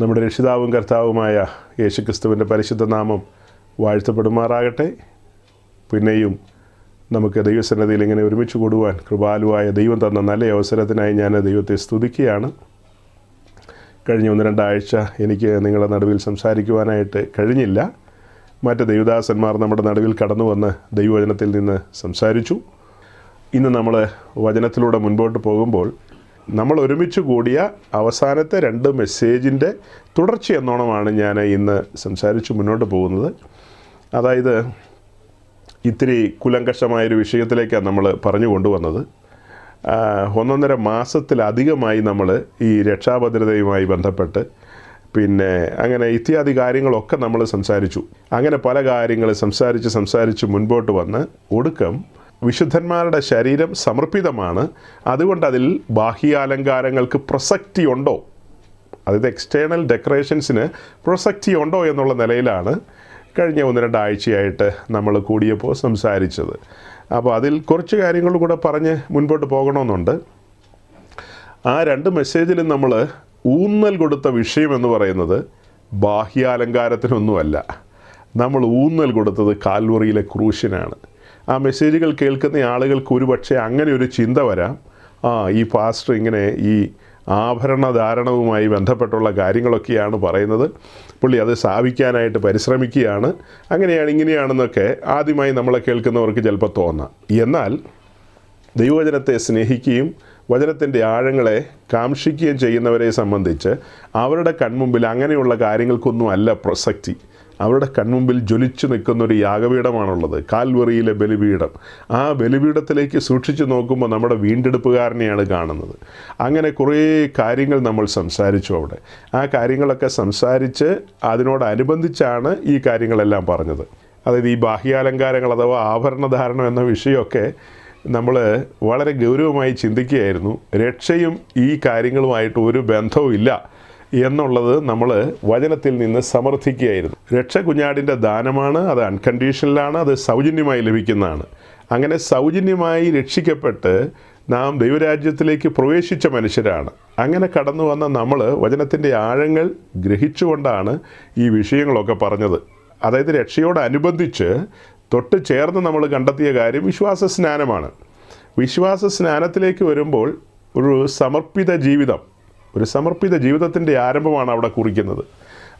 നമ്മുടെ രക്ഷിതാവും കർത്താവുമായ യേശുക്രിസ്തുവിൻ്റെ പരിശുദ്ധ നാമം വാഴ്ത്തപ്പെടുമാറാകട്ടെ. പിന്നെയും നമുക്ക് ദൈവസന്നിധിയിൽ ഇങ്ങനെ ഒരുമിച്ച് കൂടുവാൻ കൃപാലുവായ ദൈവം തന്ന നല്ല അവസരത്തിനായി ഞാൻ ദൈവത്തെ സ്തുതിക്കുകയാണ്. കഴിഞ്ഞ 1-2 ആഴ്ച എനിക്ക് നിങ്ങളുടെ നടുവിൽ സംസാരിക്കുവാനായിട്ട് കഴിഞ്ഞില്ല. മറ്റ് ദൈവദാസന്മാർ നമ്മുടെ നടുവിൽ കടന്നു വന്ന് ദൈവവചനത്തിൽ നിന്ന് സംസാരിച്ചു. ഇന്ന് നമ്മൾ വചനത്തിലൂടെ മുൻപോട്ട് പോകുമ്പോൾ നമ്മൾ ഒരുമിച്ച് കൂടിയ അവസാനത്തെ 2 മെസ്സേജിൻ്റെ തുടർച്ച എന്നോണമാണ് ഞാൻ ഇന്ന് സംസാരിച്ച് മുന്നോട്ട് പോകുന്നത്. അതായത് ഇത്തിരി കുലങ്കഷമായൊരു വിഷയത്തിലേക്കാണ് നമ്മൾ പറഞ്ഞു കൊണ്ടുവന്നത്. 1.5 മാസത്തിലധികമായി നമ്മൾ ഈ രക്ഷാഭദ്രതയുമായി ബന്ധപ്പെട്ട് പിന്നെ അങ്ങനെ ഇത്യാദി കാര്യങ്ങളൊക്കെ നമ്മൾ സംസാരിച്ചു. അങ്ങനെ പല കാര്യങ്ങൾ സംസാരിച്ച് മുൻപോട്ട് വന്ന് ഒടുക്കം വിശുദ്ധന്മാരുടെ ശരീരം സമർപ്പിതമാണ്, അതുകൊണ്ട് അതിൽ ബാഹ്യാലങ്കാരങ്ങൾക്ക് പ്രസക്തി ഉണ്ടോ, അതായത് എക്സ്റ്റേണൽ ഡെക്കറേഷൻസിന് പ്രസക്തി ഉണ്ടോ എന്നുള്ള നിലയിലാണ് കഴിഞ്ഞ 1-2 ആഴ്ചയായിട്ട് നമ്മൾ കൂടിയപ്പോൾ സംസാരിച്ചത്. അപ്പോൾ അതിൽ കുറച്ച് കാര്യങ്ങൾ കൂടെ പറഞ്ഞ് മുൻപോട്ട് പോകണമെന്നുണ്ട്. ആ 2 മെസ്സേജിലും നമ്മൾ ഊന്നൽ കൊടുത്ത വിഷയം എന്ന് പറയുന്നത് ബാഹ്യാലങ്കാരത്തിനൊന്നുമല്ല. നമ്മൾ ഊന്നൽ കൊടുത്തത് കാൽവറിയിലെ ക്രൂശിനാണ്. ആ മെസ്സേജുകൾ കേൾക്കുന്ന ആളുകൾക്ക് ഒരുപക്ഷെ അങ്ങനെ ഒരു ചിന്ത വരാം, ഈ പാസ്റ്റർ ഇങ്ങനെ ഈ ആഭരണധാരണവുമായി ബന്ധപ്പെട്ടുള്ള കാര്യങ്ങളൊക്കെയാണ് പറയുന്നത്, പുള്ളി അത് സ്ഥാപിക്കാനായിട്ട് പരിശ്രമിക്കുകയാണ്, അങ്ങനെയാണ് ഇങ്ങനെയാണെന്നൊക്കെ ആദ്യമായി നമ്മളെ കേൾക്കുന്നവർക്ക് ചിലപ്പോൾ തോന്നാം. എന്നാൽ ദൈവവചനത്തെ സ്നേഹിക്കുകയും വചനത്തിൻ്റെ ആഴങ്ങളെ കാംക്ഷിക്കുകയും ചെയ്യുന്നവരെ സംബന്ധിച്ച് അവരുടെ കൺമുമ്പിൽ അങ്ങനെയുള്ള കാര്യങ്ങൾക്കൊന്നും അല്ല പ്രസക്തി. അവരുടെ കൺമുമ്പിൽ ജ്വലിച്ചു നിൽക്കുന്നൊരു യാഗപീഠമാണുള്ളത്, കാൽവറിയിലെ ബലിപീഠം. ആ ബലിപീഠത്തിലേക്ക് സൂക്ഷിച്ചു നോക്കുമ്പോൾ നമ്മുടെ വീണ്ടെടുപ്പുകാരനെയാണ് കാണുന്നത്. അങ്ങനെ കുറേ കാര്യങ്ങൾ നമ്മൾ സംസാരിച്ചു അവിടെ. ആ കാര്യങ്ങളൊക്കെ സംസാരിച്ച് അതിനോടനുബന്ധിച്ചാണ് ഈ കാര്യങ്ങളെല്ലാം പറഞ്ഞത്. അതായത് ഈ ബാഹ്യാലങ്കാരങ്ങൾ അഥവാ ആഭരണധാരണം എന്ന വിഷയമൊക്കെ നമ്മൾ വളരെ ഗൗരവമായി ചിന്തിക്കുകയായിരുന്നു. രക്ഷയും ഈ കാര്യങ്ങളുമായിട്ട് ഒരു ബന്ധവും ഇല്ല എന്നുള്ളത് നമ്മൾ വചനത്തിൽ നിന്ന് സമർത്ഥിക്കുകയായിരുന്നു. രക്ഷ കുഞ്ഞാടിൻ്റെ ദാനമാണ്, അത് അൺകണ്ടീഷണലാണ്, അത് സൗജന്യമായി ലഭിക്കുന്നതാണ്. അങ്ങനെ സൗജന്യമായി രക്ഷിക്കപ്പെട്ട് നാം ദൈവരാജ്യത്തിലേക്ക് പ്രവേശിച്ച മനുഷ്യരാണ്. അങ്ങനെ കടന്നു വന്ന നമ്മൾ വചനത്തിൻ്റെ ആഴങ്ങൾ ഗ്രഹിച്ചുകൊണ്ടാണ് ഈ വിഷയങ്ങളൊക്കെ പറഞ്ഞത്. അതായത് രക്ഷയോടനുബന്ധിച്ച് തൊട്ട് ചേർന്ന് നമ്മൾ കണ്ടെത്തിയ കാര്യം വിശ്വാസ സ്നാനമാണ്. വിശ്വാസ സ്നാനത്തിലേക്ക് വരുമ്പോൾ ഒരു സമർപ്പിത ജീവിതത്തിൻ്റെ ആരംഭമാണ് അവിടെ കുറിക്കുന്നത്.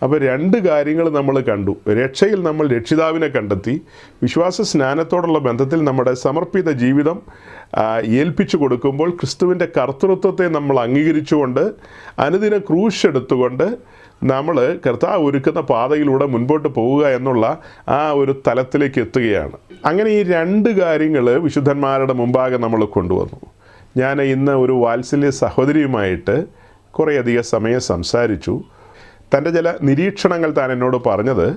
അപ്പോൾ 2 കാര്യങ്ങൾ നമ്മൾ കണ്ടു. രക്ഷയിൽ നമ്മൾ രക്ഷിതാവിനെ കണ്ടെത്തി. വിശ്വാസ സ്നാനത്തോടുള്ള ബന്ധത്തിൽ നമ്മുടെ സമർപ്പിത ജീവിതം ഏൽപ്പിച്ചു കൊടുക്കുമ്പോൾ ക്രിസ്തുവിൻ്റെ കർത്തൃത്വത്തെ നമ്മൾ അംഗീകരിച്ചുകൊണ്ട് അനുദിന ക്രൂശ് എടുത്തുകൊണ്ട് നമ്മൾ കർത്താവ് ഒരുക്കുന്ന പാതയിലൂടെ മുൻപോട്ട് പോവുക എന്നുള്ള ആ ഒരു തലത്തിലേക്ക് എത്തുകയാണ്. അങ്ങനെ ഈ 2 കാര്യങ്ങൾ വിശുദ്ധന്മാരുടെ മുമ്പാകെ നമ്മൾ കൊണ്ടുവന്നു. ഞാൻ ഇന്ന് ഒരു വാത്സല്യ സഹോദരിയുമായിട്ട് കുറേയധികം സമയം സംസാരിച്ചു. തൻ്റെ ചില നിരീക്ഷണങ്ങൾ താൻ എന്നോട് പറഞ്ഞത്,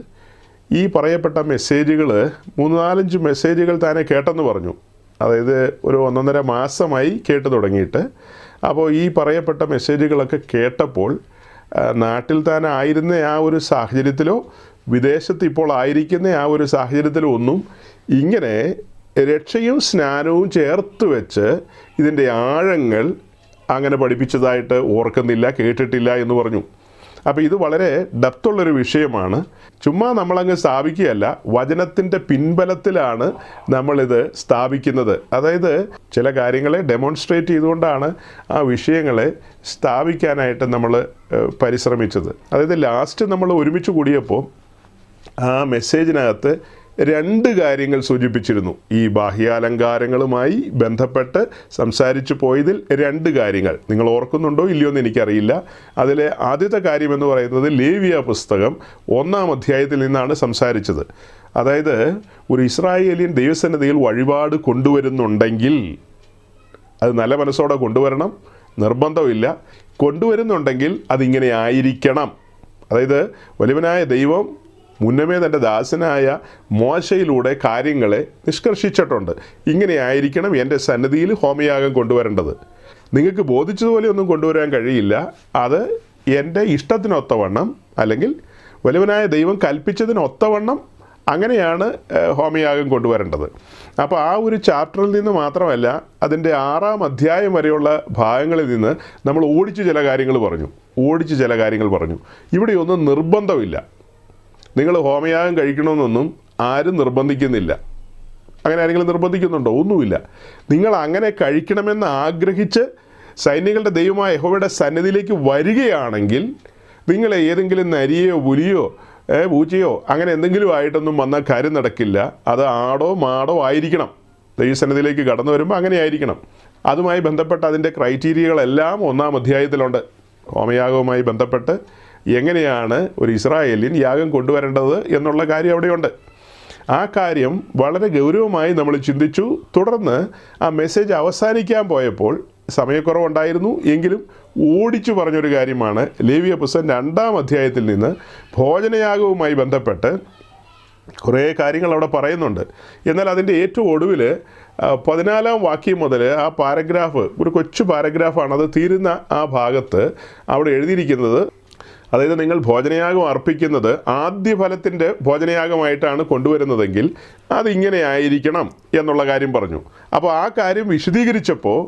ഈ പറയപ്പെട്ട മെസ്സേജുകൾ 3-4 മെസ്സേജുകൾ താനെ കേട്ടെന്ന് പറഞ്ഞു. അതായത് ഒരു 1.5 മാസമായി കേട്ട് തുടങ്ങിയിട്ട്. അപ്പോൾ ഈ പറയപ്പെട്ട മെസ്സേജുകളൊക്കെ കേട്ടപ്പോൾ നാട്ടിൽ താൻ ആയിരുന്ന ആ ഒരു സാഹചര്യത്തിലോ വിദേശത്ത് ഇപ്പോൾ ആയിരിക്കുന്ന ആ ഒരു സാഹചര്യത്തിലോ ഒന്നും ഇങ്ങനെ രക്ഷയും സ്നാനവും ചേർത്ത് വെച്ച് ഇതിൻ്റെ ആഴങ്ങൾ അങ്ങനെ പഠിപ്പിച്ചതായിട്ട് ഓർക്കുന്നില്ല, കേട്ടിട്ടില്ല എന്ന് പറഞ്ഞു. അപ്പോൾ ഇത് വളരെ ഡെപ്തുള്ളൊരു വിഷയമാണ്. ചുമ്മാ നമ്മളങ്ങ് സ്ഥാപിക്കുകയല്ല, വചനത്തിൻ്റെ പിൻബലത്തിലാണ് നമ്മളിത് സ്ഥാപിക്കുന്നത്. അതായത് ചില കാര്യങ്ങളെ ഡെമോൺസ്ട്രേറ്റ് ചെയ്തുകൊണ്ടാണ് ആ വിഷയങ്ങളെ സ്ഥാപിക്കാനായിട്ട് നമ്മൾ പരിശ്രമിച്ചത്. അതായത് ലാസ്റ്റ് നമ്മൾ ഒരുമിച്ച് കൂടിയപ്പോൾ ആ മെസ്സേജിനകത്ത് 2 കാര്യങ്ങൾ സൂചിപ്പിച്ചിരുന്നു. ഈ ബാഹ്യാലങ്കാരങ്ങളുമായി ബന്ധപ്പെട്ട് സംസാരിച്ചു പോയതിൽ 2 കാര്യങ്ങൾ നിങ്ങൾ ഓർക്കുന്നുണ്ടോ ഇല്ലയോ എന്ന് എനിക്കറിയില്ല. അതിലെ ആദ്യത്തെ കാര്യം എന്ന് പറയുന്നത് ലേവ്യ പുസ്തകം 1-ാം അധ്യായത്തിൽ നിന്നാണ് സംസാരിച്ചത്. അതായത് ഒരു ഇസ്രായേലിയൻ ദൈവസന്നിധിയിൽ വഴിപാട് കൊണ്ടുവരുന്നുണ്ടെങ്കിൽ അത് നല്ല മനസ്സോടെ കൊണ്ടുവരണം, നിർബന്ധമില്ല. കൊണ്ടുവരുന്നുണ്ടെങ്കിൽ അതിങ്ങനെ ആയിരിക്കണം. അതായത് വലിയവനായ ദൈവം മുന്നമേ തൻ്റെ ദാസനായ മോശയിലൂടെ കാര്യങ്ങളെ നിഷ്കർഷിച്ചിട്ടുണ്ട്. ഇങ്ങനെ ആയിരിക്കണം എൻ്റെ സന്നിധിയിൽ ഹോമയാഗം കൊണ്ടുവരേണ്ടത്. നിങ്ങൾക്ക് ബോധിച്ചതുപോലെ ഒന്നും കൊണ്ടുവരാൻ കഴിയില്ല. അത് എൻ്റെ ഇഷ്ടത്തിനൊത്തവണ്ണം അല്ലെങ്കിൽ വലിയവനായ ദൈവം കൽപ്പിച്ചതിനൊത്തവണ്ണം അങ്ങനെയാണ് ഹോമയാഗം കൊണ്ടുവരേണ്ടത്. അപ്പോൾ ആ ഒരു ചാപ്റ്ററിൽ നിന്ന് മാത്രമല്ല, അതിൻ്റെ 6-ാം അധ്യായം വരെയുള്ള ഭാഗങ്ങളിൽ നിന്ന് നമ്മൾ ഓടിച്ച് ചില കാര്യങ്ങൾ പറഞ്ഞു. ഇവിടെയൊന്നും നിർബന്ധമില്ല. നിങ്ങൾ ഹോമയാഗം കഴിക്കണമെന്നൊന്നും ആരും നിർബന്ധിക്കുന്നില്ല. അങ്ങനെ ആരെങ്കിലും നിർബന്ധിക്കുന്നുണ്ടോ? ഒന്നുമില്ല. നിങ്ങൾ അങ്ങനെ കഴിക്കണമെന്ന് ആഗ്രഹിച്ച് സൈന്യങ്ങളുടെ ദൈവമായ യഹോവയുടെ സന്നിധിയിലേക്ക് വരികയാണെങ്കിൽ നിങ്ങളെ ഏതെങ്കിലും നരിയോ പുലിയോ പൂച്ചയോ അങ്ങനെ എന്തെങ്കിലും ആയിട്ടൊന്നും വന്നാൽ കാര്യം നടക്കില്ല. അത് ആടോ മാടോ ആയിരിക്കണം. ദൈവസന്നിധിയിലേക്ക് കടന്നു വരുമ്പോൾ അങ്ങനെ ആയിരിക്കണം. അതുമായി ബന്ധപ്പെട്ട അതിൻ്റെ ക്രൈറ്റീരിയകളെല്ലാം 1-ാം അധ്യായത്തിലുണ്ട്. ഹോമയാഗവുമായി ബന്ധപ്പെട്ട് എങ്ങനെയാണ് ഒരു ഇസ്രായേലിയൻ യാഗം കൊണ്ടുവരേണ്ടത് എന്നുള്ള കാര്യം അവിടെയുണ്ട്. ആ കാര്യം വളരെ ഗൗരവമായി നമ്മൾ ചിന്തിച്ചു. തുടർന്ന് ആ മെസ്സേജ് അവസാനിക്കാൻ പോയപ്പോൾ സമയക്കുറവുണ്ടായിരുന്നു എങ്കിലും ഓടിച്ചു പറഞ്ഞൊരു കാര്യമാണ് ലേവ്യ പുസ്തകം 2-ാം അധ്യായത്തിൽ നിന്ന് ഭോജനയാഗവുമായി ബന്ധപ്പെട്ട് കുറേ കാര്യങ്ങൾ അവിടെ പറയുന്നുണ്ട്. എന്നാൽ അതിൻ്റെ ഏറ്റവും ഒടുവിൽ 14-ാം വാക്യം മുതൽ ആ പാരഗ്രാഫ്, ഒരു കൊച്ചു പാരഗ്രാഫാണ്, അത് തീരുന്ന ആ ഭാഗത്ത് അവിടെ എഴുതിയിരിക്കുന്നത്, അതായത് നിങ്ങൾ ഭോജനയാഗം അർപ്പിക്കുന്നത് ആദ്യ ഫലത്തിൻ്റെ ഭോജനയാഗമായിട്ടാണ് കൊണ്ടുവരുന്നതെങ്കിൽ അതിങ്ങനെ ആയിരിക്കണം എന്നുള്ള കാര്യം പറഞ്ഞു. അപ്പോൾ ആ കാര്യം വിശദീകരിച്ചപ്പോൾ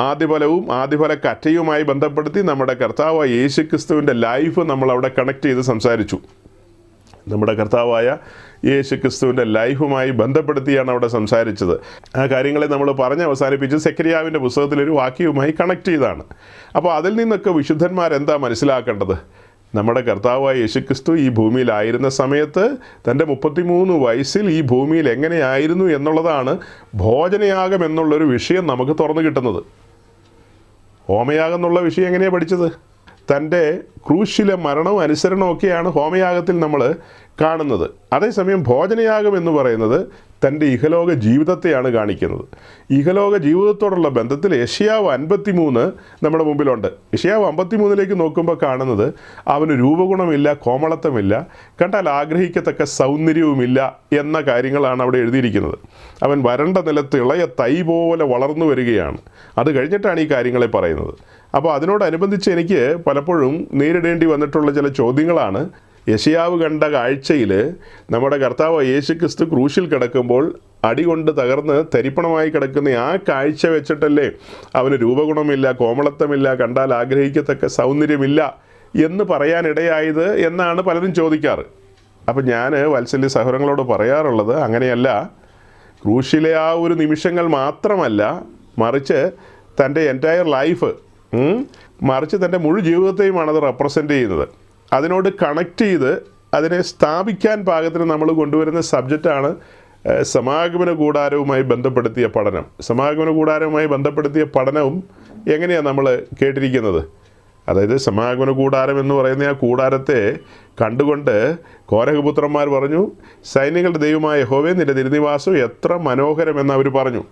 ആദ്യഫലവും ആദ്യഫലക്കറ്റയുമായി ബന്ധപ്പെടുത്തി നമ്മുടെ കർത്താവായ യേശുക്രിസ്തുവിൻ്റെ ലൈഫ് നമ്മളവിടെ കണക്ട് ചെയ്ത് സംസാരിച്ചു. നമ്മുടെ കർത്താവായ യേശുക്രിസ്തുവിൻ്റെ ലൈഫുമായി ബന്ധപ്പെടുത്തിയാണ് അവിടെ സംസാരിച്ചത്. ആ കാര്യങ്ങളെ നമ്മൾ പറഞ്ഞ് അവസാനിപ്പിച്ച് സെക്കരിയാവിൻ്റെ പുസ്തകത്തിലൊരു വാക്യവുമായി കണക്ട് ചെയ്താണ്. അപ്പോൾ അതിൽ നിന്നൊക്കെ വിശുദ്ധന്മാരെന്താ മനസ്സിലാക്കേണ്ടത്? നമ്മുടെ കർത്താവായ യേശുക്രിസ്തു ഈ ഭൂമിയിലായിരുന്ന സമയത്ത് തൻ്റെ 33 വയസ്സിൽ ഈ ഭൂമിയിൽ എങ്ങനെയായിരുന്നു എന്നുള്ളതാണ് ഭോജനയാഗം എന്നുള്ളൊരു വിഷയം നമുക്ക് തുറന്നു കിട്ടുന്നത്. ഹോമയാഗം എന്നുള്ള വിഷയം എങ്ങനെയാണ് പഠിച്ചത്? തൻ്റെ ക്രൂശിലെ മരണവും അനുസരണവും ഒക്കെയാണ് ഹോമയാഗത്തിൽ നമ്മൾ കാണുന്നത്. അതേസമയം ഭോജനയാഗം എന്ന് പറയുന്നത് തൻ്റെ ഇഹലോക ജീവിതത്തെയാണ് കാണിക്കുന്നത്. ഇഹലോക ജീവിതത്തോടുള്ള ബന്ധത്തിൽ യെശയ്യാവ് 53 നമ്മുടെ മുമ്പിലുണ്ട്. യെശയ്യാവ് 53 നോക്കുമ്പോൾ കാണുന്നത് അവന് രൂപഗുണമില്ല, കോമളത്വമില്ല, കണ്ടാൽ ആഗ്രഹിക്കത്തക്ക സൗന്ദര്യവുമില്ല എന്ന കാര്യങ്ങളാണ് അവിടെ എഴുതിയിരിക്കുന്നത്. അവൻ വരണ്ട നിലത്ത് ഇളയ തൈ പോലെ വളർന്നു വരികയാണ്. അത് കഴിഞ്ഞിട്ടാണ് ഈ കാര്യങ്ങളെ പറയുന്നത്. അപ്പോൾ അതിനോടനുബന്ധിച്ച് എനിക്ക് പലപ്പോഴും നേരിടേണ്ടി വന്നിട്ടുള്ള ചില ചോദ്യങ്ങളാണ്. യെശയ്യാവ് കണ്ട കാഴ്ചയിൽ നമ്മുടെ കർത്താവ് യേശുക്രിസ്തു ക്രൂശിൽ കിടക്കുമ്പോൾ അടികൊണ്ട് തകർന്ന് തരിപ്പണമായി കിടക്കുന്ന ആ കാഴ്ച വെച്ചിട്ടല്ലേ അവന് രൂപഗുണമില്ല, കോമളത്വമില്ല, കണ്ടാൽ ആഗ്രഹിക്കത്തക്ക സൗന്ദര്യമില്ല എന്ന് പറയാനിടയായത് എന്നാണ് പലരും ചോദിക്കാറ്. അപ്പം ഞാൻ വാത്സല്യ സഹോദരങ്ങളോട് പറയാറുള്ളത് അങ്ങനെയല്ല. ക്രൂശിലെ ആ ഒരു നിമിഷങ്ങൾ മാത്രമല്ല, മറിച്ച് തൻ്റെ എൻറ്റയർ ലൈഫ്, മറിച്ച് തൻ്റെ മുഴു ജീവിതത്തെയുമാണ് അത് റെപ്രസെൻ്റ് ചെയ്യുന്നത്. അതിനോട് കണക്ട് ചെയ്ത് അതിനെ സ്ഥാപിക്കാൻ പാകത്തിന് നമ്മൾ കൊണ്ടുവരുന്ന സബ്ജക്റ്റാണ് സമാഗമന കൂടാരവുമായി ബന്ധപ്പെടുത്തിയ പഠനം. സമാഗമന കൂടാരവുമായി ബന്ധപ്പെടുത്തിയ പഠനവും എങ്ങനെയാണ് നമ്മൾ കേട്ടിരിക്കുന്നത്? അതായത് സമാഗമന കൂടാരം എന്ന് പറയുന്ന ആ കൂടാരത്തെ കണ്ടുകൊണ്ട് കോരഹപുത്രന്മാർ പറഞ്ഞു, സൈന്യങ്ങളുടെ ദൈവമായ യഹോവേ, നിന്റെ തിരുനിവാസം എത്ര മനോഹരമെന്ന് അവർ പറഞ്ഞു.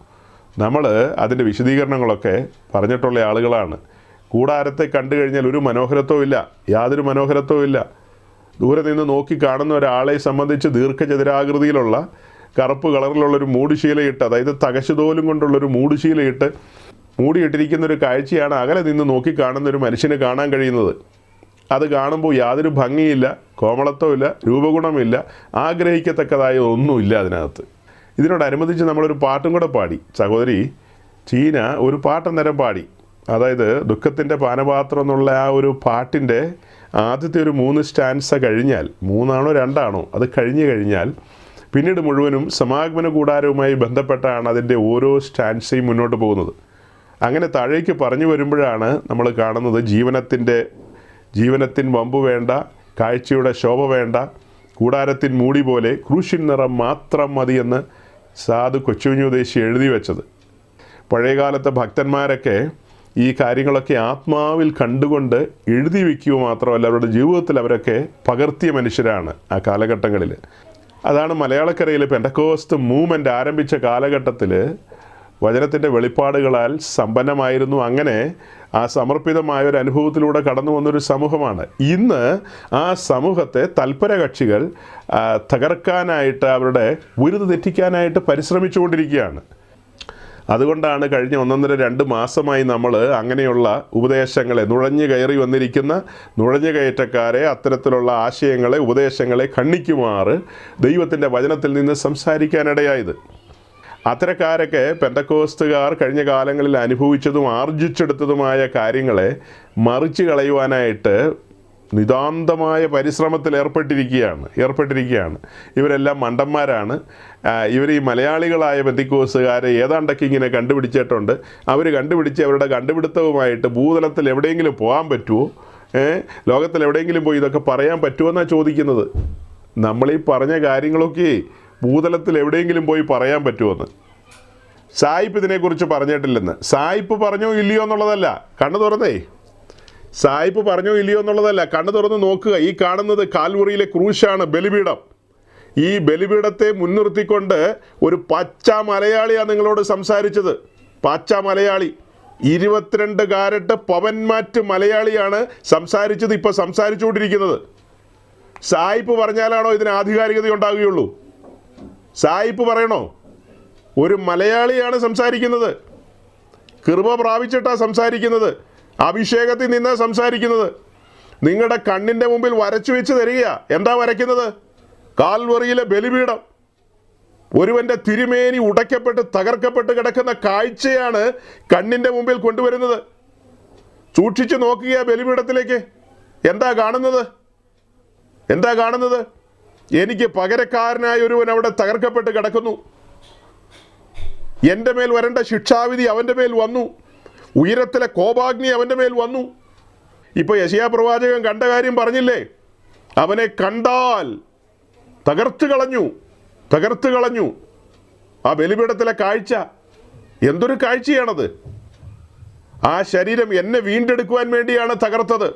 നമ്മൾ അതിൻ്റെ വിശദീകരണങ്ങളൊക്കെ പറഞ്ഞിട്ടുള്ള ആളുകളാണ്. കൂടാരത്തെ കണ്ടു കഴിഞ്ഞാൽ ഒരു മനോഹരത്വവും ഇല്ല, യാതൊരു മനോഹരത്വവും ഇല്ല. ദൂരെ നിന്ന് നോക്കി കാണുന്ന ഒരാളെ സംബന്ധിച്ച് ദീർഘചതുരാകൃതിയിലുള്ള കറുപ്പ് കളറിലുള്ളൊരു മൂടുശീലയിട്ട്, അതായത് തകശുതോലും കൊണ്ടുള്ളൊരു മൂടുശീലയിട്ട് മൂടിയിട്ടിരിക്കുന്നൊരു കാഴ്ചയാണ് അകലെ നിന്ന് നോക്കി കാണുന്ന ഒരു മനുഷ്യന് കാണാൻ കഴിയുന്നത്. അത് കാണുമ്പോൾ യാതൊരു ഭംഗിയില്ല, കോമളത്വമില്ല, രൂപഗുണമില്ല, ആഗ്രഹിക്കത്തക്കതായ ഒന്നുമില്ല അതിനകത്ത്. ഇതിനോടനുബന്ധിച്ച് നമ്മളൊരു പാട്ടും കൂടെ പാടി. സഹോദരി ചീന ഒരു പാട്ടന്നേരം പാടി. അതായത് ദുഃഖത്തിൻ്റെ പാനപാത്രം എന്നുള്ള ആ ഒരു പാട്ടിൻ്റെ ആദ്യത്തെ ഒരു 3 സ്റ്റാൻസ കഴിഞ്ഞാൽ, 3ആണോ 2ആണോ, അത് കഴിഞ്ഞു കഴിഞ്ഞാൽ പിന്നീട് മുഴുവനും സമാഗമന കൂടാരവുമായി ബന്ധപ്പെട്ടാണ് അതിൻ്റെ ഓരോ സ്റ്റാൻസയും മുന്നോട്ട് പോകുന്നത്. അങ്ങനെ താഴേക്ക് പറഞ്ഞു വരുമ്പോഴാണ് നമ്മൾ കാണുന്നത് ജീവനത്തിൻ വമ്പ് വേണ്ട, കാഴ്ചയുടെ ശോഭ വേണ്ട, കൂടാരത്തിൻ മൂടി പോലെ ക്രൂശിൻ നിറം മാത്രം മതിയെന്ന് സാധു കൊച്ചുകുഞ്ഞുദേശി എഴുതി വെച്ചത്. പഴയകാലത്തെ ഭക്തന്മാരൊക്കെ ഈ കാര്യങ്ങളൊക്കെ ആത്മാവിൽ കണ്ടുകൊണ്ട് എഴുതി വയ്ക്കുക മാത്രമല്ല, അവരുടെ ജീവിതത്തിൽ അവരൊക്കെ പകർത്തിയ മനുഷ്യരാണ് ആ കാലഘട്ടങ്ങളിൽ. അതാണ് മലയാളക്കരയിൽ പെന്തക്കോസ്ത് മൂവ്മെൻ്റ് ആരംഭിച്ച കാലഘട്ടത്തിൽ വചനത്തിൻ്റെ വെളിപ്പാടുകളാൽ സമ്പന്നമായിരുന്നു. അങ്ങനെ ആ സമർപ്പിതമായ ഒരു അനുഭവത്തിലൂടെ കടന്നു വന്നൊരു സമൂഹമാണ്. ഇന്ന് ആ സമൂഹത്തെ തൽപര കക്ഷികൾ തകർക്കാനായിട്ട്, അവരുടെ ഉരുത് തെറ്റിക്കാനായിട്ട് പരിശ്രമിച്ചുകൊണ്ടിരിക്കുകയാണ്. അതുകൊണ്ടാണ് കഴിഞ്ഞ 1.5-2 മാസമായി നമ്മൾ അങ്ങനെയുള്ള ഉപദേശങ്ങളെ, നുഴഞ്ഞു കയറി വന്നിരിക്കുന്ന നുഴഞ്ഞു കയറ്റക്കാരെ, അത്തരത്തിലുള്ള ആശയങ്ങളെ, ഉപദേശങ്ങളെ ഖണ്ഡിക്കുമാറ് ദൈവത്തിൻ്റെ വചനത്തിൽ നിന്ന് സംസാരിക്കാനിടയായത്. അത്തരക്കാരൊക്കെ പെന്തക്കോസ്തുകാർ കഴിഞ്ഞ കാലങ്ങളിൽ അനുഭവിച്ചതും ആർജിച്ചെടുത്തതുമായ കാര്യങ്ങളെ മറിച്ച് കളയുവാനായിട്ട് നിതാന്തമായ പരിശ്രമത്തിൽ ഏർപ്പെട്ടിരിക്കുകയാണ്. ഇവരെല്ലാം മണ്ടന്മാരാണ്. ഇവർ ഈ മലയാളികളായ പെന്തക്കോസ്തുകാരെ ഏതാണ്ടൊക്കെ ഇങ്ങനെ കണ്ടുപിടിച്ചിട്ടുണ്ട്. അവർ കണ്ടുപിടിച്ച് അവരുടെ കണ്ടുപിടുത്തവുമായിട്ട് ഭൂതലത്തിൽ എവിടെയെങ്കിലും പോകാൻ പറ്റുമോ, ലോകത്തിൽ എവിടെയെങ്കിലും പോയി ഇതൊക്കെ പറയാൻ പറ്റുമോ എന്നാണ് ചോദിക്കുന്നത്. നമ്മളീ പറഞ്ഞ കാര്യങ്ങളൊക്കെ ഭൂതലത്തിൽ എവിടെയെങ്കിലും പോയി പറയാൻ പറ്റുമെന്ന്. സായിപ്പ് ഇതിനെക്കുറിച്ച് പറഞ്ഞിട്ടില്ലെന്ന്. സായിപ്പ് പറഞ്ഞോ ഇല്ലയോ എന്നുള്ളതല്ല, കണ്ണു തുറന്നേ, സായിപ്പ് പറഞ്ഞോ ഇല്ലയോ എന്നുള്ളതല്ല, കണ്ണു തുറന്ന് നോക്കുക. ഈ കാണുന്നത് കാൽവറിയിലെ ക്രൂശാണ്, ബലിപീഠം. ഈ ബലിപീഠത്തെ മുൻനിർത്തിക്കൊണ്ട് ഒരു പച്ച മലയാളിയാണ് നിങ്ങളോട് സംസാരിച്ചത്. പച്ച മലയാളി, 22 കാരറ്റ് പവൻമാറ്റ് മലയാളിയാണ് സംസാരിച്ചത്, ഇപ്പോൾ സംസാരിച്ചുകൊണ്ടിരിക്കുന്നത്. സായിപ്പ് പറഞ്ഞാലാണോ ഇതിന് ആധികാരികത ഉണ്ടാകുകയുള്ളൂ? സായിപ്പ് പറയണോ? ഒരു മലയാളിയാണ് സംസാരിക്കുന്നത്. കൃപ പ്രാപിച്ചിട്ടാണ് സംസാരിക്കുന്നത്. അഭിഷേകത്തിൽ നിന്നാണ് സംസാരിക്കുന്നത്. നിങ്ങളുടെ കണ്ണിൻ്റെ മുമ്പിൽ വരച്ചു വെച്ച് തരിക. എന്താ വരയ്ക്കുന്നത്? കാൽവറിയിലെ ബലിപീഠം. ഒരുവൻ്റെ തിരുമേനി ഉടയ്ക്കപ്പെട്ട് തകർക്കപ്പെട്ട് കിടക്കുന്ന കാഴ്ചയാണ് കണ്ണിൻ്റെ മുമ്പിൽ കൊണ്ടുവരുന്നത്. സൂക്ഷിച്ച് നോക്കുക ബലിപീഠത്തിലേക്ക്. എന്താ കാണുന്നത്? എനിക്ക് പകരക്കാരനായ ഒരുവൻ അവിടെ തകർക്കപ്പെട്ട് കിടക്കുന്നു. എൻ്റെ മേൽ വരേണ്ട ശിക്ഷാവിധി അവൻ്റെ മേൽ വന്നു. ഉയരത്തിലെ കോപാഗ്നി അവൻ്റെ മേൽ വന്നു. ഇപ്പോൾ യെശയ്യാ പ്രവാചകൻ കണ്ട കാര്യം പറഞ്ഞില്ലേ? അവനെ കണ്ടാൽ തകർത്ത് കളഞ്ഞു. ആ ബലിപീഠത്തിലെ കാഴ്ച എന്തൊരു കാഴ്ചയാണത്! ആ ശരീരം എന്നെ വീണ്ടെടുക്കുവാൻ വേണ്ടിയാണ് തകർത്തത്,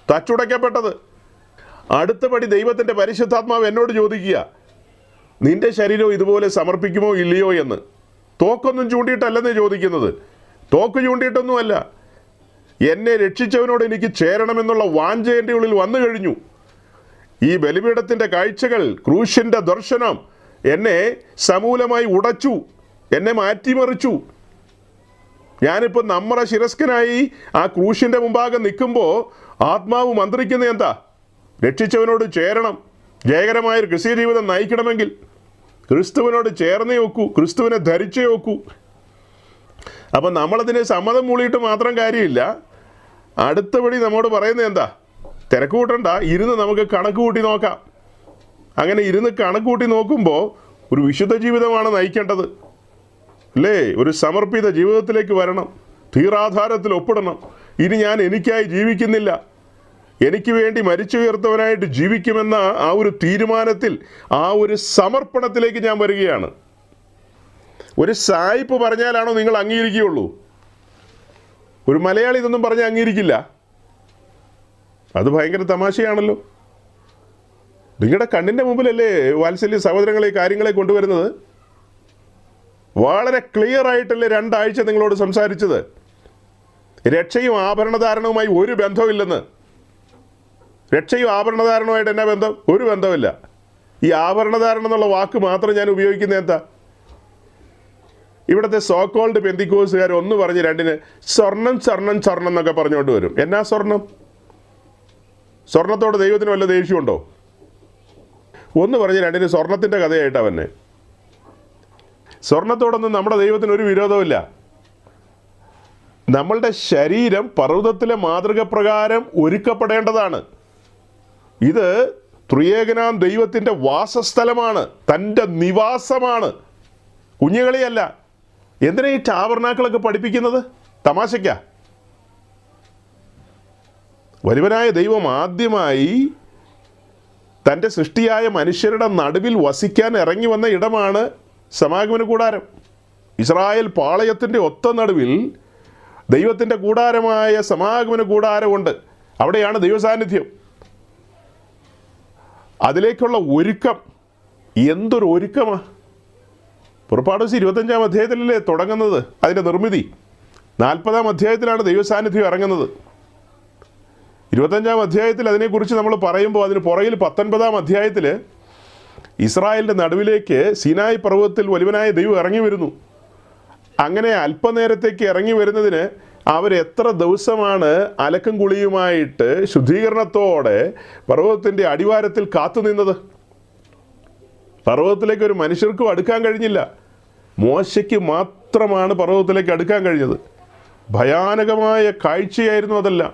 തച്ചുടയ്ക്കപ്പെട്ടത്. അടുത്ത പടി ദൈവത്തിൻ്റെ പരിശുദ്ധാത്മാവ് എന്നോട് ചോദിക്കുക, നിന്റെ ശരീരം ഇതുപോലെ സമർപ്പിക്കുമോ ഇല്ലയോ എന്ന്. തോക്കൊന്നും ചൂണ്ടിയിട്ടല്ലെന്നേ ചോദിക്കുന്നത്. തോക്ക് ചൂണ്ടിയിട്ടൊന്നുമല്ല. എന്നെ രക്ഷിച്ചവനോട് എനിക്ക് ചേരണമെന്നുള്ള വാഞ്ച എൻ്റെ ഉള്ളിൽ വന്നു കഴിഞ്ഞു. ഈ ബലിപീഠത്തിൻ്റെ കാഴ്ചകൾ, ക്രൂശിൻ്റെ ദർശനം എന്നെ സമൂലമായി ഉടച്ചു, എന്നെ മാറ്റിമറിച്ചു. ഞാനിപ്പോൾ നമ്മുടെ ശിരസ്കനായി ആ ക്രൂശിൻ്റെ മുമ്പാകെ നിൽക്കുമ്പോൾ ആത്മാവ് മന്ത്രിക്കുന്ന എന്താ? രക്ഷിച്ചവനോട് ചേരണം. ജയകരമായൊരു ക്രിസ്തീയ ജീവിതം നയിക്കണമെങ്കിൽ ക്രിസ്തുവിനോട് ചേർന്നേ ഒക്കൂ, ക്രിസ്തുവിനെ ധരിച്ചേ ഒക്കൂ. അപ്പം നമ്മളതിന് സമ്മതം മൂളിയിട്ട് മാത്രം കാര്യമില്ല. അടുത്തപടി നമ്മോട് പറയുന്നത് എന്താ? തിരക്ക് കൂട്ടണ്ട, ഇരുന്ന് നമുക്ക് കണക്ക് കൂട്ടി നോക്കാം. അങ്ങനെ ഇരുന്ന് കണക്ക് കൂട്ടി നോക്കുമ്പോൾ ഒരു വിശുദ്ധ ജീവിതമാണ് നയിക്കേണ്ടത്, അല്ലേ? ഒരു സമർപ്പിത ജീവിതത്തിലേക്ക് വരണം. തീരാധാരത്തിൽ ഒപ്പിടണം. ഇനി ഞാൻ എനിക്കായി ജീവിക്കുന്നില്ല, എനിക്ക് വേണ്ടി മരിച്ചുയർത്തവനായിട്ട് ജീവിക്കുമെന്ന ആ ഒരു തീരുമാനത്തിൽ, ആ ഒരു സമർപ്പണത്തിലേക്ക് ഞാൻ വരികയാണ്. ഒരു സായിപ്പ് പറഞ്ഞാലാണോ നിങ്ങൾ അംഗീകരിക്കുകയുള്ളൂ? ഒരു മലയാളി ഇതൊന്നും പറഞ്ഞാൽ അംഗീകരിക്കില്ല. അത് ഭയങ്കര തമാശയാണല്ലോ. നിങ്ങളുടെ കണ്ണിൻ്റെ മുമ്പിലല്ലേ വാത്സല്യ സഹോദരങ്ങളെ കാര്യങ്ങളെ കൊണ്ടുവരുന്നത്. വളരെ ക്ലിയർ ആയിട്ടല്ലേ 2 ആഴ്ച നിങ്ങളോട് സംസാരിച്ചത്. രക്ഷയും ആഭരണധാരണവുമായി ഒരു ബന്ധമില്ലെന്ന്. രക്ഷയും ആഭരണധാരണവുമായിട്ട് എന്നാ ബന്ധം? ഒരു ബന്ധമില്ല. ഈ ആഭരണധാരണം എന്നുള്ള വാക്ക് മാത്രം ഞാൻ ഉപയോഗിക്കുന്നത് എന്താ? ഇവിടുത്തെ സോക്കോൾഡ് പെന്തിക്കോസുകാർ ഒന്ന് പറഞ്ഞ് രണ്ടിന് സ്വർണം എന്നൊക്കെ പറഞ്ഞുകൊണ്ട് വരും. എന്നാ സ്വർണം? സ്വർണത്തോട് ദൈവത്തിന് വല്ല ദേഷ്യമുണ്ടോ? ഒന്ന് പറഞ്ഞ് രണ്ടിന് സ്വർണത്തിൻ്റെ കഥയായിട്ടാണ് തന്നെ. സ്വർണത്തോടൊന്നും നമ്മുടെ ദൈവത്തിന് ഒരു വിരോധമില്ല. നമ്മളുടെ ശരീരം പർവ്വതത്തിലെ മാതൃക പ്രകാരം ഒരുക്കപ്പെടേണ്ടതാണ്. ഇത് ത്രിയേകനാം ദൈവത്തിൻ്റെ വാസസ്ഥലമാണ്, തൻ്റെ നിവാസമാണ്, കുഞ്ഞുകളിയല്ല. എന്തിനാ ഈ ടാബർനാക്കളൊക്കെ പഠിപ്പിക്കുന്നത്? തമാശയ്ക്കാ? വലിയവനായ ദൈവം ആദ്യമായി തൻ്റെ സൃഷ്ടിയായ മനുഷ്യരുടെ നടുവിൽ വസിക്കാൻ ഇറങ്ങി വന്ന ഇടമാണ് സമാഗമന കൂടാരം. ഇസ്രായേൽ പാളയത്തിൻ്റെ ഒത്ത നടുവിൽ ദൈവത്തിൻ്റെ കൂടാരമായ സമാഗമന കൂടാരമുണ്ട്. അവിടെയാണ് ദൈവസാന്നിധ്യം. അതിലേക്കുള്ള ഒരുക്കം എന്തൊരു ഒരുക്കമാണ്! പുറപ്പാട് 25-ാം അധ്യായത്തിലല്ലേ തുടങ്ങുന്നത് അതിൻ്റെ നിർമ്മിതി. 40-ാം അധ്യായത്തിലാണ് ദൈവസാന്നിധ്യം ഇറങ്ങുന്നത്. 25-ാം അധ്യായത്തിൽ അതിനെക്കുറിച്ച് നമ്മൾ പറയുമ്പോൾ അതിന് പുറകിൽ 19-ാം അധ്യായത്തിൽ ഇസ്രായേലിൻ്റെ നടുവിലേക്ക് സീനായി പർവ്വതത്തിൽ വലിയവനായ ദൈവം ഇറങ്ങി വരുന്നു. അങ്ങനെ അല്പനേരത്തേക്ക് ഇറങ്ങി വരുന്നതിന് അവരെത്ര ദിവസമാണ് അലക്കും കുളിയുമായിട്ട് ശുദ്ധീകരണത്തോടെ പർവ്വതത്തിൻ്റെ അടിവാരത്തിൽ കാത്തുനിന്നത്. പർവ്വതത്തിലേക്ക് ഒരു മനുഷ്യർക്കും അടുക്കാൻ കഴിഞ്ഞില്ല. മോശയ്ക്ക് മാത്രമാണ് പർവ്വതത്തിലേക്ക് അടുക്കാൻ കഴിഞ്ഞത്. ഭയാനകമായ കാഴ്ചയായിരുന്നു അതെല്ലാം.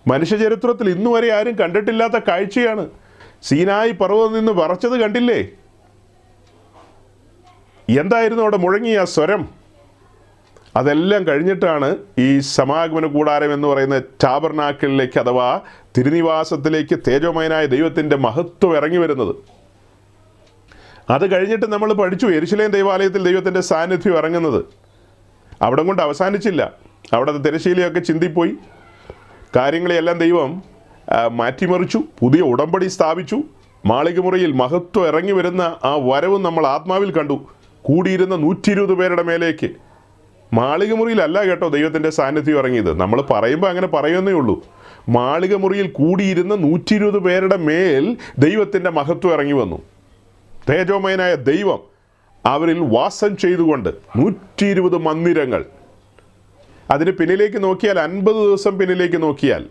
മനുഷ്യചരിത്രത്തിൽ ഇന്നുവരെ ആരും കണ്ടിട്ടില്ലാത്ത കാഴ്ചയാണ്. സീനായി പർവ്വതം നിന്ന് വിറച്ചത് കണ്ടില്ലേ? എന്തായിരുന്നു അവിടെ മുഴങ്ങിയ സ്വരം? അതെല്ലാം കഴിഞ്ഞിട്ടാണ് ഈ സമാഗമന കൂടാരം എന്ന് പറയുന്ന ടാബർനാക്കിളിലേക്ക് അഥവാ തിരുനിവാസത്തിലേക്ക് തേജോമയനായ ദൈവത്തിൻ്റെ മഹത്വം ഇറങ്ങി വരുന്നത്. അത് കഴിഞ്ഞിട്ട് നമ്മൾ പഠിച്ചു യെരുശലേം ദൈവാലയത്തിൽ ദൈവത്തിൻ്റെ സാന്നിധ്യം ഇറങ്ങുന്നത്. അവിടെ കൊണ്ട് അവസാനിച്ചില്ല. അവിടുത്തെ തിരശ്ശീലയൊക്കെ ചിന്തിപ്പോയി. കാര്യങ്ങളെയെല്ലാം ദൈവം മാറ്റിമറിച്ചു. പുതിയ ഉടമ്പടി സ്ഥാപിച്ചു. മാളികമുറിയിൽ മഹത്വം ഇറങ്ങി വരുന്ന ആ വരവും നമ്മൾ ആത്മാവിൽ കണ്ടു. കൂടിയിരുന്ന 120 പേരുടെ മേലേക്ക്. മാളികമുറിയിലല്ല കേട്ടോ ദൈവത്തിൻ്റെ സാന്നിധ്യം ഇറങ്ങിയത്. നമ്മൾ പറയുമ്പോൾ അങ്ങനെ പറയുന്നേ ഉള്ളൂ. മാളികമുറിയിൽ കൂടിയിരുന്ന 120 പേരുടെ മേൽ ദൈവത്തിൻ്റെ മഹത്വം ഇറങ്ങി വന്നു. തേജോമയനായ ദൈവം അവരിൽ വാസം ചെയ്തുകൊണ്ട് 120 മന്ദിരങ്ങൾ. അതിന് പിന്നിലേക്ക് നോക്കിയാൽ 50 ദിവസം പിന്നിലേക്ക് നോക്കിയാൽ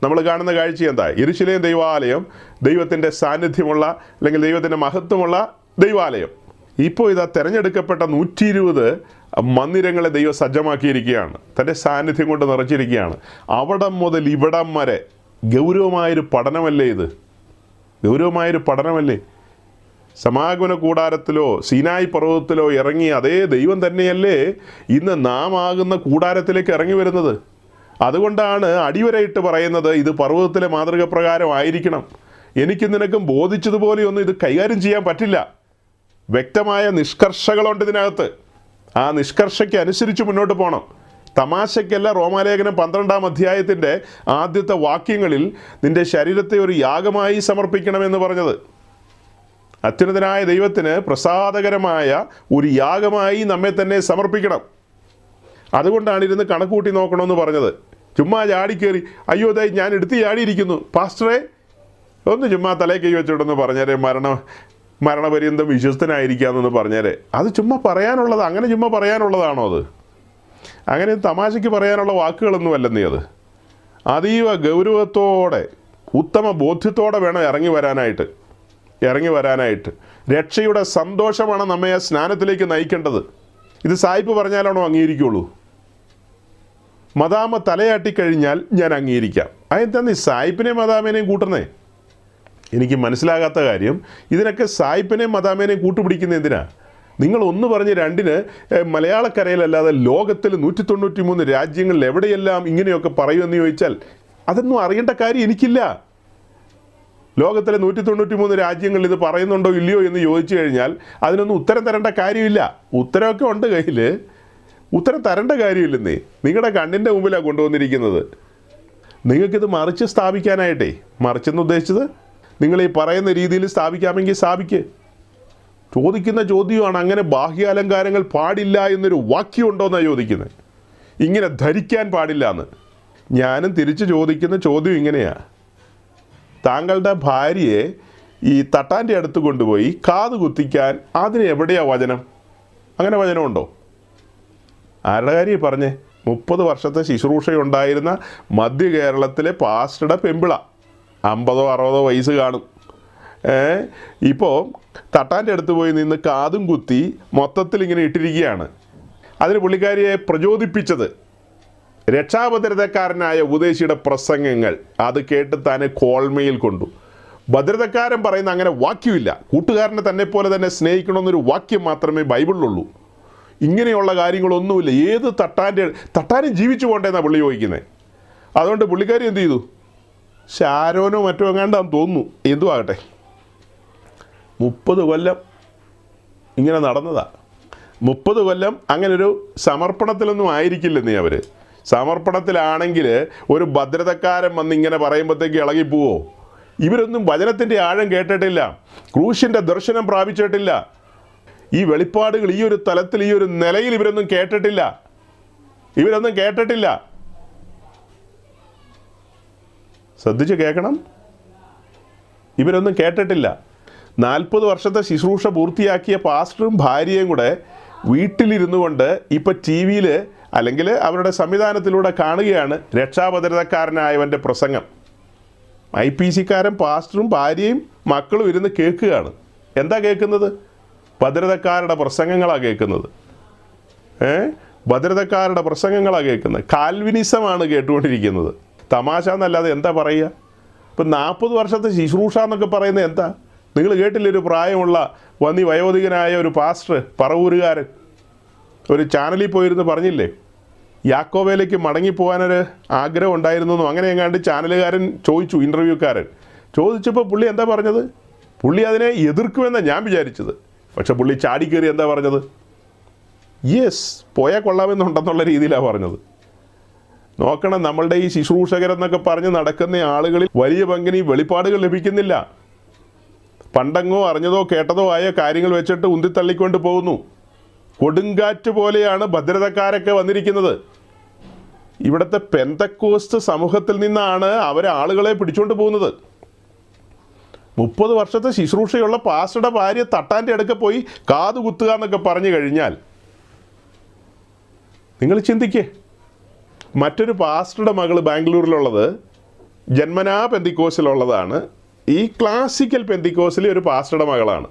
നമ്മൾ കാണുന്ന കാഴ്ച എന്താ? യെരുശലേം ദൈവാലയം ദൈവത്തിൻ്റെ സാന്നിധ്യമുള്ള അല്ലെങ്കിൽ ദൈവത്തിൻ്റെ മഹത്വമുള്ള ദൈവാലയം. ഇപ്പോൾ ഇതാ തിരഞ്ഞെടുക്കപ്പെട്ട 120 മന്ദിരങ്ങളെ ദൈവം സജ്ജമാക്കിയിരിക്കുകയാണ്. തൻ്റെ സാന്നിധ്യം കൊണ്ട് നിറച്ചിരിക്കുകയാണ്. അവിടം മുതൽ ഇവിടം വരെ ഗൗരവമായൊരു പഠനമല്ലേ ഇത്? ഗൗരവമായൊരു പഠനമല്ലേ? സമാഗമന കൂടാരത്തിലോ സീനായി പർവ്വതത്തിലോ ഇറങ്ങി അതേ ദൈവം തന്നെയല്ലേ ഇന്ന് നാം ആകുന്ന കൂടാരത്തിലേക്ക് ഇറങ്ങി വരുന്നത്. അതുകൊണ്ടാണ് അടിവരയിട്ട് പറയുന്നത് ഇത് പർവ്വതത്തിലെ മാതൃക പ്രകാരം ആയിരിക്കണം. എനിക്ക് നിനക്കും ബോധിച്ചതുപോലെയൊന്നും ഇത് കൈകാര്യം ചെയ്യാൻ പറ്റില്ല. വ്യക്തമായ നിഷ്കർഷകളുണ്ട് ഇതിനകത്ത്. ആ നിഷ്കർഷയ്ക്ക് അനുസരിച്ച് മുന്നോട്ട് പോകണം. തമാശയ്ക്കല്ല റോമാലേഖനം 12-ാം അധ്യായത്തിൻ്റെ ആദ്യത്തെ വാക്യങ്ങളിൽ നിൻ്റെ ശരീരത്തെ ഒരു യാഗമായി സമർപ്പിക്കണമെന്ന് പറഞ്ഞത്. അത്യുന്നതനായ ദൈവത്തിന് പ്രസാദകരമായ ഒരു യാഗമായി നമ്മെ തന്നെ സമർപ്പിക്കണം. അതുകൊണ്ടാണ് ഇരുന്ന് കണക്കൂട്ടി നോക്കണമെന്ന് പറഞ്ഞത്. ചുമ്മാ ചാടിക്കേറി അയ്യോ ദേ ഞാൻ എടുത്ത് ചാടിയിരിക്കുന്നു പാസ്റ്ററെ ഒന്ന് ചുമ്മാ തലേ കൈ വെച്ചോട്ടെന്ന് പറഞ്ഞേരെ, മരണപര്യന്തം വിശ്വസ്തനായിരിക്കാമെന്നൊന്ന് പറഞ്ഞേരെ. അത് ചുമ്മാ പറയാനുള്ളത്, അങ്ങനെ ചുമ്മാ പറയാനുള്ളതാണോ അത്? അങ്ങനെ തമാശയ്ക്ക് പറയാനുള്ള വാക്കുകളൊന്നും അല്ലെന്നേ അത്. അതീവ ഗൗരവത്തോടെ ഉത്തമ ബോധ്യത്തോടെ വേണം ഇറങ്ങി വരാനായിട്ട്. രക്ഷയുടെ സന്തോഷമാണ് നമ്മെ ആ സ്നാനത്തിലേക്ക് നയിക്കേണ്ടത്. ഇത് സായിപ്പ് പറഞ്ഞാലാണോ അംഗീകരിക്കുള്ളൂ? മദാമ തലയാട്ടിക്കഴിഞ്ഞാൽ ഞാൻ അംഗീകരിക്കാം. അതെന്താ നീ സായിപ്പിനെയും മദാമേനെയും കൂട്ടുന്നേ? എനിക്ക് മനസ്സിലാകാത്ത കാര്യം, ഇതിനൊക്കെ സായിപ്പിനെയും മദാമേനെയും കൂട്ടുപിടിക്കുന്ന എന്തിനാ? നിങ്ങൾ ഒന്ന് പറഞ്ഞ് രണ്ടിന് മലയാളക്കരയിലല്ലാതെ ലോകത്തിൽ 193 രാജ്യങ്ങളിൽ എവിടെയെല്ലാം ഇങ്ങനെയൊക്കെ പറയുമെന്ന് ചോദിച്ചാൽ അതൊന്നും അറിയേണ്ട കാര്യം എനിക്കില്ല. ലോകത്തിലെ 193 രാജ്യങ്ങളിൽ ഇത് പറയുന്നുണ്ടോ ഇല്ലയോ എന്ന് ചോദിച്ചു കഴിഞ്ഞാൽ അതിനൊന്നും ഉത്തരം തരേണ്ട കാര്യമില്ല. ഉത്തരമൊക്കെ ഉണ്ട് കയ്യിൽ, ഉത്തരം തരേണ്ട കാര്യമില്ലെന്നേ. നിങ്ങളുടെ കണ്ണിൻ്റെ മുമ്പിലാണ് കൊണ്ടുവന്നിരിക്കുന്നത്. നിങ്ങൾക്കിത് മറിച്ച് സ്ഥാപിക്കാനായിട്ടേ, മറിച്ചെന്ന് ഉദ്ദേശിച്ചത് നിങ്ങൾ ഈ പറയുന്ന രീതിയിൽ സ്ഥാപിക്കാമെങ്കിൽ സ്ഥാപിക്ക്. ചോദിക്കുന്ന ചോദ്യമാണ് അങ്ങനെ ബാഹ്യാലങ്കാരങ്ങൾ പാടില്ല എന്നൊരു വാക്യമുണ്ടോ എന്നാണ് ചോദിക്കുന്നത്. ഇങ്ങനെ ധരിക്കാൻ പാടില്ല എന്ന്. ഞാനും തിരിച്ച് ചോദിക്കുന്ന ചോദ്യം ഇങ്ങനെയാണ്. താങ്കളുടെ ഭാര്യയെ ഈ തട്ടാൻ്റെ അടുത്ത് കൊണ്ടുപോയി കാത് കുത്തിക്കാൻ അതിന് എവിടെയാണ് വചനം? അങ്ങനെ വചനമുണ്ടോ? ആരുടെ കാര്യം പറഞ്ഞേ? 30 വർഷത്തെ ശുശ്രൂഷയുണ്ടായിരുന്ന മധ്യ കേരളത്തിലെ പാസ്റ്ററുടെ പെമ്പിള, 50-60 വയസ്സ് കാണും. ഇപ്പോൾ തട്ടാൻ്റെ അടുത്ത് പോയി നിന്ന് കാതും കുത്തി മൊത്തത്തിൽ ഇങ്ങനെ ഇട്ടിരിക്കുകയാണ്. അതിന് പുള്ളിക്കാരിയെ പ്രചോദിപ്പിച്ചത് രക്ഷാഭദ്രതക്കാരനായ ഉപദേശിയുടെ പ്രസംഗങ്ങൾ. അത് കേട്ട് തന്നെ കോൾമയിൽ കൊണ്ടു. ഭദ്രതക്കാരൻ പറയുന്ന അങ്ങനെ വാക്യമില്ല. കൂട്ടുകാരനെ തന്നെ പോലെ തന്നെ സ്നേഹിക്കണമെന്നൊരു വാക്യം മാത്രമേ ബൈബിളിലുള്ളൂ. ഇങ്ങനെയുള്ള കാര്യങ്ങളൊന്നുമില്ല. ഏത് തട്ടാനും ജീവിച്ചു പോകണ്ടെന്നാണ് പുള്ളി ചോദിക്കുന്നത്. അതുകൊണ്ട് പുള്ളിക്കാരി എന്ത് ചെയ്തു? ശാരോനോ മറ്റോ എങ്ങാണ്ടാന്ന് തോന്നുന്നു, എന്തു ആകട്ടെ, 30 കൊല്ലം ഇങ്ങനെ നടന്നതാ. 30 കൊല്ലം അങ്ങനൊരു സമർപ്പണത്തിലൊന്നും ആയിരിക്കില്ലെന്നേ അവർ. സമർപ്പണത്തിലാണെങ്കിൽ ഒരു ഭദ്രതക്കാരൻ വന്ന് ഇങ്ങനെ പറയുമ്പോഴത്തേക്ക് ഇളകിപ്പോവോ? ഇവരൊന്നും വചനത്തിൻ്റെ ആഴം കേട്ടിട്ടില്ല, ക്രൂശിൻ്റെ ദർശനം പ്രാപിച്ചിട്ടില്ല. ഈ വെളിപ്പാടുകൾ ഈ ഒരു തലത്തിൽ ഈ ഒരു നിലയിൽ ഇവരൊന്നും കേട്ടിട്ടില്ല. ശ്രദ്ധിച്ച് കേൾക്കണം. ഇവരൊന്നും കേട്ടിട്ടില്ല. 40 വർഷത്തെ ശുശ്രൂഷ പൂർത്തിയാക്കിയ പാസ്റ്ററും ഭാര്യയും കൂടെ വീട്ടിലിരുന്നു കൊണ്ട് ഇപ്പോൾ ടി വിയിൽ അല്ലെങ്കിൽ അവരുടെ സംവിധാനത്തിലൂടെ കാണുകയാണ് രക്ഷാഭദ്രതക്കാരനായവൻ്റെ പ്രസംഗം. IPC-കാരൻ പാസ്റ്ററും ഭാര്യയും മക്കളും ഇരുന്ന് കേൾക്കുകയാണ്. എന്താ കേൾക്കുന്നത്? ഭദ്രതക്കാരുടെ പ്രസംഗങ്ങളാണ് കേൾക്കുന്നത്. ഭദ്രതക്കാരുടെ പ്രസംഗങ്ങളാണ് കേൾക്കുന്നത്. കാൽവിനിസമാണ് കേട്ടുകൊണ്ടിരിക്കുന്നത്. തമാശ എന്നല്ലാതെ എന്താ പറയുക? ഇപ്പം 40 വർഷത്തെ ശുശ്രൂഷ എന്നൊക്കെ പറയുന്നത് എന്താ? നിങ്ങൾ കേട്ടില്ലേ, ഒരു പ്രായമുള്ള വയോധികനായ ഒരു പാസ്റ്റർ, പറവൂരുകാരൻ, ഒരു ചാനലിൽ പോയിരുന്ന് പറഞ്ഞില്ലേ, യാക്കോബയിലേക്ക് മടങ്ങിപ്പോകാനൊരു ആഗ്രഹം ഉണ്ടായിരുന്നു. അങ്ങനെ എങ്ങാണ്ട് ചാനലുകാരൻ ചോദിച്ചു, ഇൻ്റർവ്യൂക്കാരൻ ചോദിച്ചപ്പോൾ പുള്ളി എന്താ പറഞ്ഞത്? പുള്ളി അതിനെ എതിർക്കുമെന്നാണ് ഞാൻ വിചാരിച്ചത്. പക്ഷെ പുള്ളി ചാടിക്കേറി എന്താ പറഞ്ഞത്? യെസ്, പോയാൽ കൊള്ളാമെന്നുണ്ടെന്നുള്ള രീതിയിലാണ് പറഞ്ഞത്. നോക്കണം, നമ്മളുടെ ഈ ശുശ്രൂഷകരെന്നൊക്കെ പറഞ്ഞ് നടക്കുന്ന ആളുകളിൽ വലിയ പങ്കിന് ഈ വെളിപ്പാടുകൾ ലഭിക്കുന്നില്ല. പണ്ടെങ്ങോ അറിഞ്ഞതോ കേട്ടതോ ആയ കാര്യങ്ങൾ വെച്ചിട്ട് ഉന്തിത്തള്ളിക്കൊണ്ട് പോകുന്നു. കൊടുങ്കാറ്റ് പോലെയാണ് ഭദ്രതക്കാരൊക്കെ വന്നിരിക്കുന്നത്. ഇവിടുത്തെ പെന്തക്കോസ്റ്റ് സമൂഹത്തിൽ നിന്നാണ് ആളുകളെ പിടിച്ചുകൊണ്ട് പോകുന്നത്. 30 വർഷത്തെ ശുശ്രൂഷയുള്ള പാസ്റ്ററുടെ ഭാര്യ തട്ടാൻ്റെ അടുക്ക പോയി കാതു കുത്തുക എന്നൊക്കെ പറഞ്ഞു കഴിഞ്ഞാൽ നിങ്ങൾ ചിന്തിക്കേ. മറ്റൊരു പാസ്റ്ററുടെ മകൾ ബാംഗ്ലൂരിലുള്ളത് ജന്മനാ പെന്തിക്കോസിലുള്ളതാണ്. ഈ ക്ലാസിക്കൽ പെന്തിക്കോസിലെ ഒരു പാസ്റ്ററുടെ മകളാണ്.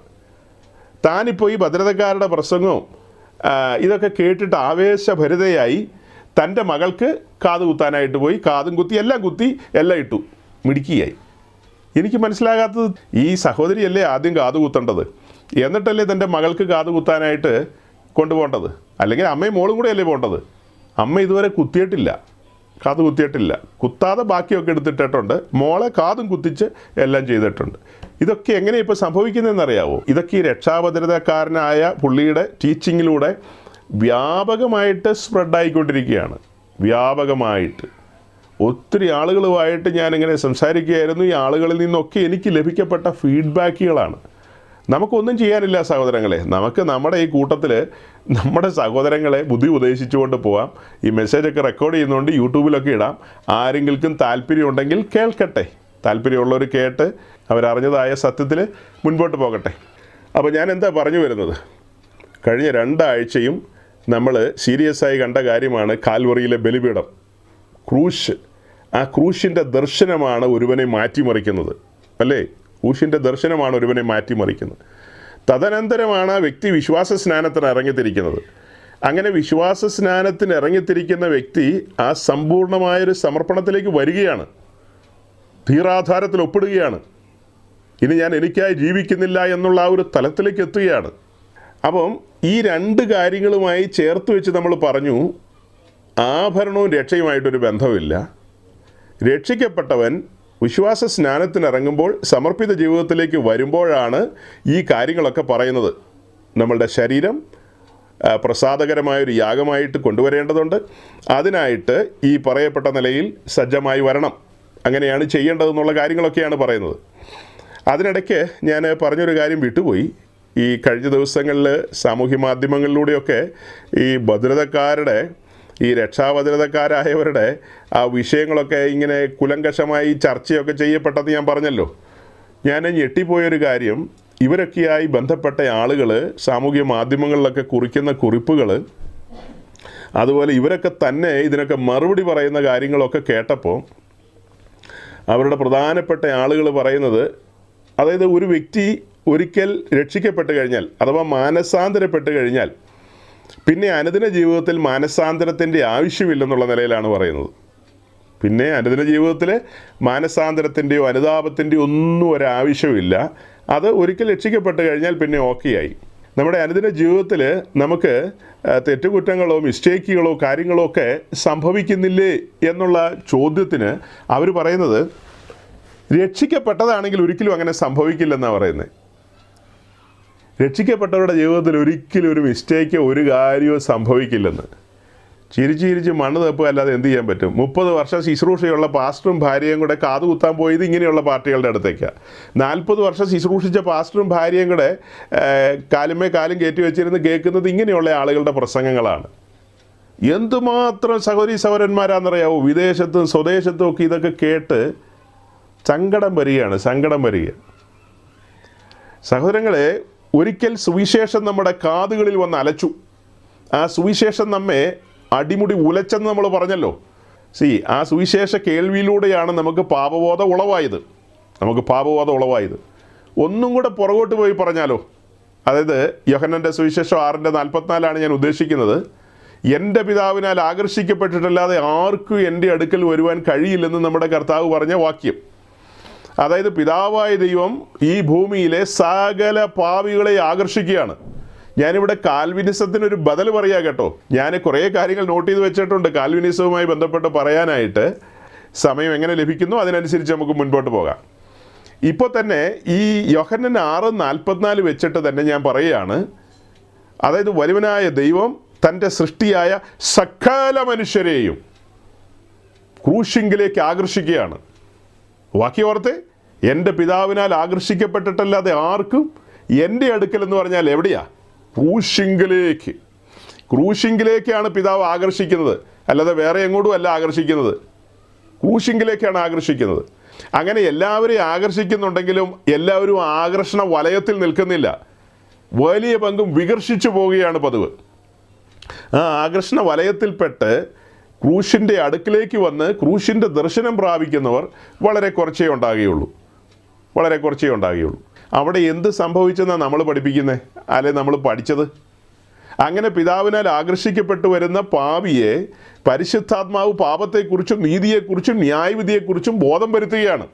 താനിപ്പോൾ ഈ ഭദ്രതക്കാരുടെ പ്രസംഗവും ഇതൊക്കെ കേട്ടിട്ട് ആവേശഭരിതയായി തൻ്റെ മകൾക്ക് കാത് കുത്താനായിട്ട് പോയി. കാതും കുത്തി, എല്ലാം കുത്തി, എല്ലാം ഇട്ടു, മിടുക്കിയായി. എനിക്ക് മനസ്സിലാകാത്തത്, ഈ സഹോദരിയല്ലേ ആദ്യം കാത് കുത്തേണ്ടത്, എന്നിട്ടല്ലേ തൻ്റെ മകൾക്ക് കാത് കുത്താനായിട്ട് കൊണ്ടുപോകേണ്ടത്? അല്ലെങ്കിൽ അമ്മയും മോളും കൂടെ അല്ലേ പോകേണ്ടത്? അമ്മ ഇതുവരെ കുത്തിയിട്ടില്ല, കാത് കുത്തിയിട്ടില്ല. കുത്താതെ ബാക്കിയൊക്കെ എടുത്തിട്ടിട്ടുണ്ട്. മോളെ കാതും കുത്തിച്ച് എല്ലാം ചെയ്തിട്ടുണ്ട്. ഇതൊക്കെ എങ്ങനെയാണ് ഇപ്പോൾ സംഭവിക്കുന്നതെന്നറിയാവോ? ഇതൊക്കെ ഈ രക്ഷാഭദ്രതക്കാരനായ പുള്ളിയുടെ ടീച്ചിങ്ങിലൂടെ വ്യാപകമായിട്ട് സ്പ്രെഡായിക്കൊണ്ടിരിക്കുകയാണ്. വ്യാപകമായിട്ട് ഒത്തിരി ആളുകളുമായിട്ട് ഞാനിങ്ങനെ സംസാരിക്കുകയായിരുന്നു. ഈ ആളുകളിൽ നിന്നൊക്കെ എനിക്ക് ലഭിക്കപ്പെട്ട ഫീഡ്ബാക്കുകളാണ്. നമുക്കൊന്നും ചെയ്യാനില്ല സഹോദരങ്ങളെ. നമുക്ക് നമ്മുടെ ഈ കൂട്ടത്തിൽ നമ്മുടെ സഹോദരങ്ങളെ ബുദ്ധി ഉപദേശിച്ചുകൊണ്ട് പോവാം. ഈ മെസ്സേജൊക്കെ റെക്കോർഡ് ചെയ്യുന്നതുകൊണ്ട് യൂട്യൂബിലൊക്കെ ഇടാം. ആരെങ്കിലും താല്പര്യമുണ്ടെങ്കിൽ കേൾക്കട്ടെ. താല്പര്യമുള്ളവർ കേട്ട് അവരറിഞ്ഞതായ സത്യത്തിൽ മുൻപോട്ട് പോകട്ടെ. അപ്പോൾ ഞാൻ എന്താ പറഞ്ഞു വരുന്നത്? കഴിഞ്ഞ 2 ആഴ്ചയും നമ്മൾ സീരിയസ് ആയി കണ്ട കാര്യമാണ് കാൽവറിയിലെ ബലിപീഠം, ക്രൂശ്. ആ ക്രൂശിൻ്റെ ദർശനമാണ് ഒരുവനെ മാറ്റിമറിക്കുന്നത്, അല്ലേ? ക്രൂശിൻ്റെ ദർശനമാണ് ഒരുവനെ മാറ്റിമറിക്കുന്നത്. തദനന്തരമാണ് ആ വ്യക്തി വിശ്വാസ സ്നാനത്തിന് ഇറങ്ങിത്തിരിക്കുന്നത്. അങ്ങനെ വിശ്വാസ സ്നാനത്തിന് ഇറങ്ങിത്തിരിക്കുന്ന വ്യക്തി ആ സമ്പൂർണമായൊരു സമർപ്പണത്തിലേക്ക് വരികയാണ്, ധീരാധാരത്തിൽ ഒപ്പിടുകയാണ്. ഇനി ഞാൻ എനിക്കായി ജീവിക്കുന്നില്ല എന്നുള്ള ആ ഒരു തലത്തിലേക്ക് എത്തുകയാണ്. അപ്പം ഈ 2 കാര്യങ്ങളുമായി ചേർത്ത് വെച്ച് നമ്മൾ പറഞ്ഞു, ആഭരണവും രക്ഷയുമായിട്ടൊരു ബന്ധമില്ല. രക്ഷിക്കപ്പെട്ടവൻ വിശ്വാസ സ്നാനത്തിനിറങ്ങുമ്പോൾ സമർപ്പിത ജീവിതത്തിലേക്ക് വരുമ്പോഴാണ് ഈ കാര്യങ്ങളൊക്കെ പറയുന്നത്. നമ്മളുടെ ശരീരം പ്രസാദകരമായൊരു യാഗമായിട്ട് കൊണ്ടുവരേണ്ടതുണ്ട്. അതിനായിട്ട് ഈ പറയപ്പെട്ട നിലയിൽ സജ്ജമായി വരണം. അങ്ങനെയാണ് ചെയ്യേണ്ടതെന്നുള്ള കാര്യങ്ങളൊക്കെയാണ് പറയുന്നത്. അതിനിടയ്ക്ക് ഞാൻ പറഞ്ഞൊരു കാര്യം വിട്ടുപോയി. ഈ കഴിഞ്ഞ ദിവസങ്ങളിൽ സാമൂഹ്യ മാധ്യമങ്ങളിലൂടെയൊക്കെ ഈ ഭദ്രതക്കാരുടെ, ഈ രക്ഷാഭദ്രതക്കാരായവരുടെ ആ വിഷയങ്ങളൊക്കെ ഇങ്ങനെ കുലങ്കഷമായി ചർച്ചയൊക്കെ ചെയ്യപ്പെട്ടത് ഞാൻ പറഞ്ഞല്ലോ. ഞാൻ ഞെട്ടിപ്പോയൊരു കാര്യം, ഇവരൊക്കെയായി ബന്ധപ്പെട്ട ആളുകൾ സാമൂഹ്യ മാധ്യമങ്ങളിലൊക്കെ കുറിക്കുന്ന കുറിപ്പുകൾ, അതുപോലെ ഇവരൊക്കെ തന്നെ ഇതിനൊക്കെ മറുപടി പറയുന്ന കാര്യങ്ങളൊക്കെ കേട്ടപ്പോൾ അവരുടെ പ്രധാനപ്പെട്ട ആളുകൾ പറയുന്നത്, അതായത് ഒരു വ്യക്തി ഒരിക്കൽ രക്ഷിക്കപ്പെട്ട് കഴിഞ്ഞാൽ അഥവാ മാനസാന്തരപ്പെട്ട് കഴിഞ്ഞാൽ പിന്നെ അനുദിന ജീവിതത്തിൽ മാനസാന്തരത്തിൻ്റെ ആവശ്യമില്ലെന്നുള്ള നിലയിലാണ് പറയുന്നത്. പിന്നെ അനുദിന ജീവിതത്തിൽ മാനസാന്തരത്തിൻ്റെയോ അനുതാപത്തിൻ്റെയോ ഒന്നും ഒരാവശ്യമില്ല. അത് ഒരിക്കൽ രക്ഷിക്കപ്പെട്ട് കഴിഞ്ഞാൽ പിന്നെ ഓക്കെയായി. നമ്മുടെ അനുദിന ജീവിതത്തിൽ നമുക്ക് തെറ്റുകുറ്റങ്ങളോ മിസ്റ്റേക്കുകളോ കാര്യങ്ങളോ ഒക്കെ സംഭവിക്കുന്നില്ലേ എന്നുള്ള ചോദ്യത്തിന് അവർ പറയുന്നത്, രക്ഷിക്കപ്പെട്ടതാണെങ്കിൽ ഒരിക്കലും അങ്ങനെ സംഭവിക്കില്ലെന്നാണ് പറയുന്നത്. രക്ഷിക്കപ്പെട്ടവരുടെ ജീവിതത്തിൽ ഒരിക്കലും ഒരു മിസ്റ്റേക്കോ ഒരു കാര്യമോ സംഭവിക്കില്ലെന്ന്. ചിരിച്ച് മണ്ണ് തപ്പുക അല്ലാതെ എന്ത് ചെയ്യാൻ പറ്റും? 30 വർഷം ശുശ്രൂഷയുള്ള പാസ്റ്ററും ഭാര്യയും കൂടെ കാതുകുത്താൻ പോയത് ഇങ്ങനെയുള്ള പാർട്ടികളുടെ അടുത്തേക്കാണ്. 40 വർഷം ശുശ്രൂഷിച്ച പാസ്റ്ററും ഭാര്യയും കൂടെ കാലുമേ കാലും കയറ്റി വെച്ചിരുന്ന് കേൾക്കുന്നത് ഇങ്ങനെയുള്ള ആളുകളുടെ പ്രസംഗങ്ങളാണ്. എന്തുമാത്രം സഹോദരീ സഹോദരന്മാരാണെന്നറിയാവോ? വിദേശത്തും സ്വദേശത്തും ഒക്കെ ഇതൊക്കെ കേട്ട് സങ്കടം വരിക. സഹോദരങ്ങളെ, ഒരിക്കൽ സുവിശേഷം നമ്മുടെ കാതുകളിൽ വന്ന് അലച്ചു. ആ സുവിശേഷം നമ്മെ അടിമുടി ഉലച്ചെന്ന് നമ്മൾ പറഞ്ഞല്ലോ. ആ സുവിശേഷ കേൾവിയിലൂടെയാണ് നമുക്ക് പാപബോധം ഉളവായത്. ഒന്നും കൂടെ പുറകോട്ട് പോയി പറഞ്ഞാലോ, അതായത് യോഹന്നാൻ്റെ സുവിശേഷം 6:44 ഞാൻ ഉദ്ദേശിക്കുന്നത്. എൻ്റെ പിതാവിനാൽ ആകർഷിക്കപ്പെട്ടിട്ടല്ലാതെ ആർക്കും എൻ്റെ അടുക്കൽ വരുവാൻ കഴിയില്ലെന്ന് നമ്മുടെ കർത്താവ് പറഞ്ഞ വാക്യം. അതായത് പിതാവായ ദൈവം ഈ ഭൂമിയിലെ സകല പാപികളെ ആകർഷിക്കുകയാണ്. ഞാനിവിടെ കാൽവിനിസത്തിനൊരു ബദൽ പറയാം കേട്ടോ. ഞാൻ കുറേ കാര്യങ്ങൾ നോട്ട് ചെയ്ത് വെച്ചിട്ടുണ്ട് കാൽവിനിസവുമായി ബന്ധപ്പെട്ട് പറയാനായിട്ട്. സമയം എങ്ങനെ ലഭിക്കുന്നു അതിനനുസരിച്ച് നമുക്ക് മുൻപോട്ട് പോകാം. ഇപ്പോൾ തന്നെ ഈ യോഹന്നാൻ 6:44 വെച്ചിട്ട് തന്നെ ഞാൻ പറയുകയാണ്, അതായത് വലുവനായ ദൈവം തൻ്റെ സൃഷ്ടിയായ സകല മനുഷ്യരെയും ക്രൂശിങ്കിലേക്ക് ആകർഷിക്കുകയാണ്. വാക്യം ഓർത്തെ, എൻ്റെ പിതാവിനാൽ ആകർഷിക്കപ്പെട്ടിട്ടല്ലാതെ ആർക്കും എൻ്റെ അടുക്കൽ എന്ന് പറഞ്ഞാൽ എവിടെയാ? ക്രൂശിങ്കിലേക്കാണ് പിതാവ് ആകർഷിക്കുന്നത്, അല്ലാതെ വേറെ എങ്ങോട്ടും അല്ല ആകർഷിക്കുന്നത്. ക്രൂശിങ്കിലേക്കാണ് ആകർഷിക്കുന്നത്. അങ്ങനെ എല്ലാവരെയും ആകർഷിക്കുന്നുണ്ടെങ്കിലും എല്ലാവരും ആകർഷണ വലയത്തിൽ നിൽക്കുന്നില്ല. വലിയ പങ്കും വികർഷിച്ചു പോവുകയാണ് പതിവ്. ആ ആകർഷണ വലയത്തിൽപ്പെട്ട് ക്രൂശിൻ്റെ അടുക്കിലേക്ക് വന്ന് ക്രൂശിൻ്റെ ദർശനം പ്രാപിക്കുന്നവർ വളരെ കുറച്ചേ ഉണ്ടാകുകയുള്ളൂ. അവിടെ എന്ത് സംഭവിച്ചെന്നാണ് നമ്മൾ പഠിപ്പിക്കുന്നത്, അല്ലെ നമ്മൾ പഠിച്ചത്? അങ്ങനെ പിതാവിനാൽ ആകർഷിക്കപ്പെട്ടു വരുന്ന പാപിയെ പരിശുദ്ധാത്മാവ് പാപത്തെക്കുറിച്ചും നീതിയെക്കുറിച്ചും ന്യായവിധിയെക്കുറിച്ചും ബോധം വരുത്തുകയാണ്.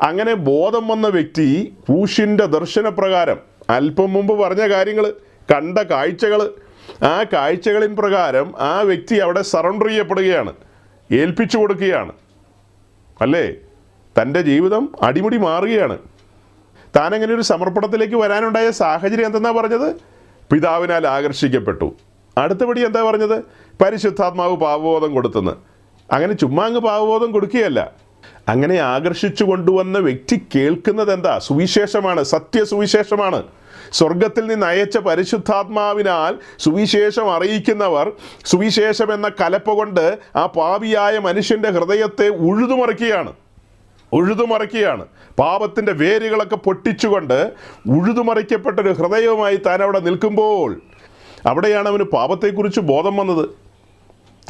അങ്ങനെ ബോധം വന്ന വ്യക്തി ക്രൂശിൻ്റെ ദർശനപ്രകാരം അല്പം മുമ്പ് പറഞ്ഞ കാര്യങ്ങൾ, കണ്ട കാഴ്ചകൾ, ആ കാഴ്ചകളിൻ പ്രകാരം ആ വ്യക്തി അവിടെ സറണ്ടർ ചെയ്യപ്പെടുകയാണ്, ഏൽപ്പിച്ചു കൊടുക്കുകയാണ്. അല്ലേ? തൻ്റെ ജീവിതം അടിമുടി മാറുകയാണ്. താനങ്ങനെ ഒരു സമർപ്പണത്തിലേക്ക് വരാനുണ്ടായ സാഹചര്യം എന്തെന്നാ പറഞ്ഞത്? പിതാവിനാൽ ആകർഷിക്കപ്പെട്ടു. അടുത്തപടി എന്താ പറഞ്ഞത്? പരിശുദ്ധാത്മാവ് പാപബോധം കൊടുത്തെന്ന്. അങ്ങനെ ചുമ്മാ അങ്ങ് പാപബോധം കൊടുക്കുകയല്ല. അങ്ങനെ ആകർഷിച്ചു കൊണ്ടുവന്ന വ്യക്തി കേൾക്കുന്നത് എന്താ? സുവിശേഷമാണ്, സത്യസുവിശേഷമാണ്. സ്വർഗത്തിൽ നിന്ന് അയച്ച പരിശുദ്ധാത്മാവിനാൽ സുവിശേഷം അറിയിക്കുന്നവർ സുവിശേഷം എന്ന കലപ്പ കൊണ്ട് ആ പാപിയായ മനുഷ്യൻ്റെ ഹൃദയത്തെ ഉഴുതുമറിക്കുകയാണ്. പാപത്തിൻ്റെ വേരുകളൊക്കെ പൊട്ടിച്ചുകൊണ്ട് ഉഴുതുമറിക്കപ്പെട്ടൊരു ഹൃദയവുമായി താൻ അവിടെ നിൽക്കുമ്പോൾ അവിടെയാണ് അവന് പാപത്തെക്കുറിച്ച് ബോധം വന്നത്.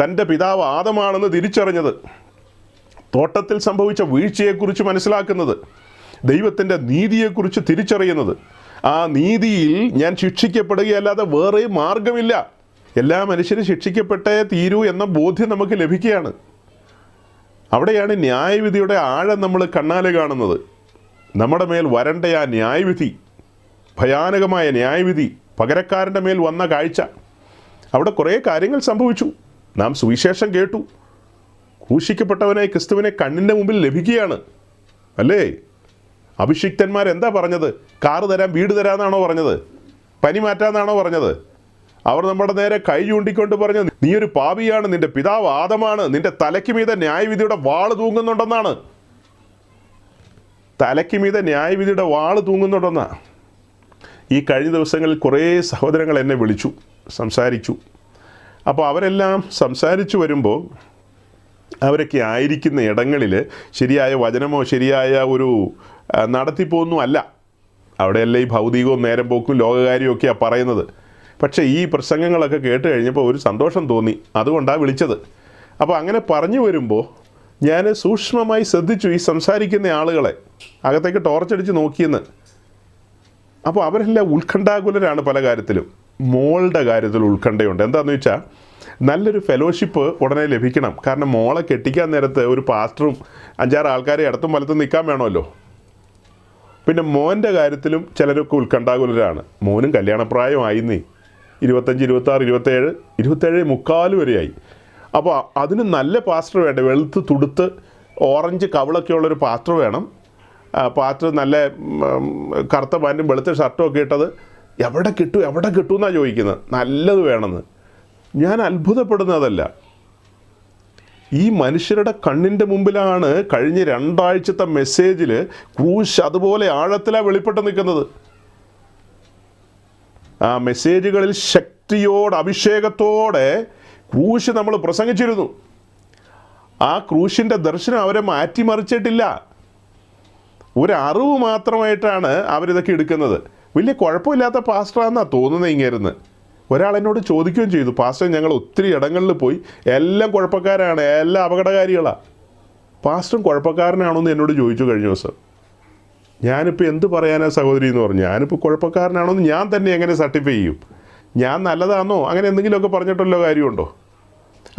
തൻ്റെ പിതാവ് ആദമാണെന്ന് തിരിച്ചറിഞ്ഞത്, തോട്ടത്തിൽ സംഭവിച്ച വീഴ്ചയെക്കുറിച്ച് മനസ്സിലാക്കുന്നത്, ദൈവത്തിൻ്റെ നീതിയെക്കുറിച്ച് തിരിച്ചറിയുന്നത്. ആ നീതിയിൽ ഞാൻ ശിക്ഷിക്കപ്പെടുകയല്ലാതെ വേറെ മാർഗമില്ല, എല്ലാ മനുഷ്യരും ശിക്ഷിക്കപ്പെട്ടേ തീരൂ എന്ന ബോധ്യം നമുക്ക് ലഭിക്കുകയാണ്. അവിടെയാണ് ന്യായവിധിയുടെ ആഴം നമ്മൾ കണ്ണാലെ കാണുന്നത്. നമ്മുടെ മേൽ വരണ്ട ആ ന്യായവിധി, ഭയാനകമായ ന്യായവിധി, പകരക്കാരൻ്റെ മേൽ വന്ന കാഴ്ച. അവിടെ കുറേ കാര്യങ്ങൾ സംഭവിച്ചു. നാം സുവിശേഷം കേട്ടു. ക്രൂശിക്കപ്പെട്ടവനെ ക്രിസ്തുവിനെ കണ്ണിൻ്റെ മുമ്പിൽ ലഭിക്കുകയാണ്. അല്ലേ? അഭിഷിക്തന്മാരെന്താ പറഞ്ഞത്? കാറ് തരാം, വീട് തരാമെന്നാണോ പറഞ്ഞത്? പനി മാറ്റാമെന്നാണോ പറഞ്ഞത്? അവർ നമ്മുടെ നേരെ കൈ ചൂണ്ടിക്കൊണ്ട് പറഞ്ഞു, നീ ഒരു പാപിയാണ്, നിന്റെ പിതാവ് ആദമാണ്, നിന്റെ തലയ്ക്ക് മീതെ ന്യായവിധിയുടെ വാള് തൂങ്ങുന്നുണ്ടെന്നാണ്. ഈ കഴിഞ്ഞ ദിവസങ്ങളിൽ കുറേ സഹോദരങ്ങൾ എന്നെ വിളിച്ചു, സംസാരിച്ചു. അപ്പോൾ അവരെല്ലാം സംസാരിച്ചു വരുമ്പോൾ അവരൊക്കെ ആയിരിക്കുന്ന ഇടങ്ങളിൽ ശരിയായ വചനമോ ശരിയായ ഒരു നടത്തിപ്പൊന്നും അല്ല. അവിടെയല്ല ഈ ഭൗതികവും നേരം പോക്കും ലോകകാര്യവും ഒക്കെയാണ് പറയുന്നത്. പക്ഷേ ഈ പ്രസംഗങ്ങളൊക്കെ കേട്ട് കഴിഞ്ഞപ്പോൾ ഒരു സന്തോഷം തോന്നി, അതുകൊണ്ടാണ് വിളിച്ചത്. അപ്പോൾ അങ്ങനെ പറഞ്ഞു വരുമ്പോൾ ഞാൻ സൂക്ഷ്മമായി ശ്രദ്ധിച്ചു ഈ സംസാരിക്കുന്ന ആളുകളെ, അകത്തേക്ക് ടോർച്ചടിച്ച് നോക്കിയെന്ന്. അപ്പോൾ അവരെല്ലാം ഉത്കണ്ഠാകുലരാണ് പല കാര്യത്തിലും. മോളുടെ കാര്യത്തിൽ ഉത്കണ്ഠയുണ്ട്. എന്താണെന്ന് വെച്ചാൽ നല്ലൊരു ഫെലോഷിപ്പ് ഉടനെ ലഭിക്കണം. കാരണം മോളെ കെട്ടിക്കാൻ നേരത്ത് ഒരു പാസ്റ്ററും 5-6 ആൾക്കാരെ ഇടത്തും വലത്തും നിൽക്കാൻ വേണമല്ലോ. പിന്നെ മോൻ്റെ കാര്യത്തിലും ചിലരൊക്കെ ഉത്കണ്ഠാകുലരാണ്. മോനും കല്യാണപ്രായമായിന്നേ, 25, 26, 27 മുക്കാൽ വരെയായി. അപ്പോൾ അതിന് നല്ല പാസ്റ്റർ വേണ്ടേ? വെളുത്ത് തുടുത്ത് ഓറഞ്ച് കവിളൊക്കെ ഉള്ളൊരു പാസ്റ്റർ വേണം. പാസ്റ്റർ നല്ല കറുത്ത പാൻറ്റും വെളുത്ത ഷർട്ടും ഒക്കെ ഇട്ടത് എവിടെ കിട്ടും എന്നാണ് ചോദിക്കുന്നത്. നല്ലത് വേണമെന്ന്. ഞാൻ അത്ഭുതപ്പെടുന്നതല്ല, ഈ മനുഷ്യരുടെ കണ്ണിൻ്റെ മുമ്പിലാണ് കഴിഞ്ഞ 2 ആഴ്ചത്തെ മെസ്സേജിൽ ക്രൂശ് അതുപോലെ ആഴത്തിലാണ് വെളിപ്പെട്ട് നിൽക്കുന്നത്. ആ മെസ്സേജുകളിൽ ശക്തിയോടെ അഭിഷേകത്തോടെ ക്രൂശ് നമ്മൾ പ്രസംഗിച്ചിരുന്നു. ആ ക്രൂശിൻ്റെ ദർശനം അവരെ മാറ്റിമറിച്ചിട്ടില്ല. ഒരു അറിവ് മാത്രമായിട്ടാണ് അവരിതൊക്കെ എടുക്കുന്നത്. വലിയ കുഴപ്പമില്ലാത്ത പാസ്റ്ററാണെന്നാണ് തോന്നുന്നത് ഇങ്ങേരുന്ന്. ഒരാൾ എന്നോട് ചോദിക്കുകയും ചെയ്തു, പാസ്റ്റർ ഞങ്ങൾ ഒത്തിരി ഇടങ്ങളിൽ പോയി, എല്ലാം കുഴപ്പക്കാരാണ്, എല്ലാം അപകടകാരികളാണ്, പാസ്റ്ററും കുഴപ്പക്കാരനാണോന്ന് എന്നോട് ചോദിച്ചു കഴിഞ്ഞ ദിവസം. ഞാനിപ്പോൾ എന്ത് പറയാനാ സഹോദരി എന്ന് പറഞ്ഞു. ഞാനിപ്പോൾ കുഴപ്പക്കാരനാണോന്ന് ഞാൻ തന്നെ എങ്ങനെ സർട്ടിഫൈ ചെയ്യും? ഞാൻ നല്ലതാണോ അങ്ങനെ എന്തെങ്കിലുമൊക്കെ പറഞ്ഞിട്ടുള്ള കാര്യമുണ്ടോ?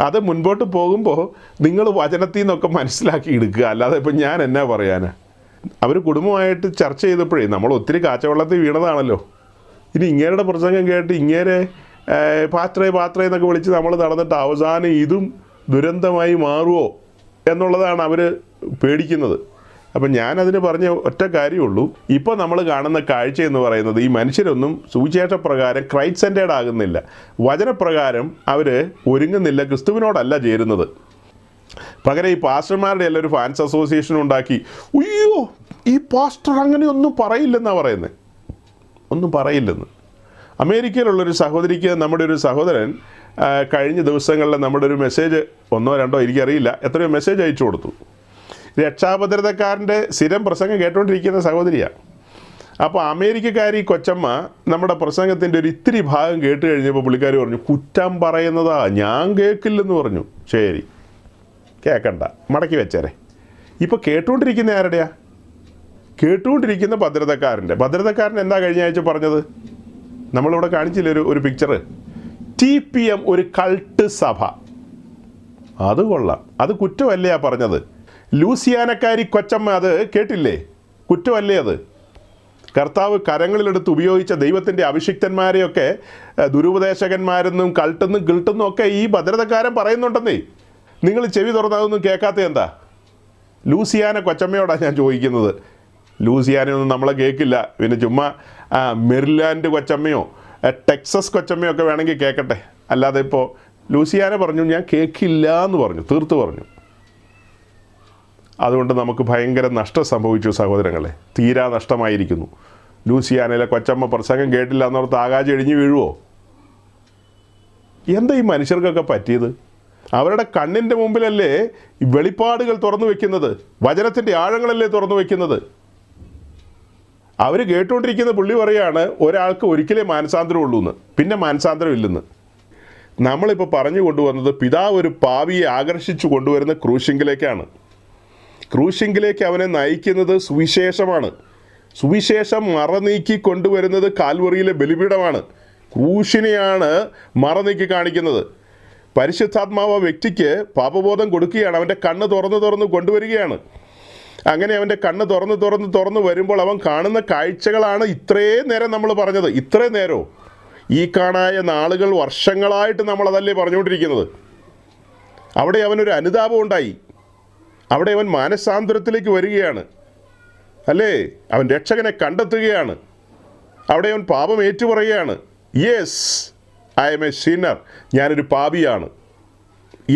അത് മുൻപോട്ട് പോകുമ്പോൾ നിങ്ങൾ വചനത്തിൽ നിന്നൊക്കെ മനസ്സിലാക്കി എടുക്കുക, അല്ലാതെ ഇപ്പം ഞാൻ എന്നാ പറയാനാ. അവർ കുടുംബമായിട്ട് ചർച്ച ചെയ്തപ്പോഴേ നമ്മൾ ഒത്തിരി കാച്ചവെള്ളത്തിൽ വീണതാണല്ലോ. ഇനി ഇങ്ങേരുടെ പ്രസംഗം കേട്ട് ഇങ്ങേരെ പാത്രേ എന്നൊക്കെ വിളിച്ച് നമ്മൾ നടന്നിട്ട് അവസാനം ഇതും ദുരന്തമായി മാറുമോ എന്നുള്ളതാണ് അവർ പേടിക്കുന്നത്. അപ്പം ഞാനതിന് പറഞ്ഞ ഒറ്റ കാര്യമുള്ളൂ, ഇപ്പോൾ നമ്മൾ കാണുന്ന കാഴ്ച എന്ന് പറയുന്നത് ഈ മനുഷ്യരൊന്നും സുവിശേഷപ്രകാരം ക്രൈസ്റ്റ് സെൻറ്റേഡ് ആകുന്നില്ല, വചനപ്രകാരം അവർ ഒരുങ്ങുന്നില്ല, ക്രിസ്തുവിനോടല്ല ചേരുന്നത്. പകരം ഈ പാസ്റ്റർമാരുടെ എല്ലാം ഒരു ഫാൻസ് അസോസിയേഷൻ ഉണ്ടാക്കി, അയ്യോ ഈ പാസ്റ്റർ അങ്ങനെയൊന്നും പറയില്ലെന്നാണ് പറയുന്നത്. ഒന്നും പറയില്ലെന്ന്. അമേരിക്കയിലുള്ളൊരു സഹോദരിക്ക് നമ്മുടെ ഒരു സഹോദരൻ കഴിഞ്ഞ ദിവസങ്ങളിൽ നമ്മുടെ ഒരു മെസ്സേജ്, 1 2 എനിക്കറിയില്ല, എത്രയോ മെസ്സേജ് അയച്ചു കൊടുത്തു. രക്ഷാഭദ്രതക്കാരൻ്റെ സ്ഥിരം പ്രസംഗം കേട്ടുകൊണ്ടിരിക്കുന്ന സഹോദരിയാണ്. അപ്പോൾ അമേരിക്കക്കാരി കൊച്ചമ്മ നമ്മുടെ പ്രസംഗത്തിൻ്റെ ഒരു ഇത്തിരി ഭാഗം കേട്ട് കഴിഞ്ഞപ്പോൾ പുള്ളിക്കാരി പറഞ്ഞു, കുറ്റം പറയുന്നതാ, ഞാൻ കേൾക്കില്ലെന്ന് പറഞ്ഞു. ശരി, കേൾക്കണ്ട, മടക്കി വെച്ചേരെ. ഇപ്പോൾ കേട്ടുകൊണ്ടിരിക്കുന്ന ആരുടെയാ? കേട്ടുകൊണ്ടിരിക്കുന്ന ഭദ്രതക്കാരൻ എന്താ കഴിഞ്ഞ ആഴ്ച പറഞ്ഞത്? നമ്മളിവിടെ കാണിച്ചില്ലേ ഒരു പിക്ചർ, TPM ഒരു കൾട്ട് സഭ. അത് കൊള്ളാം, അത് കുറ്റമല്ലേ പറഞ്ഞത്? ലൂസിയാനക്കാരി കൊച്ചമ്മ അത് കേട്ടില്ലേ? കുറ്റമല്ലേ അത്? കർത്താവ് കരങ്ങളിലെടുത്ത് ഉപയോഗിച്ച ദൈവത്തിൻ്റെ അഭിഷിക്തന്മാരെയൊക്കെ ദുരുപദേശകന്മാരെന്നും കൾട്ടെന്നും ഗിൾട്ടെന്നും ഒക്കെ ഈ ഭദ്രതക്കാരൻ പറയുന്നുണ്ടെന്നേ. നിങ്ങൾ ചെവി തുറന്നതൊന്നും കേൾക്കാത്ത എന്താ? ലൂസിയാന കൊച്ചമ്മയോടാണ് ഞാൻ ചോദിക്കുന്നത്. ലൂസിയാനയൊന്നും നമ്മളെ കേൾക്കില്ല, പിന്നെ ചുമ്മാ മെറിലാൻഡ് കൊച്ചമ്മയോ ടെക്സസ് കൊച്ചമ്മയോ ഒക്കെ വേണമെങ്കിൽ കേൾക്കട്ടെ, അല്ലാതെ ഇപ്പോൾ ലൂസിയാന പറഞ്ഞു ഞാൻ കേൾക്കില്ല എന്ന് പറഞ്ഞു, തീർത്ത് പറഞ്ഞു. അതുകൊണ്ട് നമുക്ക് ഭയങ്കര നഷ്ടം സംഭവിച്ചു സഹോദരങ്ങളെ, തീരാ നഷ്ടമായിരിക്കുന്നു. ലൂസിയാനയിലെ കൊച്ചമ്മ പ്രസംഗം കേട്ടില്ല എന്നോർത്ത് ആകാശം ഇടിഞ്ഞു വീഴുവോ? എന്താ ഈ മനുഷ്യർക്കൊക്കെ പറ്റിയത്? അവരുടെ കണ്ണിൻ്റെ മുമ്പിലല്ലേ വെളിപ്പാടുകൾ തുറന്നു വെക്കുന്നത്, വചനത്തിൻ്റെ ആഴങ്ങളല്ലേ തുറന്നു വെക്കുന്നത്. അവർ കേട്ടുകൊണ്ടിരിക്കുന്ന പുള്ളി പറയാണ് ഒരാൾക്ക് ഒരിക്കലേ മാനസാന്തരം ഉള്ളൂ എന്ന്, പിന്നെ മാനസാന്തരം ഇല്ലെന്ന്. നമ്മളിപ്പോൾ പറഞ്ഞു കൊണ്ടുവന്നത് പിതാവ് ഒരു പാവിയെ ആകർഷിച്ചു കൊണ്ടുവരുന്ന ക്രൂശിങ്കിലേക്കാണ്. ക്രൂശിങ്കിലേക്ക് അവനെ നയിക്കുന്നത് സുവിശേഷമാണ്. സുവിശേഷം മറനീക്കി കൊണ്ടുവരുന്നത് കാൽവറിയിലെ ബലിപീഠമാണ്. ക്രൂശിനെയാണ് മറനീക്കി കാണിക്കുന്നത്. പരിശുദ്ധാത്മാവ് വ്യക്തിക്ക് പാപബോധം കൊടുക്കുകയാണ്, അവൻ്റെ കണ്ണ് തുറന്ന് കൊണ്ടുവരികയാണ്. അങ്ങനെ അവൻ്റെ കണ്ണ് തുറന്ന് വരുമ്പോൾ അവൻ കാണുന്ന കാഴ്ചകളാണ് ഇത്രയും നേരം നമ്മൾ പറഞ്ഞത്. ഇത്രയും നേരമോ? ഈ കാണായ നാളുകൾ വർഷങ്ങളായിട്ട് നമ്മളതല്ലേ പറഞ്ഞുകൊണ്ടിരിക്കുന്നത്. അവിടെ അവനൊരു അനുതാപം ഉണ്ടായി, അവിടെ അവൻ മാനസാന്തരത്തിലേക്ക് വരികയാണ്, അല്ലേ? അവൻ രക്ഷകനെ കണ്ടെത്തുകയാണ്. അവിടെ അവൻ പാപം ഏറ്റുപറയുകയാണ്. Yes, I am a sinner, ഞാനൊരു പാപിയാണ്,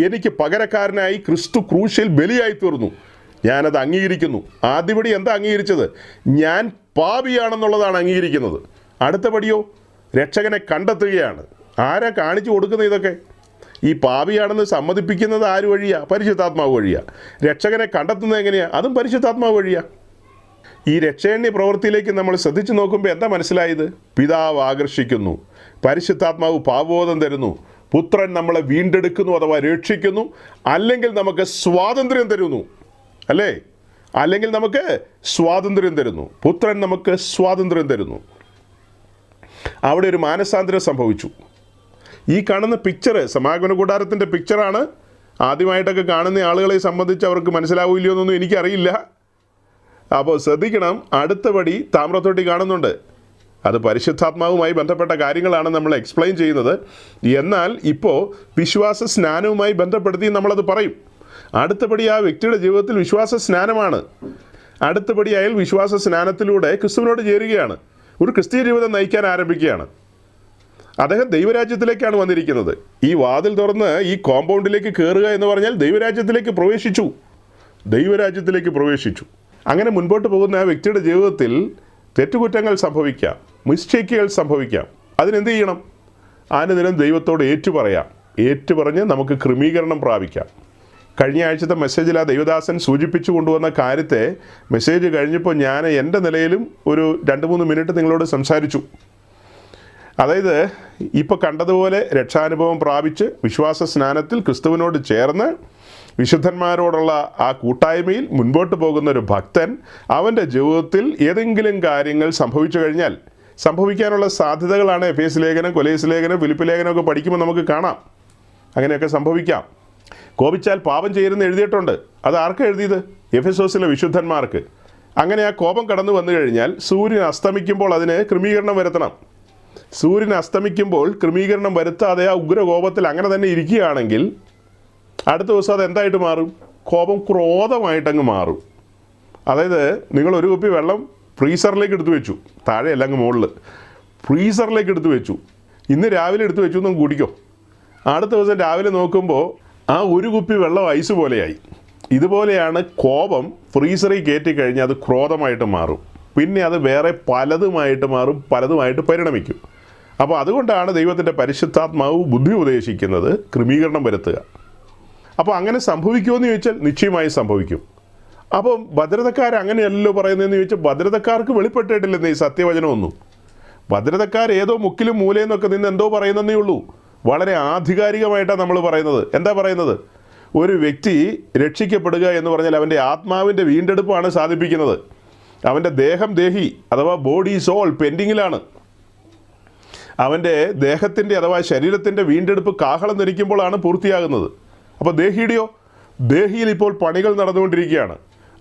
എനിക്ക് പകരക്കാരനായി ക്രിസ്തു ക്രൂശിൽ ബലിയായി തീർന്നു, ഞാനത് അംഗീകരിക്കുന്നു. ആദ്യപടി എന്താ അംഗീകരിച്ചത്? ഞാൻ പാപിയാണെന്നുള്ളതാണ് അംഗീകരിക്കുന്നത്. അടുത്തപടിയോ? രക്ഷകനെ കണ്ടെത്തുകയാണ്. ആരാ കാണിച്ചു കൊടുക്കുന്നത് ഇതൊക്കെ? ഈ പാപിയാണെന്ന് സമ്മതിപ്പിക്കുന്നത് ആര് വഴിയാ? പരിശുദ്ധാത്മാവ് വഴിയാ. രക്ഷകനെ കണ്ടെത്തുന്നത് എങ്ങനെയാ? അതും പരിശുദ്ധാത്മാവ് വഴിയാ. ഈ രക്ഷകണ്യ പ്രവൃത്തിയിലേക്ക് നമ്മൾ ശ്രദ്ധിച്ചു നോക്കുമ്പോൾ എന്താ മനസ്സിലായത്? പിതാവ് ആകർഷിക്കുന്നു, പരിശുദ്ധാത്മാവ് പാപബോധം തരുന്നു, പുത്രൻ നമ്മളെ വീണ്ടെടുക്കുന്നു അഥവാ രക്ഷിക്കുന്നു, അല്ലെങ്കിൽ നമുക്ക് സ്വാതന്ത്ര്യം തരുന്നു, അല്ലേ? അല്ലെങ്കിൽ നമുക്ക് സ്വാതന്ത്ര്യം തരുന്നു. പുത്രൻ നമുക്ക് സ്വാതന്ത്ര്യം തരുന്നു. അവിടെ ഒരു മാനസാന്തരം സംഭവിച്ചു. ഈ കാണുന്ന പിക്ചർ സമാഗമന കൂടാരത്തിൻ്റെ പിക്ചറാണ്. ആദ്യമായിട്ടൊക്കെ കാണുന്ന ആളുകളെ സംബന്ധിച്ച് അവർക്ക് മനസ്സിലാവില്ലയോ എന്നൊന്നും എനിക്കറിയില്ല. അപ്പോൾ ശ്രദ്ധിക്കണം, അടുത്തപടി താമ്രത്തൊട്ടി കാണുന്നുണ്ട്. അത് പരിശുദ്ധാത്മാവുമായി ബന്ധപ്പെട്ട കാര്യങ്ങളാണ് നമ്മൾ എക്സ്പ്ലെയിൻ ചെയ്യുന്നത്. എന്നാൽ ഇപ്പോൾ വിശ്വാസ സ്നാനവുമായി ബന്ധപ്പെടുത്തി നമ്മളത് പറയും. അടുത്തപടി ആ വ്യക്തിയുടെ ജീവിതത്തിൽ വിശ്വാസ സ്നാനമാണ്. അടുത്തപടി അയാൾ വിശ്വാസ സ്നാനത്തിലൂടെ ക്രിസ്തുവിനോട് ചേരുകയാണ്, ഒരു ക്രിസ്തീയ ജീവിതം നയിക്കാൻ ആരംഭിക്കുകയാണ്. അദ്ദേഹം ദൈവരാജ്യത്തിലേക്കാണ് വന്നിരിക്കുന്നത്. ഈ വാതിൽ തുറന്ന് ഈ കോമ്പൗണ്ടിലേക്ക് കയറുക എന്ന് പറഞ്ഞാൽ ദൈവരാജ്യത്തിലേക്ക് പ്രവേശിച്ചു. അങ്ങനെ മുൻപോട്ട് പോകുന്ന ആ വ്യക്തിയുടെ ജീവിതത്തിൽ തെറ്റുകുറ്റങ്ങൾ സംഭവിക്കാം, മിസ്റ്റേക്കുകൾ സംഭവിക്കാം. അതിനെന്ത് ചെയ്യണം? അനുദിനം ദൈവത്തോട് ഏറ്റുപറഞ്ഞ് നമുക്ക് ക്രമീകരണം പ്രാപിക്കാം. കഴിഞ്ഞ ആഴ്ചത്തെ മെസ്സേജിൽ ആ ദൈവദാസൻ സൂചിപ്പിച്ചു കൊണ്ടുവന്ന കാര്യത്തെ മെസ്സേജ് കഴിഞ്ഞപ്പോൾ ഞാൻ എൻ്റെ നിലയിലും ഒരു 2-3 മിനിറ്റ് നിങ്ങളോട് സംസാരിച്ചു. അതായത് ഇപ്പോൾ കണ്ടതുപോലെ രക്ഷാനുഭവം പ്രാപിച്ച് വിശ്വാസ സ്നാനത്തിൽ ക്രിസ്തുവിനോട് ചേർന്ന് വിശുദ്ധന്മാരോടുള്ള ആ കൂട്ടായ്മയിൽ മുൻപോട്ട് പോകുന്ന ഒരു ഭക്തൻ അവൻ്റെ ജീവിതത്തിൽ ഏതെങ്കിലും കാര്യങ്ങൾ സംഭവിച്ചു കഴിഞ്ഞാൽ സംഭവിക്കാനുള്ള സാധ്യതകളാണ് എഫേസ് ലേഖനം, കൊലോസ്യ ലേഖനം, ഫിലിപ്പി ലേഖനമൊക്കെ പഠിക്കുമ്പോൾ നമുക്ക് കാണാം. അങ്ങനെയൊക്കെ സംഭവിക്കാം. കോപിച്ചാൽ പാപം ചെയ്യരുതെന്ന് എഴുതിയിട്ടുണ്ട്. അത് ആർക്ക് എഴുതിയത്? എഫെസോസിലെ വിശുദ്ധന്മാർക്ക്. അങ്ങനെ ആ കോപം കടന്നു വന്നു കഴിഞ്ഞാൽ സൂര്യൻ അസ്തമിക്കുമ്പോൾ അതിന് ക്രമീകരണം വരുത്തണം. സൂര്യൻ അസ്തമിക്കുമ്പോൾ ക്രമീകരണം വരുത്താതെ ആ ഉഗ്രകോപത്തിൽ അങ്ങനെ തന്നെ ഇരിക്കുകയാണെങ്കിൽ അടുത്ത ദിവസം അത് എന്തായിട്ട് മാറും? കോപം ക്രോധമായിട്ടങ്ങ് മാറും. അതായത് നിങ്ങൾ ഒരു കുപ്പി വെള്ളം ഫ്രീസറിലേക്ക് എടുത്തു വെച്ചു, താഴെയല്ല അങ്ങ് മുകളിൽ ഫ്രീസറിലേക്ക് എടുത്തു വെച്ചു. ഇന്ന് രാവിലെ എടുത്തു വെച്ചു എന്നൊന്ന് കുടിക്കോ. അടുത്ത ദിവസം രാവിലെ നോക്കുമ്പോൾ ആ ഒരു കുപ്പി വെള്ളം ഐസ് പോലെയായി. ഇതുപോലെയാണ് കോപം ഫ്രീസറിൽ കയറ്റി കഴിഞ്ഞാൽ അത് ക്രോധമായിട്ട് മാറും. പിന്നെ അത് വേറെ പലതുമായിട്ട് മാറും, പലതുമായിട്ട് പരിണമിക്കും. അപ്പോൾ അതുകൊണ്ടാണ് ദൈവത്തിൻ്റെ പരിശുദ്ധാത്മാവ് ബുദ്ധി ഉപദേശിക്കുന്നത് ക്രമീകരണം വരുത്തുക. അപ്പോൾ അങ്ങനെ സംഭവിക്കുമെന്ന് ചോദിച്ചാൽ നിശ്ചയമായി സംഭവിക്കും. അപ്പം ഭദ്രതക്കാരങ്ങനെയല്ലോ പറയുന്നതെന്ന് ചോദിച്ചാൽ ഭദ്രതക്കാർക്ക് വെളിപ്പെട്ടിട്ടില്ലെന്നേ ഈ സത്യവചനമൊന്നും. ഭദ്രതക്കാർ ഏതോ മുക്കിലും മൂലയിൽ നിന്നൊക്കെ നിന്ന് എന്തോ പറയുന്നതേ ഉള്ളൂ. വളരെ ആധികാരികമായിട്ടാണ് നമ്മൾ പറയുന്നത്. എന്താ പറയുന്നത്? ഒരു വ്യക്തി രക്ഷിക്കപ്പെടുക എന്ന് പറഞ്ഞാൽ അവൻ്റെ ആത്മാവിൻ്റെ വീണ്ടെടുപ്പാണ് സാധിപ്പിക്കുന്നത്. അവൻ്റെ ദേഹി അഥവാ ബോഡി സോൾ പെൻഡിങ്ങിലാണ്. അവൻ്റെ ദേഹത്തിൻ്റെ അഥവാ ശരീരത്തിൻ്റെ വീണ്ടെടുപ്പ് കാഹളം ധരിക്കുമ്പോഴാണ് പൂർത്തിയാകുന്നത്. അപ്പോൾ ദേഹിയിൽ ഇപ്പോൾ പണികൾ നടന്നുകൊണ്ടിരിക്കുകയാണ്.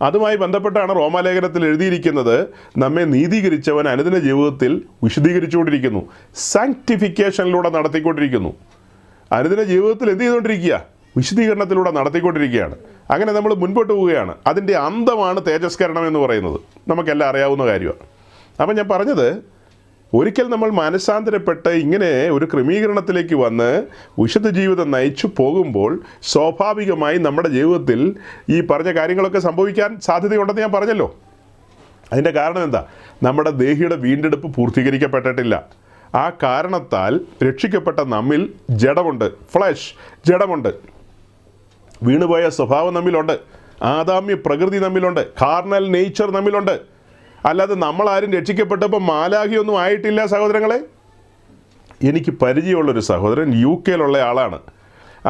അതുമായി ബന്ധപ്പെട്ടാണ് റോമാലേഖനത്തിൽ എഴുതിയിരിക്കുന്നത്, നമ്മെ നീതീകരിച്ചവൻ അനുദിന ജീവിതത്തിൽ വിശുദ്ധീകരിച്ചുകൊണ്ടിരിക്കുന്നു, സാങ്ക്ടിഫിക്കേഷനിലൂടെ നടത്തിക്കൊണ്ടിരിക്കുന്നു. അനുദിന ജീവിതത്തിൽ എന്ത് ചെയ്തുകൊണ്ടിരിക്കുക? വിശുദ്ധീകരണത്തിലൂടെ നടത്തിക്കൊണ്ടിരിക്കുകയാണ്. അങ്ങനെ നമ്മൾ മുൻപോട്ട് പോവുകയാണ്. അതിൻ്റെ അന്തമാണ് തേജസ്കരണം എന്ന് പറയുന്നത്. നമുക്കെല്ലാം അറിയാവുന്ന കാര്യമാണ്. അപ്പം ഞാൻ പറഞ്ഞത്, ഒരിക്കൽ നമ്മൾ മാനസാന്തരപ്പെട്ട് ഇങ്ങനെ ഒരു ക്രമീകരണത്തിലേക്ക് വന്ന് വിശുദ്ധ ജീവിതം നയിച്ചു പോകുമ്പോൾ സ്വാഭാവികമായി നമ്മുടെ ജീവിതത്തിൽ ഈ പറഞ്ഞ കാര്യങ്ങളൊക്കെ സംഭവിക്കാൻ സാധ്യതയുണ്ടെന്ന് ഞാൻ പറഞ്ഞല്ലോ. അതിൻ്റെ കാരണം എന്താ? നമ്മുടെ ദേഹിയുടെ വീണ്ടെടുപ്പ് പൂർത്തീകരിക്കപ്പെട്ടിട്ടില്ല. ആ കാരണത്താൽ രക്ഷിക്കപ്പെട്ട നമ്മിൽ ജഡമുണ്ട്, ഫ്ലഷ് ജഡമുണ്ട്. വീണുപോയ സ്വഭാവം നമ്മിലുണ്ട്, ആദാമ്യ പ്രകൃതി നമ്മിലുണ്ട്, കാർണൽ നേച്ചർ നമ്മിലുണ്ട്. അല്ലാതെ നമ്മളാരും രക്ഷിക്കപ്പെട്ടപ്പോൾ മാലാഖിയൊന്നും ആയിട്ടില്ല സഹോദരങ്ങളെ. എനിക്ക് പരിചയമുള്ളൊരു സഹോദരൻ UK ആളാണ്.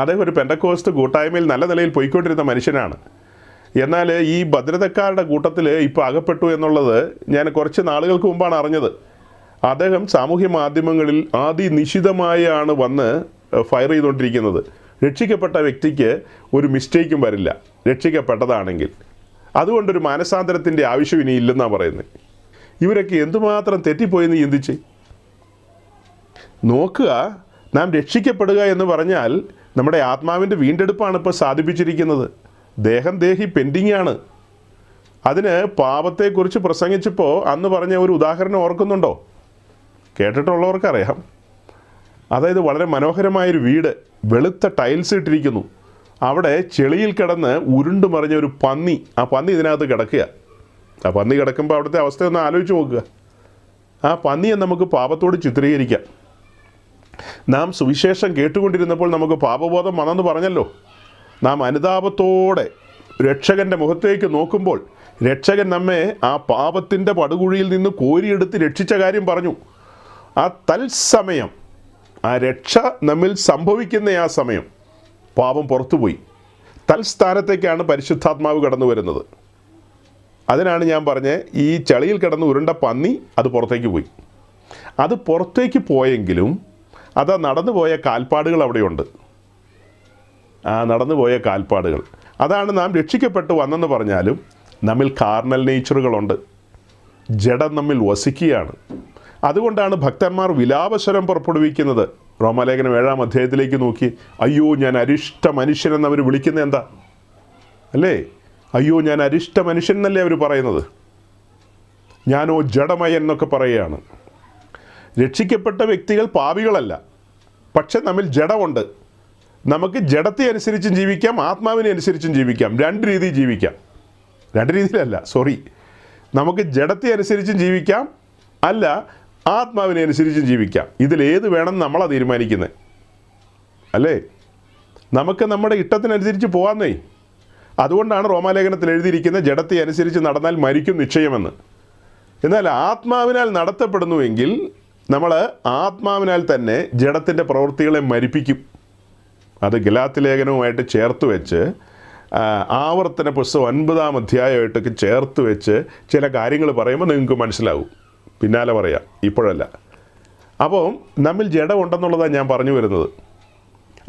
അദ്ദേഹം ഒരു പെന്തക്കോസ്ത് കൂട്ടായ്മയിൽ നല്ല നിലയിൽ പോയിക്കൊണ്ടിരുന്ന മനുഷ്യനാണ്. എന്നാൽ ഈ ഭദ്രതക്കാരുടെ കൂട്ടത്തിൽ ഇപ്പോൾ അകപ്പെട്ടു എന്നുള്ളത് ഞാൻ കുറച്ച് നാളുകൾക്ക് മുമ്പാണ് അറിഞ്ഞത്. അദ്ദേഹം സാമൂഹ്യ മാധ്യമങ്ങളിൽ നിശിതമായാണ് വന്ന് ഫയർ ചെയ്തുകൊണ്ടിരിക്കുന്നത്. രക്ഷിക്കപ്പെട്ട വ്യക്തിക്ക് ഒരു മിസ്റ്റേക്കും വരില്ല രക്ഷിക്കപ്പെട്ടതാണെങ്കിൽ. അതുകൊണ്ടൊരു മാനസാന്തരത്തിൻ്റെ ആവശ്യം ഇനി ഇല്ലെന്നാണ് പറയുന്നത്. ഇവരൊക്കെ എന്തുമാത്രം തെറ്റിപ്പോയെന്ന് ചിന്തിച്ച് നോക്കുക. നാം രക്ഷിക്കപ്പെടുക എന്ന് പറഞ്ഞാൽ നമ്മുടെ ആത്മാവിൻ്റെ വീണ്ടെടുപ്പാണ് ഇപ്പോൾ സാധിപ്പിച്ചിരിക്കുന്നത്. ദേഹി പെൻഡിങ് ആണ്. അതിന് പാപത്തെക്കുറിച്ച് പ്രസംഗിച്ചപ്പോൾ അന്ന് പറഞ്ഞ ഒരു ഉദാഹരണം ഓർക്കുന്നുണ്ടോ? കേട്ടിട്ടുള്ളവർക്കറിയാം. അതായത് വളരെ മനോഹരമായൊരു വീട്, വെളുത്ത ടൈൽസ് ഇട്ടിരിക്കുന്നു. അവിടെ ചെളിയിൽ കിടന്ന് ഉരുണ്ട് മറിഞ്ഞ ഒരു പന്നി, ആ പന്നി ഇതിനകത്ത് കിടക്കുക. ആ പന്നി കിടക്കുമ്പോൾ അവിടുത്തെ അവസ്ഥ ഒന്ന് ആലോചിച്ച് നോക്കുക. ആ പന്നിയെ നമുക്ക് പാപത്തോട് ചിത്രീകരിക്കാം. നാം സുവിശേഷം കേട്ടുകൊണ്ടിരുന്നപ്പോൾ നമുക്ക് പാപബോധം വന്നെന്ന് പറഞ്ഞല്ലോ. നാം അനുതാപത്തോടെ രക്ഷകൻ്റെ മുഖത്തേക്ക് നോക്കുമ്പോൾ രക്ഷകൻ നമ്മെ ആ പാപത്തിൻ്റെ പടുകുഴിയിൽ നിന്ന് കോരിയെടുത്ത് രക്ഷിച്ച കാര്യം പറഞ്ഞു. ആ തത്സമയം ആ രക്ഷ നമ്മിൽ സംഭവിക്കുന്ന ആ സമയം പാപം പുറത്തുപോയി. തൽസ്ഥാനത്തേക്കാണ് പരിശുദ്ധാത്മാവ് കടന്നു വരുന്നത്. അതിനാണ് ഞാൻ പറഞ്ഞത്, ഈ ചളിയിൽ കിടന്ന് ഉരുണ്ട പന്നി അത് പുറത്തേക്ക് പോയി. അത് പുറത്തേക്ക് പോയെങ്കിലും അത് നടന്നുപോയ കാൽപ്പാടുകൾ അവിടെയുണ്ട്. ആ നടന്നുപോയ കാൽപ്പാടുകൾ, അതാണ് നാം രക്ഷിക്കപ്പെട്ട് വന്നെന്ന് പറഞ്ഞാലും നമ്മിൽ കാർണൽ നേച്ചറുകളുണ്ട്. ജഡം നമ്മിൽ വസിക്കുകയാണ്. അതുകൊണ്ടാണ് ഭക്തന്മാർ വിലാപസ്വരം പുറപ്പെടുവിക്കുന്നത്. റോമാലേഖനം 7-ാം അധ്യായത്തിലേക്ക് നോക്കി, അയ്യോ ഞാൻ അരിഷ്ട മനുഷ്യനെന്ന് അവർ വിളിക്കുന്നത് എന്താ അല്ലേ? അയ്യോ ഞാൻ അരിഷ്ട മനുഷ്യൻ എന്നല്ലേ അവർ പറയുന്നത്? ഞാനോ ജഡമയൻ എന്നൊക്കെ പറയുകയാണ്. രക്ഷിക്കപ്പെട്ട വ്യക്തികൾ പാപികളല്ല, പക്ഷെ നമ്മിൽ ജഡമുണ്ട്. നമുക്ക് ജഡത്തെ അനുസരിച്ചും ജീവിക്കാം, ആത്മാവിനെ അനുസരിച്ചും ജീവിക്കാം. രണ്ട് രീതിയിൽ ജീവിക്കാം. രണ്ട് രീതിയിലല്ല, നമുക്ക് ജഡത്തെ അനുസരിച്ചും ജീവിക്കാം, അല്ല ആത്മാവിനെ അനുസരിച്ചും ജീവിക്കാം. ഇതിലേത് വേണം നമ്മളാണ് തീരുമാനിക്കുന്നത് അല്ലേ? നമുക്ക് നമ്മുടെ ഇഷ്ടത്തിനനുസരിച്ച് പോകാമെന്നേ. അതുകൊണ്ടാണ് റോമാലേഖനത്തിൽ എഴുതിയിരിക്കുന്ന ജഡത്തെ അനുസരിച്ച് നടന്നാൽ മരിക്കും നിശ്ചയമെന്ന്. എന്നാൽ ആത്മാവിനാൽ നടത്തപ്പെടുന്നുവെങ്കിൽ നമ്മൾ ആത്മാവിനാൽ തന്നെ ജഡത്തിൻ്റെ പ്രവൃത്തികളെ മരിപ്പിക്കും. അത് ഗലാത്യ ലേഖനവുമായിട്ട് ചേർത്ത് വെച്ച് ആവർത്തന പുസ്തകം 9-ാം അധ്യായമായിട്ടൊക്കെ ചേർത്ത് വെച്ച് ചില കാര്യങ്ങൾ പറയുമ്പോൾ നിങ്ങൾക്ക് മനസ്സിലാവും. പിന്നാലെ പറയാം, ഇപ്പോഴല്ല. അപ്പോൾ നമ്മിൽ ജഡം ഉണ്ടെന്നുള്ളതാണ് ഞാൻ പറഞ്ഞു വരുന്നത്.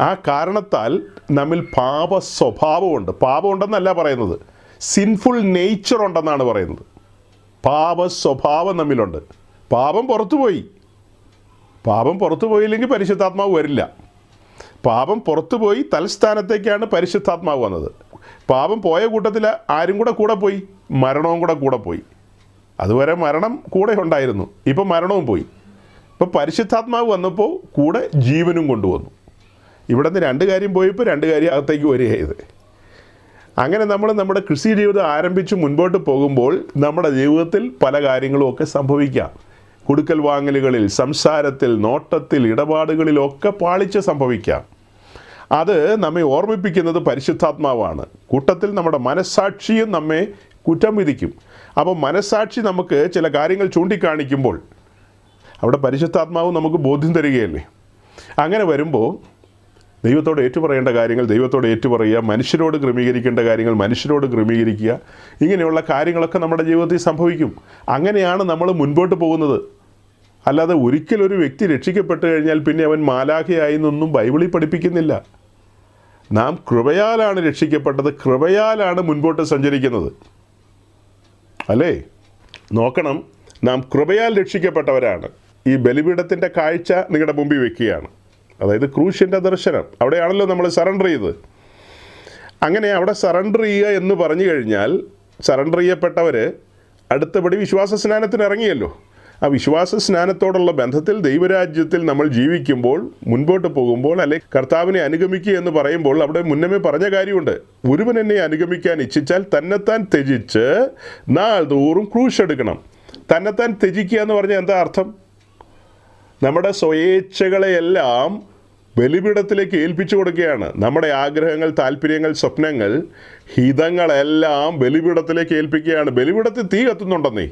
ആ കാരണത്താൽ നമ്മിൽ പാപ സ്വഭാവമുണ്ട്. പാപം ഉണ്ടെന്നല്ല പറയുന്നത്, സിൻഫുൾ നേച്ചർ ഉണ്ടെന്നാണ് പറയുന്നത്. പാപ സ്വഭാവം നമ്മിലുണ്ട്. പാപം പുറത്തുപോയി. പാപം പുറത്തു പോയില്ലെങ്കിൽ പരിശുദ്ധാത്മാവ് വരില്ല. പാപം പുറത്തുപോയി തൽസ്ഥാനത്തേക്കാണ് പരിശുദ്ധാത്മാവ് വന്നത്. പാപം പോയ കൂട്ടത്തിൽ ആരും കൂടെ പോയി? മരണവും കൂടെ പോയി. അതുവരെ മരണം കൂടെ ഉണ്ടായിരുന്നു, ഇപ്പം മരണവും പോയി. ഇപ്പോൾ പരിശുദ്ധാത്മാവ് വന്നപ്പോൾ കൂടെ ജീവനും കൊണ്ടുവന്നു. ഇവിടെ നിന്ന് 2 കാര്യം പോയപ്പോൾ 2 കാര്യം അകത്തേക്ക് വരികയത്. അങ്ങനെ നമ്മൾ നമ്മുടെ കൃഷി ജീവിതം ആരംഭിച്ച് മുൻപോട്ട് പോകുമ്പോൾ നമ്മുടെ ജീവിതത്തിൽ പല കാര്യങ്ങളുമൊക്കെ സംഭവിക്കാം. കൊടുക്കൽ വാങ്ങലുകളിൽ, സംസാരത്തിൽ, നോട്ടത്തിൽ, ഇടപാടുകളിലൊക്കെ പാളിച്ച സംഭവിക്കാം. അത് നമ്മെ ഓർമ്മിപ്പിക്കുന്നത് പരിശുദ്ധാത്മാവാണ്. കൂട്ടത്തിൽ നമ്മുടെ മനസ്സാക്ഷിയും നമ്മെ കുറ്റം വിധിക്കും. അപ്പോൾ മനസ്സാക്ഷി നമുക്ക് ചില കാര്യങ്ങൾ ചൂണ്ടിക്കാണിക്കുമ്പോൾ അവിടെ പരിശുദ്ധാത്മാവ് നമുക്ക് ബോധ്യം തരികയല്ലേ. അങ്ങനെ വരുമ്പോൾ ദൈവത്തോട് ഏറ്റുപറയേണ്ട കാര്യങ്ങൾ ദൈവത്തോട് ഏറ്റുപറയുക, മനുഷ്യരോട് ക്രമീകരിക്കേണ്ട കാര്യങ്ങൾ മനുഷ്യരോട് ക്രമീകരിക്കുക. ഇങ്ങനെയുള്ള കാര്യങ്ങളൊക്കെ നമ്മുടെ ജീവിതത്തിൽ സംഭവിക്കും. അങ്ങനെയാണ് നമ്മൾ മുൻപോട്ട് പോകുന്നത്. അല്ലാതെ ഒരിക്കലൊരു വ്യക്തി രക്ഷിക്കപ്പെട്ട് കഴിഞ്ഞാൽ പിന്നെ അവൻ മാലാഖയായി എന്നൊന്നും ബൈബിളിൽ പഠിപ്പിക്കുന്നില്ല. നാം കൃപയാലാണ് രക്ഷിക്കപ്പെട്ടത്, കൃപയാലാണ് മുൻപോട്ട് സഞ്ചരിക്കുന്നത്, അല്ലേ? നോക്കണം, നാം കൃപയാൽ രക്ഷിക്കപ്പെട്ടവരാണ്. ഈ ബലിപീഠത്തിൻ്റെ കാഴ്ച നിങ്ങളുടെ മുമ്പിൽ വെക്കുകയാണ്. അതായത് ക്രൂശിൻ്റെ ദർശനം. അവിടെയാണല്ലോ നമ്മൾ സറണ്ടർ ചെയ്തത്. അങ്ങനെ അവിടെ സറണ്ടർ ചെയ്യുക എന്ന് പറഞ്ഞു കഴിഞ്ഞാൽ സറണ്ടർ ചെയ്യപ്പെട്ടവർ അടുത്തപടി വിശ്വാസ സ്നാനത്തിന് ഇറങ്ങിയല്ലോ. ആ വിശ്വാസ സ്നാനത്തോടുള്ള ബന്ധത്തിൽ ദൈവരാജ്യത്തിൽ നമ്മൾ ജീവിക്കുമ്പോൾ, മുൻപോട്ട് പോകുമ്പോൾ, അല്ലെങ്കിൽ കർത്താവിനെ അനുഗമിക്കുക എന്ന് പറയുമ്പോൾ അവിടെ മുന്നമേ പറഞ്ഞ കാര്യമുണ്ട്. ഒരുവൻ എന്നെ അനുഗമിക്കാൻ ഇച്ഛിച്ചാൽ തന്നെത്താൻ ത്യജിച്ച് നാൾ തോറും ക്രൂശ് എടുക്കണം. തന്നെത്താൻ ത്യജിക്കുക എന്ന് പറഞ്ഞാൽ എന്താ അർത്ഥം? നമ്മുടെ സ്വയേച്ഛകളെയെല്ലാം ബലിപീഠത്തിലേക്ക് ഏൽപ്പിച്ചു കൊടുക്കുകയാണ്. നമ്മുടെ ആഗ്രഹങ്ങൾ, താല്പര്യങ്ങൾ, സ്വപ്നങ്ങൾ, ഹിതങ്ങളെല്ലാം ബലിപീഠത്തിലേക്ക് ഏൽപ്പിക്കുകയാണ്. ബലിപീഠത്തിൽ തീ കത്തുന്നുണ്ടെന്നേ,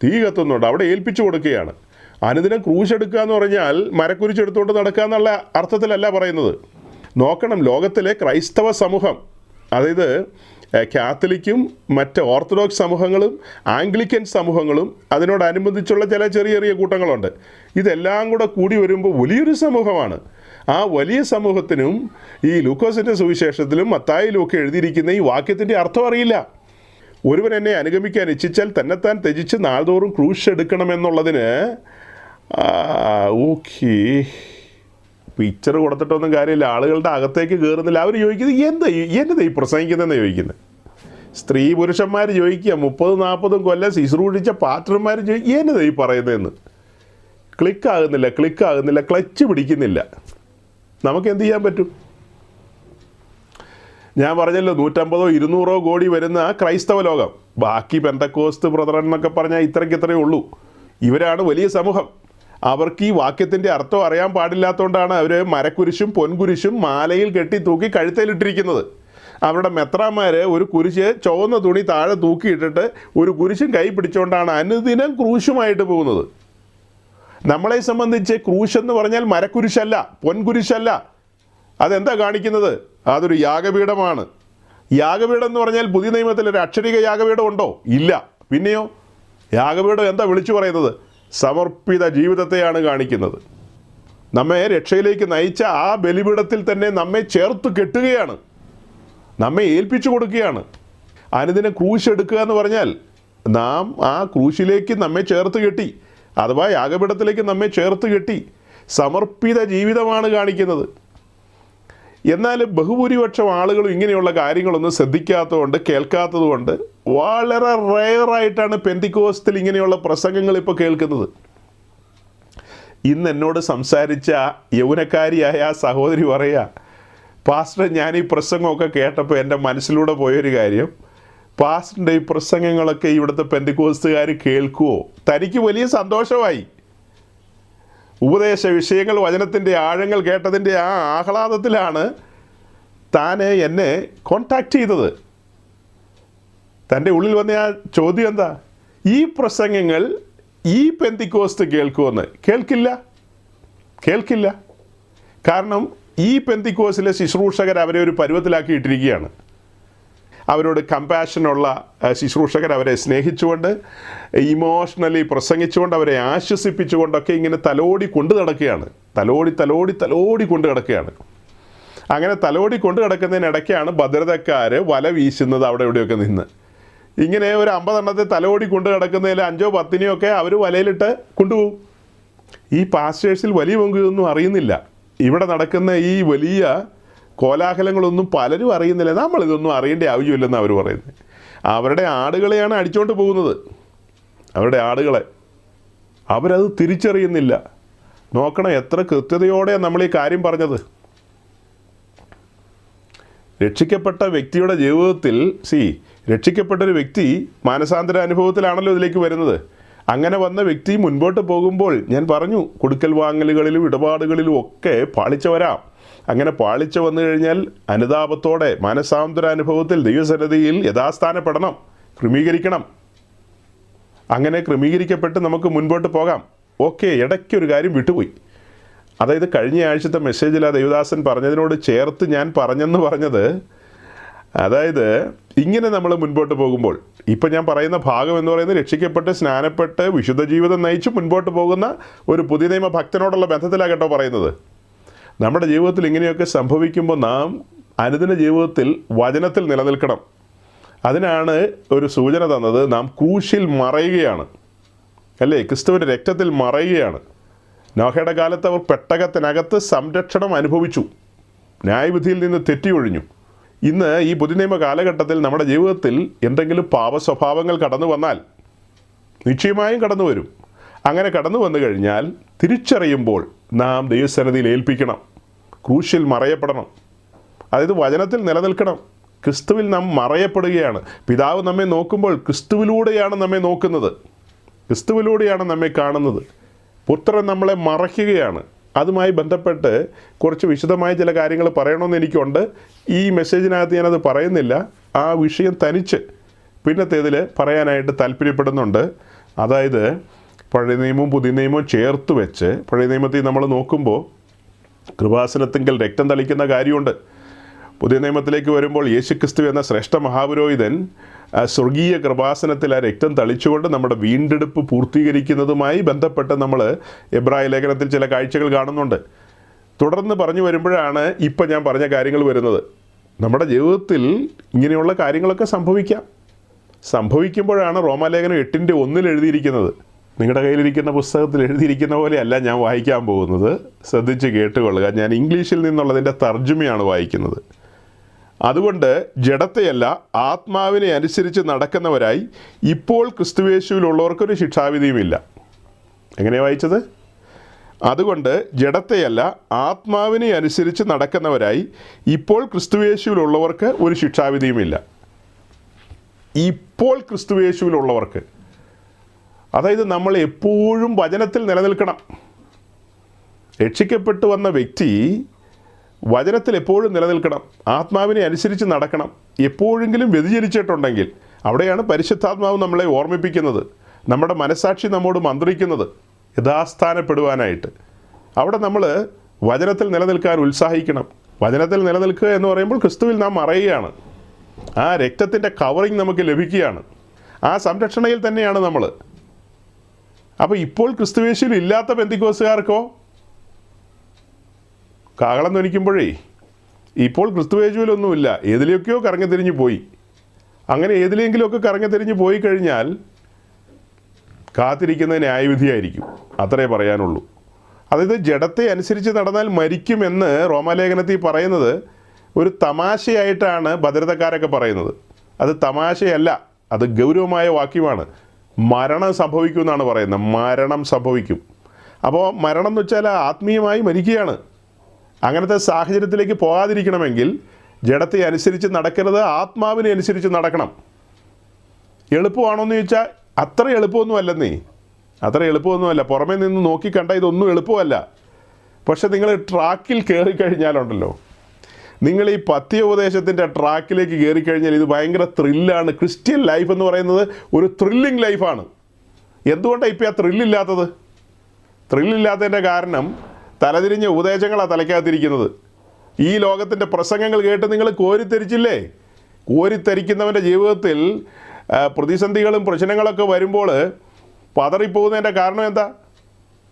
തീ കത്തുന്നുണ്ട്, അവിടെ ഏൽപ്പിച്ചു കൊടുക്കുകയാണ്. അനുദിനം ക്രൂശ് എടുക്കുക എന്ന് പറഞ്ഞാൽ മരക്കുരിച്ചെടുത്തുകൊണ്ട് നടക്കുക എന്നുള്ള അർത്ഥത്തിലല്ല പറയുന്നത്. നോക്കണം, ലോകത്തിലെ ക്രൈസ്തവ സമൂഹം, അതായത് കാത്തലിക്കും മറ്റ് ഓർത്തഡോക്സ് സമൂഹങ്ങളും ആംഗ്ലിക്കൻ സമൂഹങ്ങളും അതിനോടനുബന്ധിച്ചുള്ള ചില ചെറിയ ചെറിയ കൂട്ടങ്ങളുണ്ട്. ഇതെല്ലാം കൂടി വരുമ്പോൾ വലിയൊരു സമൂഹമാണ്. ആ വലിയ സമൂഹത്തിനും ഈ ലൂക്കോസിൻ്റെ സുവിശേഷത്തിലും മത്തായിലും ഒക്കെ എഴുതിയിരിക്കുന്ന ഈ വാക്യത്തിൻ്റെ അർത്ഥം അറിയില്ല. ഒരുവൻ എന്നെ അനുഗമിക്കാൻ ഇച്ഛിച്ചാൽ തന്നെത്താൻ ത്യജിച്ച് നാൾതോറും ക്രൂശ് എടുക്കണമെന്നുള്ളതിന് ഓക്കേ പിക്ചർ കൊടുത്തിട്ടൊന്നും കാര്യമില്ല. ആളുകളുടെ അകത്തേക്ക് കയറുന്നില്ല. അവർ ചോദിക്കുന്നത് എന്നതാ ഈ പ്രസംഗിക്കുന്നതെന്ന് ചോദിക്കുന്നത്. സ്ത്രീ പുരുഷന്മാർ ചോദിക്കുക, 30-40 കൊല്ലം ശുശ്രൂഷിച്ച പാസ്റ്റർമാർ ചോദിക്കുക, എന്നതാ ഈ പറയുന്നതെന്ന്. ക്ലിക്കാകുന്നില്ല, ക്ലച്ച് പിടിക്കുന്നില്ല. നമുക്ക് എന്ത് ചെയ്യാൻ പറ്റും? ഞാൻ പറഞ്ഞല്ലോ, 150-200 കോടി വരുന്ന ക്രൈസ്തവ ലോകം. ബാക്കി പെന്തക്കോസ്ത് ബ്രദറൻ എന്നൊക്കെ പറഞ്ഞാൽ ഇത്രയ്ക്കിത്രയേ ഉള്ളൂ. ഇവരാണ് വലിയ സമൂഹം. അവർക്ക് ഈ വാക്യത്തിൻ്റെ അർത്ഥം അറിയാൻ പാടില്ലാത്തതുകൊണ്ടാണ് അവർ മരക്കുരിശും പൊൻകുരിശും മാലയിൽ കെട്ടി തൂക്കി കഴുത്തയിലിട്ടിരിക്കുന്നത്. അവരുടെ മെത്രാന്മാർ ഒരു കുരിശ് ചുവന്ന തുണി താഴെ തൂക്കിയിട്ടിട്ട് ഒരു കുരിശും കൈ പിടിച്ചുകൊണ്ടാണ് അനുദിനം ക്രൂശുമായിട്ട് പോകുന്നത്. നമ്മളെ സംബന്ധിച്ച് ക്രൂശ് എന്ന് പറഞ്ഞാൽ മരക്കുരിശല്ല, പൊൻകുരിശല്ല. അതെന്താ കാണിക്കുന്നത്? അതൊരു യാഗപീഠമാണ്. യാഗപീഠം എന്ന് പറഞ്ഞാൽ പുതിയ നിയമത്തിൽ ഒരു അക്ഷരിക യാഗപീഠം ഉണ്ടോ? ഇല്ല. പിന്നെയോ യാഗപീഠം എന്താ വിളിച്ചു പറയുന്നത്? സമർപ്പിത ജീവിതത്തെയാണ് കാണിക്കുന്നത്. നമ്മെ രക്ഷയിലേക്ക് നയിച്ച ആ ബലിപീഠത്തിൽ തന്നെ നമ്മെ ചേർത്ത് കെട്ടുകയാണ്, നമ്മെ ഏൽപ്പിച്ചു കൊടുക്കുകയാണ്. അനുദിനം ക്രൂശ് എടുക്കുക എന്ന് പറഞ്ഞാൽ നാം ആ ക്രൂശിലേക്ക് നമ്മെ ചേർത്ത് കെട്ടി, അഥവാ യാഗപീഠത്തിലേക്ക് നമ്മെ ചേർത്ത് കെട്ടി സമർപ്പിത ജീവിതമാണ് കാണിക്കുന്നത്. എന്നാൽ ബഹുഭൂരിപക്ഷം ആളുകളും ഇങ്ങനെയുള്ള കാര്യങ്ങളൊന്നും ശ്രദ്ധിക്കാത്തതുകൊണ്ട്, കേൾക്കാത്തതുകൊണ്ട് വളരെ റെയറായിട്ടാണ് പെന്തിക്കോസ്തിൽ ഇങ്ങനെയുള്ള പ്രസംഗങ്ങൾ ഇപ്പോൾ കേൾക്കുന്നത്. ഇന്ന് എന്നോട് സംസാരിച്ച യൗവനക്കാരിയായ ആ സഹോദരി പറയുക, പാസ്റ്റർ, ഞാൻ ഈ പ്രസംഗമൊക്കെ കേട്ടപ്പോൾ എൻ്റെ മനസ്സിലൂടെ പോയൊരു കാര്യം, പാസ്റ്ററിൻ്റെ ഈ പ്രസംഗങ്ങളൊക്കെ ഇവിടുത്തെ പെന്തിക്കോസ്തുകാർ കേൾക്കുമോ? തനിക്ക് വലിയ സന്തോഷമായി. ഉപദേശ വിഷയങ്ങൾ, വചനത്തിൻ്റെ ആഴങ്ങൾ കേട്ടതിൻ്റെ ആ ആഹ്ലാദത്തിലാണ് താൻ എന്നെ കോണ്ടാക്ട് ചെയ്തത്? തൻ്റെ ഉള്ളിൽ വന്ന ആ ചോദ്യം എന്താ? ഈ പ്രസംഗങ്ങൾ ഈ പെന്തിക്കോസ്ത് കേൾക്കുമെന്ന്. കേൾക്കില്ല. കാരണം ഈ പെന്തിക്കോസിലെ ശുശ്രൂഷകർ അവരെ ഒരു പരുവത്തിലാക്കിയിട്ടിരിക്കുകയാണ്. അവരോട് കമ്പാഷനുള്ള ശുശ്രൂഷകർ അവരെ സ്നേഹിച്ചുകൊണ്ട്, ഇമോഷണലി പ്രസംഗിച്ചുകൊണ്ട്, അവരെ ആശ്വസിപ്പിച്ചുകൊണ്ടൊക്കെ ഇങ്ങനെ തലോടി കൊണ്ടു നടക്കുകയാണ്. തലോടി കൊണ്ടു കിടക്കുകയാണ്. അങ്ങനെ തലോടി കൊണ്ടു കിടക്കുന്നതിനിടയ്ക്കാണ് ഭദ്രതക്കാർ വല വീശുന്നത് അവിടെ എവിടെയൊക്കെ നിന്ന്. ഇങ്ങനെ ഒരു 50 എണ്ണത്തെ തലോടി കൊണ്ടു കിടക്കുന്നതിൽ 5 or 10 അവർ വലയിലിട്ട് കൊണ്ടുപോകും. ഈ പാസ്റ്റേഴ്സിൽ വലിയ പങ്കൊന്നും അറിയുന്നില്ല. ഇവിടെ നടക്കുന്ന ഈ വലിയ കോലാഹലങ്ങളൊന്നും പലരും അറിയുന്നില്ല. നമ്മളിതൊന്നും അറിയേണ്ട ആവശ്യമില്ലെന്ന് അവർ പറയുന്നത്. അവരുടെ ആടുകളെയാണ് അടിച്ചുകൊണ്ട് പോകുന്നത്. അവരുടെ ആടുകളെ അവരത് തിരിച്ചറിയുന്നില്ല. നോക്കണം എത്ര കൃത്യതയോടെയാണ് നമ്മൾ ഈ കാര്യം പറഞ്ഞത്. രക്ഷിക്കപ്പെട്ട വ്യക്തിയുടെ ജീവിതത്തിൽ രക്ഷിക്കപ്പെട്ടൊരു വ്യക്തി മാനസാന്തര അനുഭവത്തിലാണല്ലോ ഇതിലേക്ക് വരുന്നത്. അങ്ങനെ വന്ന വ്യക്തി മുൻപോട്ട് പോകുമ്പോൾ ഞാൻ പറഞ്ഞു, കൊടുക്കൽ വാങ്ങലുകളിലും ഇടപാടുകളിലും ഒക്കെ പാളിച്ച വരാം. അങ്ങനെ പാളിച്ച വന്നു കഴിഞ്ഞാൽ അനുതാപത്തോടെ മാനസാന്തര അനുഭവത്തിൽ ദൈവസന്നിധിയിൽ യഥാസ്ഥാനപ്പെടണം, ക്രമീകരിക്കണം. അങ്ങനെ ക്രമീകരിക്കപ്പെട്ട് നമുക്ക് മുൻപോട്ട് പോകാം. ഓക്കെ, ഇടയ്ക്കൊരു കാര്യം വിട്ടുപോയി. അതായത് കഴിഞ്ഞ ആഴ്ചത്തെ മെസ്സേജിൽ ആ ദേവദാസൻ പറഞ്ഞതിനോട് ചേർത്ത് ഞാൻ പറഞ്ഞത്, അതായത് ഇങ്ങനെ നമ്മൾ മുൻപോട്ട് പോകുമ്പോൾ, ഇപ്പം ഞാൻ പറയുന്ന ഭാഗം എന്ന് പറയുന്നത് രക്ഷിക്കപ്പെട്ട് സ്നാനപ്പെട്ട് വിശുദ്ധ ജീവിതം നയിച്ച് മുൻപോട്ട് പോകുന്ന ഒരു പുതിയ നിയമ ഭക്തനോടുള്ള ബന്ധത്തിലാകട്ടോ പറയുന്നത്. നമ്മുടെ ജീവിതത്തിൽ ഇങ്ങനെയൊക്കെ സംഭവിക്കുമ്പോൾ നാം അനുദിന ജീവിതത്തിൽ വചനത്തിൽ നിലനിൽക്കണം. അതിനാണ് ഒരു സൂചന തന്നത്. നാം ക്രൂശിൽ മറയുകയാണ്, അല്ലേ? ക്രിസ്തുവിൻ്റെ രക്തത്തിൽ മറയുകയാണ്. നോഹയുടെ കാലത്ത് അവർ പെട്ടകത്തിനകത്ത് സംരക്ഷണം അനുഭവിച്ചു, ന്യായവിധിയിൽ നിന്ന് തെറ്റിയൊഴിഞ്ഞു. ഇന്ന് ഈ പുതുനിയമ കാലഘട്ടത്തിൽ നമ്മുടെ ജീവിതത്തിൽ എന്തെങ്കിലും പാപസ്വഭാവങ്ങൾ കടന്നു വന്നാൽ നിശ്ചയമായും കടന്നു വരും. അങ്ങനെ കടന്നു വന്നു കഴിഞ്ഞാൽ തിരിച്ചറിയുമ്പോൾ നാം ദൈവസന്നിധിയിൽ ഏൽപ്പിക്കണം, ക്രൂശിൽ മറയപ്പെടണം. അതായത് വചനത്തിൽ നിലനിൽക്കണം. ക്രിസ്തുവിൽ നാം മറയപ്പെടുകയാണ്. പിതാവ് നമ്മെ നോക്കുമ്പോൾ ക്രിസ്തുവിലൂടെയാണ് നമ്മെ നോക്കുന്നത്, ക്രിസ്തുവിലൂടെയാണ് നമ്മെ കാണുന്നത്. പുത്രൻ നമ്മളെ മറയ്ക്കുകയാണ്. അതുമായി ബന്ധപ്പെട്ട് കുറച്ച് വിശദമായ ചില കാര്യങ്ങൾ പറയണമെന്ന് എനിക്കുണ്ട്. ഈ മെസ്സേജിനകത്ത് ഞാനത് പറയുന്നില്ല. ആ വിഷയം തനിച്ച് പിന്നത്തേതിൽ പറയാനായിട്ട് താല്പര്യപ്പെടുന്നുണ്ട്. അതായത് പഴയ നിയമവും പുതിയ നിയമവും ചേർത്ത് വെച്ച്, പഴയ നിയമത്തിൽ നമ്മൾ നോക്കുമ്പോൾ കൃപാസനത്തിങ്കൽ രക്തം തളിക്കുന്ന കാര്യമുണ്ട്. പുതിയ നിയമത്തിലേക്ക് വരുമ്പോൾ യേശുക്രിസ്തു എന്ന ശ്രേഷ്ഠ മഹാപുരോഹിതൻ സ്വർഗീയ കൃപാസനത്തിൽ ആ രക്തം തളിച്ചുകൊണ്ട് നമ്മുടെ വീണ്ടെടുപ്പ് പൂർത്തീകരിക്കുന്നതുമായി ബന്ധപ്പെട്ട് നമ്മൾ എബ്രായ ലേഖനത്തിൽ ചില കാഴ്ചകൾ കാണുന്നുണ്ട്. തുടർന്ന് പറഞ്ഞു വരുമ്പോഴാണ് ഇപ്പം ഞാൻ പറഞ്ഞ കാര്യങ്ങൾ വരുന്നത്. നമ്മുടെ ജീവിതത്തിൽ ഇങ്ങനെയുള്ള കാര്യങ്ങളൊക്കെ സംഭവിക്കുമ്പോഴാണ് റോമാലേഖനം 8:1 എഴുതിയിരിക്കുന്നത്. നിങ്ങളുടെ കയ്യിലിരിക്കുന്ന പുസ്തകത്തിൽ എഴുതിയിരിക്കുന്ന പോലെയല്ല ഞാൻ വായിക്കാൻ പോകുന്നത്. ശ്രദ്ധിച്ച് കേട്ടുകൊള്ളുക. ഞാൻ ഇംഗ്ലീഷിൽ നിന്നുള്ളതിൻ്റെ തർജ്ജമയാണ് വായിക്കുന്നത്. അതുകൊണ്ട് ജഡത്തെയല്ല ആത്മാവിനെ അനുസരിച്ച് നടക്കുന്നവരായി ഇപ്പോൾ ക്രിസ്തുയേശുവിലുള്ളവർക്കൊരു ശിക്ഷാവിധിയുമില്ല. എങ്ങനെയാണ് വായിച്ചത്? അതുകൊണ്ട് ജഡത്തെയല്ല ആത്മാവിനെ അനുസരിച്ച് നടക്കുന്നവരായി ഇപ്പോൾ ക്രിസ്തുയേശുവിലുള്ളവർക്ക് ഒരു ശിക്ഷാവിധിയുമില്ല. ഇപ്പോൾ ക്രിസ്തുയേശുവിലുള്ളവർക്ക്, അതായത് നമ്മൾ എപ്പോഴും വചനത്തിൽ നിലനിൽക്കണം. രക്ഷിക്കപ്പെട്ടു വന്ന വ്യക്തി വചനത്തിൽ എപ്പോഴും നിലനിൽക്കണം, ആത്മാവിനെ അനുസരിച്ച് നടക്കണം. എപ്പോഴെങ്കിലും വ്യതിചലിച്ചിട്ടുണ്ടെങ്കിൽ അവിടെയാണ് പരിശുദ്ധാത്മാവ് നമ്മളെ ഓർമ്മിപ്പിക്കുന്നത്, നമ്മുടെ മനസ്സാക്ഷി നമ്മോട് മന്ത്രിക്കുന്നത് യഥാസ്ഥാനപ്പെടുവാനായിട്ട്. അവിടെ നമ്മൾ വചനത്തിൽ നിലനിൽക്കാൻ ഉത്സാഹിക്കണം. വചനത്തിൽ നിലനിൽക്കുക എന്ന് പറയുമ്പോൾ ക്രിസ്തുവിൽ നാം മറയുകയാണ്. ആ രക്തത്തിൻ്റെ കവറിങ് നമുക്ക് ലഭിക്കുകയാണ്. ആ സംരക്ഷണയിൽ തന്നെയാണ് നമ്മൾ. അപ്പോൾ ഇപ്പോൾ ക്രിസ്തുയേശുവിൽ ഇല്ലാത്ത പെന്തിക്കോസുകാർക്കോ കാഹളം ധ്വനിക്കുമ്പോഴേ ഇപ്പോൾ ക്രിസ്തുയേശുവിലൊന്നുമില്ല, ഏതിലേക്കോ കറങ്ങിത്തിരിഞ്ഞ് പോയി. അങ്ങനെ ഏതിലെങ്കിലുമൊക്കെ കറങ്ങിത്തിരിഞ്ഞ് പോയി കഴിഞ്ഞാൽ കാത്തിരിക്കുന്ന ന്യായവിധിയായിരിക്കും. അത്രേ പറയാനുള്ളൂ. അതായത് ജഡത്തെ അനുസരിച്ച് നടന്നാൽ മരിക്കുമെന്ന് റോമാലേഖനത്തിൽ പറയുന്നത് ഒരു തമാശയായിട്ടാണ് ഭദ്രതക്കാരൊക്കെ പറയുന്നത്. അത് തമാശയല്ല, അത് ഗൗരവമായ വാക്യമാണ്. മരണം സംഭവിക്കുമെന്നാണ് പറയുന്നത്. മരണം സംഭവിക്കും. അപ്പോൾ മരണം എന്ന് വെച്ചാൽ ആത്മീയമായി മരിക്കുകയാണ്. അങ്ങനത്തെ സാഹചര്യത്തിലേക്ക് പോകാതിരിക്കണമെങ്കിൽ ജഡത്തെ അനുസരിച്ച് നടക്കരുത്, ആത്മാവിനെ അനുസരിച്ച് നടക്കണം. എളുപ്പമാണോ എന്ന് ചോദിച്ചാൽ അത്ര എളുപ്പമൊന്നുമല്ല. പുറമേ നിന്ന് നോക്കിക്കണ്ട ഇതൊന്നും എളുപ്പമല്ല. പക്ഷെ നിങ്ങൾ ട്രാക്കിൽ കയറിക്കഴിഞ്ഞാലുണ്ടല്ലോ, നിങ്ങൾ ഈ പഥ്യോപദേശത്തിൻ്റെ ട്രാക്കിലേക്ക് കയറിക്കഴിഞ്ഞാൽ ഇത് ഭയങ്കര ത്രില്ലാണ്. ക്രിസ്ത്യൻ ലൈഫ് എന്ന് പറയുന്നത് ഒരു ത്രില്ലിങ് ലൈഫാണ്. എന്തുകൊണ്ടാണ് ഇപ്പോൾ ആ ത്രില്ലില്ലാത്തത്? ത്രില്ലില്ലാത്തതിൻ്റെ കാരണം തലതിരിഞ്ഞ ഉപദേശങ്ങളാണ് തലയ്ക്കകത്തിരിക്കുന്നത്. ഈ ലോകത്തിൻ്റെ പ്രസംഗങ്ങൾ കേട്ട് നിങ്ങൾ കോരിത്തരിച്ചില്ലേ? കോരിത്തരിക്കുന്നവൻ്റെ ജീവിതത്തിൽ പ്രതിസന്ധികളും പ്രശ്നങ്ങളൊക്കെ വരുമ്പോൾ പതറിപ്പോകുന്നതിൻ്റെ കാരണം എന്താ?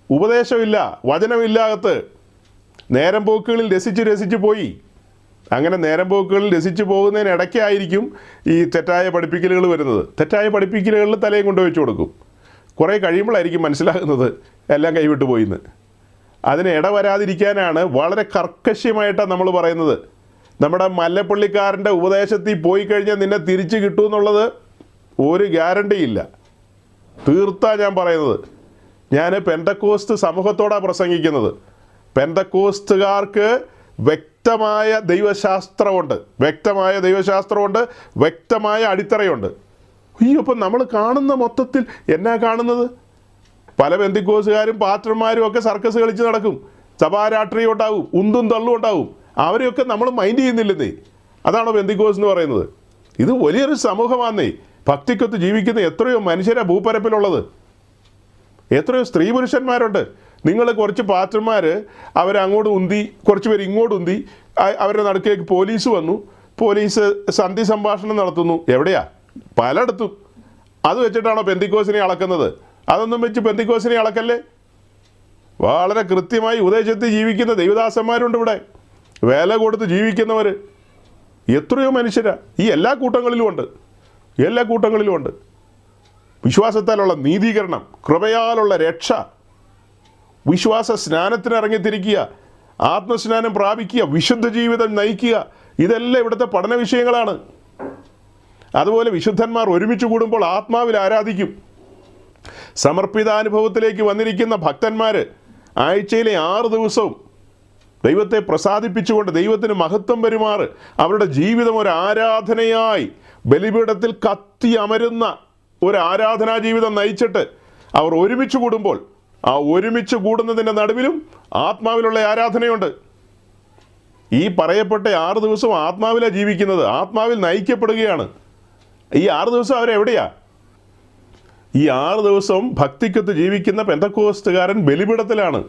ഉപദേശമില്ല, വചനമില്ല അകത്ത്. നേരം പോക്കുകളിൽ രസിച്ച് പോയി. അങ്ങനെ നേരം പോക്കുകളിൽ രസിച്ച് പോകുന്നതിനിടയ്ക്കായിരിക്കും ഈ തെറ്റായ പഠിപ്പിക്കലുകൾ വരുന്നത്. തെറ്റായ പഠിപ്പിക്കലുകളിൽ തലയും കൊണ്ടുവച്ച് കൊടുക്കും. കുറേ കഴിയുമ്പോഴായിരിക്കും മനസ്സിലാകുന്നത് എല്ലാം കൈവിട്ടു പോയിന്ന്. അതിന് ഇടവരാതിരിക്കാനാണ് വളരെ കർക്കശ്യമായിട്ടാണ് നമ്മൾ പറയുന്നത്. നമ്മുടെ മല്ലപ്പള്ളിക്കാരൻ്റെ ഉപദേശത്തിൽ പോയി കഴിഞ്ഞാൽ നിന്നെ തിരിച്ച് കിട്ടുമെന്നുള്ളത് ഒരു ഗ്യാരണ്ടിയില്ല. തീർത്താ ഞാൻ പറയുന്നത്. ഞാൻ പെന്തക്കോസ്ത് സമൂഹത്തോടാണ് പ്രസംഗിക്കുന്നത്. പെന്തക്കോസ്തുകാർക്ക് വ്യക്തമായ ദൈവശാസ്ത്രമുണ്ട്, വ്യക്തമായ അടിത്തറയുണ്ട്. അയ്യോ, ഇപ്പം നമ്മൾ കാണുന്ന മൊത്തത്തിൽ എന്നാ കാണുന്നത്? പല പെന്തക്കോസ്തുകാരും പാസ്റ്റർമാരും ഒക്കെ സർക്കസ് കളിച്ച് നടക്കും. സഭാരാഷ്ട്രീയം ഉണ്ടാവും, ഉന്തും തള്ളും ഉണ്ടാവും. അവരെയൊക്കെ നമ്മൾ മൈൻഡ് ചെയ്യുന്നില്ലെന്നേ. അതാണോ പെന്തക്കോസ് എന്ന് പറയുന്നത്? ഇത് വലിയൊരു സമൂഹമാണെന്നേ. ഭക്തിക്കൊത്ത് ജീവിക്കുന്ന എത്രയോ മനുഷ്യരാ ഭൂപരപ്പിലുള്ളത്. എത്രയോ സ്ത്രീ പുരുഷന്മാരുണ്ട്. നിങ്ങൾ കുറച്ച് പാസ്റ്റർമാർ അവരങ്ങോട്ട് ഉന്തി, കുറച്ച് പേര് ഇങ്ങോട്ട് ഉന്തി, അവരുടെ നടുക്കേക്ക് പോലീസ് വന്നു. പോലീസ് സന്ധി സംഭാഷണം നടത്തുന്നു. എവിടെയാ? പലയിടത്തും. അത് വെച്ചിട്ടാണോ പെന്തക്കോസിനെ അളക്കുന്നത്? അതൊന്നും വെച്ച് പെന്തക്കോസിനെ അളക്കല്ലേ. വളരെ കൃത്യമായി ഉപദേശത്തിൽ ജീവിക്കുന്ന ദൈവദാസന്മാരുണ്ട് ഇവിടെ, വില കൊടുത്ത് ജീവിക്കുന്നവർ എത്രയോ മനുഷ്യരാ. ഈ എല്ലാ കൂട്ടങ്ങളിലും ഉണ്ട്. വിശ്വാസത്താലുള്ള നീതീകരണം, കൃപയാലുള്ള രക്ഷ, വിശ്വാസ സ്നാനത്തിനിറങ്ങിത്തിരിക്കുക, ആത്മസ്നാനം പ്രാപിക്കുക, വിശുദ്ധ ജീവിതം നയിക്കുക, ഇതെല്ലാം ഇവിടുത്തെ പഠന വിഷയങ്ങളാണ്. അതുപോലെ വിശുദ്ധന്മാർ ഒരുമിച്ച് കൂടുമ്പോൾ ആത്മാവിൽ ആരാധിക്കും. സമർപ്പിതാനുഭവത്തിലേക്ക് വന്നിരിക്കുന്ന ഭക്തന്മാർ ആഴ്ചയിലെ 6 ദിവസവും ദൈവത്തെ പ്രസാദിപ്പിച്ചുകൊണ്ട് ദൈവത്തിന് മഹത്വം പെരുമാറ് അവരുടെ ജീവിതം ഒരു ആരാധനയായി ബലിപീഠത്തിൽ കത്തി അമരുന്ന ഒരു ആരാധനാ ജീവിതം നയിച്ചിട്ട് അവർ ഒരുമിച്ച് കൂടുമ്പോൾ ആ ഒരുമിച്ച് കൂടുന്നതിൻ്റെ നടുവിലും ആത്മാവിലുള്ള ആരാധനയുണ്ട്. ഈ പറയപ്പെട്ട 6 ദിവസം ആത്മാവിലാണ് ജീവിക്കുന്നത്, ആത്മാവിൽ നയിക്കപ്പെടുകയാണ്. ഈ 6 ദിവസം അവരെവിടെയാ? ഈ 6 ദിവസം ഭക്തിക്കൊത്ത് ജീവിക്കുന്ന പെന്തക്കോസ്തുകാരൻ ബലിപീഠത്തിലാണ്.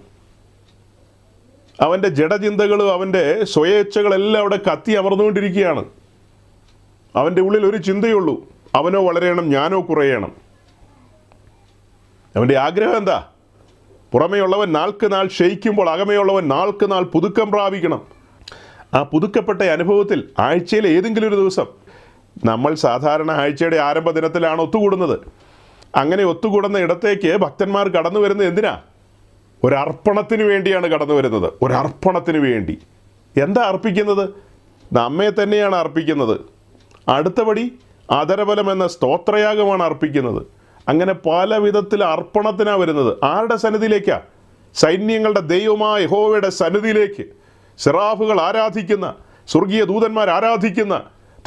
അവൻ്റെ ജഡചിന്തകളും അവൻ്റെ സ്വയേച്ഛകളെല്ലാം അവിടെ കത്തി അമർന്നുകൊണ്ടിരിക്കുകയാണ്. അവൻ്റെ ഉള്ളിൽ ഒരു ചിന്തയുള്ളൂ, അവനോ വളരണം, ഞാനോ കുറയണം. അവൻ്റെ ആഗ്രഹം എന്താ? പുറമേയുള്ളവൻ നാൾക്ക് നാൾ ക്ഷയിക്കുമ്പോൾ അകമേയുള്ളവൻ നാൾക്ക് നാൾ പുതുക്കം പ്രാപിക്കണം. ആ പുതുക്കപ്പെട്ട അനുഭവത്തിൽ ആഴ്ചയിലെ ഏതെങ്കിലും ഒരു ദിവസം, നമ്മൾ സാധാരണ ആഴ്ചയുടെ ആരംഭ ദിനത്തിലാണ് ഒത്തുകൂടുന്നത്. അങ്ങനെ ഒത്തുകൂടുന്ന ഇടത്തേക്ക് ഭക്തന്മാർ കടന്നു വരുന്നത് എന്തിനാ? ഒരർപ്പണത്തിന് വേണ്ടിയാണ് കടന്നു വരുന്നത്. ഒരർപ്പണത്തിന് വേണ്ടി. എന്താ അർപ്പിക്കുന്നത്? നമ്മെ തന്നെയാണ് അർപ്പിക്കുന്നത്. അടുത്തപടി ആദരബലം എന്ന സ്തോത്രയാഗമാണ് അർപ്പിക്കുന്നത്. അങ്ങനെ പല വിധത്തിൽ അർപ്പണത്തിനാണ് വരുന്നത്. ആരുടെ സന്നിധിയിലേക്കാ? സൈന്യങ്ങളുടെ ദൈവമായ യഹോവയുടെ സന്നിധിയിലേക്ക്. സെറാഫുകൾ ആരാധിക്കുന്ന, സ്വർഗീയ ദൂതന്മാർ ആരാധിക്കുന്ന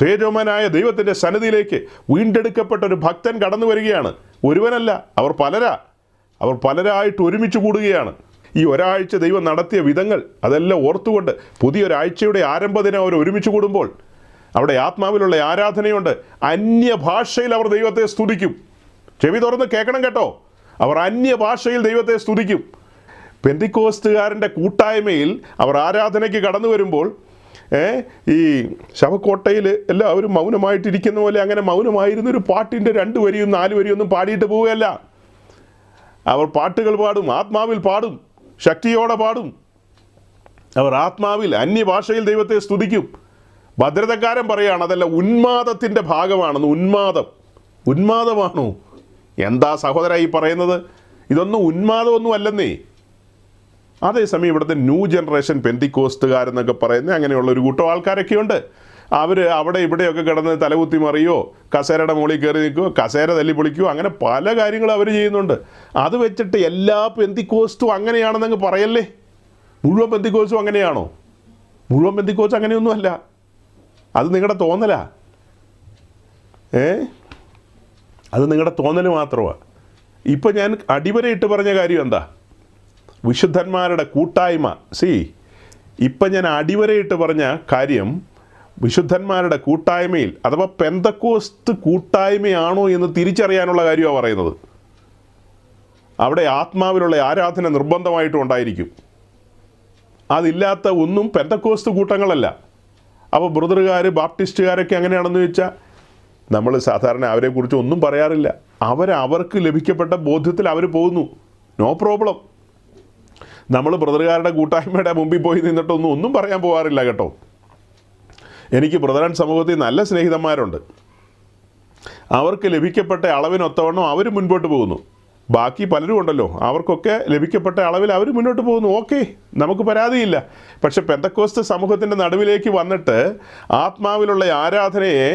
തേജോമനായ ദൈവത്തിൻ്റെ സന്നിധിയിലേക്ക് വീണ്ടെടുക്കപ്പെട്ട ഒരു ഭക്തൻ കടന്നു വരികയാണ്. ഒരുവനല്ല, അവർ പലരായിട്ട് ഒരുമിച്ച് കൂടുകയാണ്. ഈ ഒരാഴ്ച ദൈവം നടത്തിയ വിധങ്ങൾ അതെല്ലാം ഓർത്തുകൊണ്ട് പുതിയൊരാഴ്ചയുടെ ആരംഭദിനം അവർ ഒരുമിച്ച് കൂടുമ്പോൾ അവിടെ ആത്മാവിലുള്ള ആരാധനയുണ്ട്. അന്യഭാഷയിൽ അവർ ദൈവത്തെ സ്തുതിക്കും. ചെവി തുറന്ന് കേൾക്കണം കേട്ടോ. അവർ അന്യഭാഷയിൽ ദൈവത്തെ സ്തുതിക്കും. പെന്തിക്കോസ്തുകാരൻ്റെ കൂട്ടായ്മയിൽ അവർ ആരാധനയ്ക്ക് കടന്നു വരുമ്പോൾ ഈ ശവക്കോട്ടയിൽ എല്ലാവരും മൗനമായിട്ടിരിക്കുന്ന പോലെ അങ്ങനെ മൗനമായിരുന്നൊരു പാട്ടിൻ്റെ 2 വരിയും 4 വരിയൊന്നും പാടിയിട്ട് പോവുകയല്ല. അവർ പാട്ടുകൾ പാടും, ആത്മാവിൽ പാടും, ശക്തിയോടെ പാടും. അവർ ആത്മാവിൽ അന്യഭാഷയിൽ ദൈവത്തെ സ്തുതിക്കും. ഭദ്രതക്കാരൻ പറയുകയാണ് അതല്ല ഉന്മാദത്തിൻ്റെ ഭാഗമാണെന്ന്. ഉന്മാദമാണോ? എന്താ സഹോദര ഈ പറയുന്നത്? ഇതൊന്നും ഉന്മാദമൊന്നും അല്ലെന്നേ. അതേസമയം ഇവിടുത്തെ ന്യൂ ജനറേഷൻ പെന്തിക്കോസ്തുകാരെന്നൊക്കെ പറയുന്നത് അങ്ങനെയുള്ള ഒരു കൂട്ടം ആൾക്കാരൊക്കെ ഉണ്ട്. അവർ അവിടെ ഇവിടെയൊക്കെ കിടന്ന് തലകുത്തി മറിയോ, കസേരയുടെ മുകളിൽ കയറി നിൽക്കുകയോ, കസേര തല്ലി പൊളിക്കുകയോ, അങ്ങനെ പല കാര്യങ്ങളും അവർ ചെയ്യുന്നുണ്ട്. അത് വെച്ചിട്ട് എല്ലാ പെന്തിക്കോസ്തും അങ്ങനെയാണെന്നങ്ങ് പറയല്ലേ. മുഴുവൻ പെന്തിക്കോസ്തും അങ്ങനെയാണോ? മുഴുവൻ പെന്തിക്കോസ്തും അങ്ങനെയൊന്നുമല്ല. അത് നിങ്ങളുടെ തോന്നലാ. അത് നിങ്ങളുടെ തോന്നൽ മാത്രമാണ്. ഇപ്പം ഞാൻ അടിവരയിട്ട് പറഞ്ഞ കാര്യം എന്താ? വിശുദ്ധന്മാരുടെ കൂട്ടായ്മ. ഇപ്പം ഞാൻ അടിവരയിട്ട് പറഞ്ഞ കാര്യം വിശുദ്ധന്മാരുടെ കൂട്ടായ്മയിൽ അഥവാ പെന്തക്കോസ്ത് കൂട്ടായ്മയാണോ എന്ന് തിരിച്ചറിയാനുള്ള കാര്യമാണ് പറയുന്നത്. അവിടെ ആത്മാവിലുള്ള ആരാധന നിർബന്ധമായിട്ടും ഉണ്ടായിരിക്കും. അതില്ലാത്ത ഒന്നും പെന്തക്കോസ്ത് കൂട്ടങ്ങളല്ല. അപ്പോൾ ബ്രദറുകാർ ബാപ്റ്റിസ്റ്റുകാരൊക്കെ എങ്ങനെയാണെന്ന് ചോദിച്ചാൽ നമ്മൾ സാധാരണ അവരെക്കുറിച്ച് ഒന്നും പറയാറില്ല. അവർക്ക് ലഭിക്കപ്പെട്ട ബോധ്യത്തിൽ അവർ പോകുന്നു, നോ പ്രോബ്ലം. നമ്മൾ ബ്രദറുകാരുടെ കൂട്ടായ്മയുടെ മുമ്പിൽ പോയി നിന്നിട്ടൊന്നും പറയാൻ പോകാറില്ല കേട്ടോ. എനിക്ക് ബ്രദറൻ സമൂഹത്തിൽ നല്ല സ്നേഹിതന്മാരുണ്ട്. അവർക്ക് ലഭിക്കപ്പെട്ട അളവിനൊത്തവണ്ണം അവർ മുൻപോട്ട് പോകുന്നു. ബാക്കി പലരും ഉണ്ടല്ലോ, അവർക്കൊക്കെ ലഭിക്കപ്പെട്ട അളവിൽ അവർ മുന്നോട്ട് പോകുന്നു. ഓക്കെ, നമുക്ക് പരാതിയില്ല. പക്ഷെ പെന്തക്കോസ്ത് സമൂഹത്തിൻ്റെ നടുവിലേക്ക് വന്നിട്ട് ആത്മാവിലുള്ള ആരാധനയെ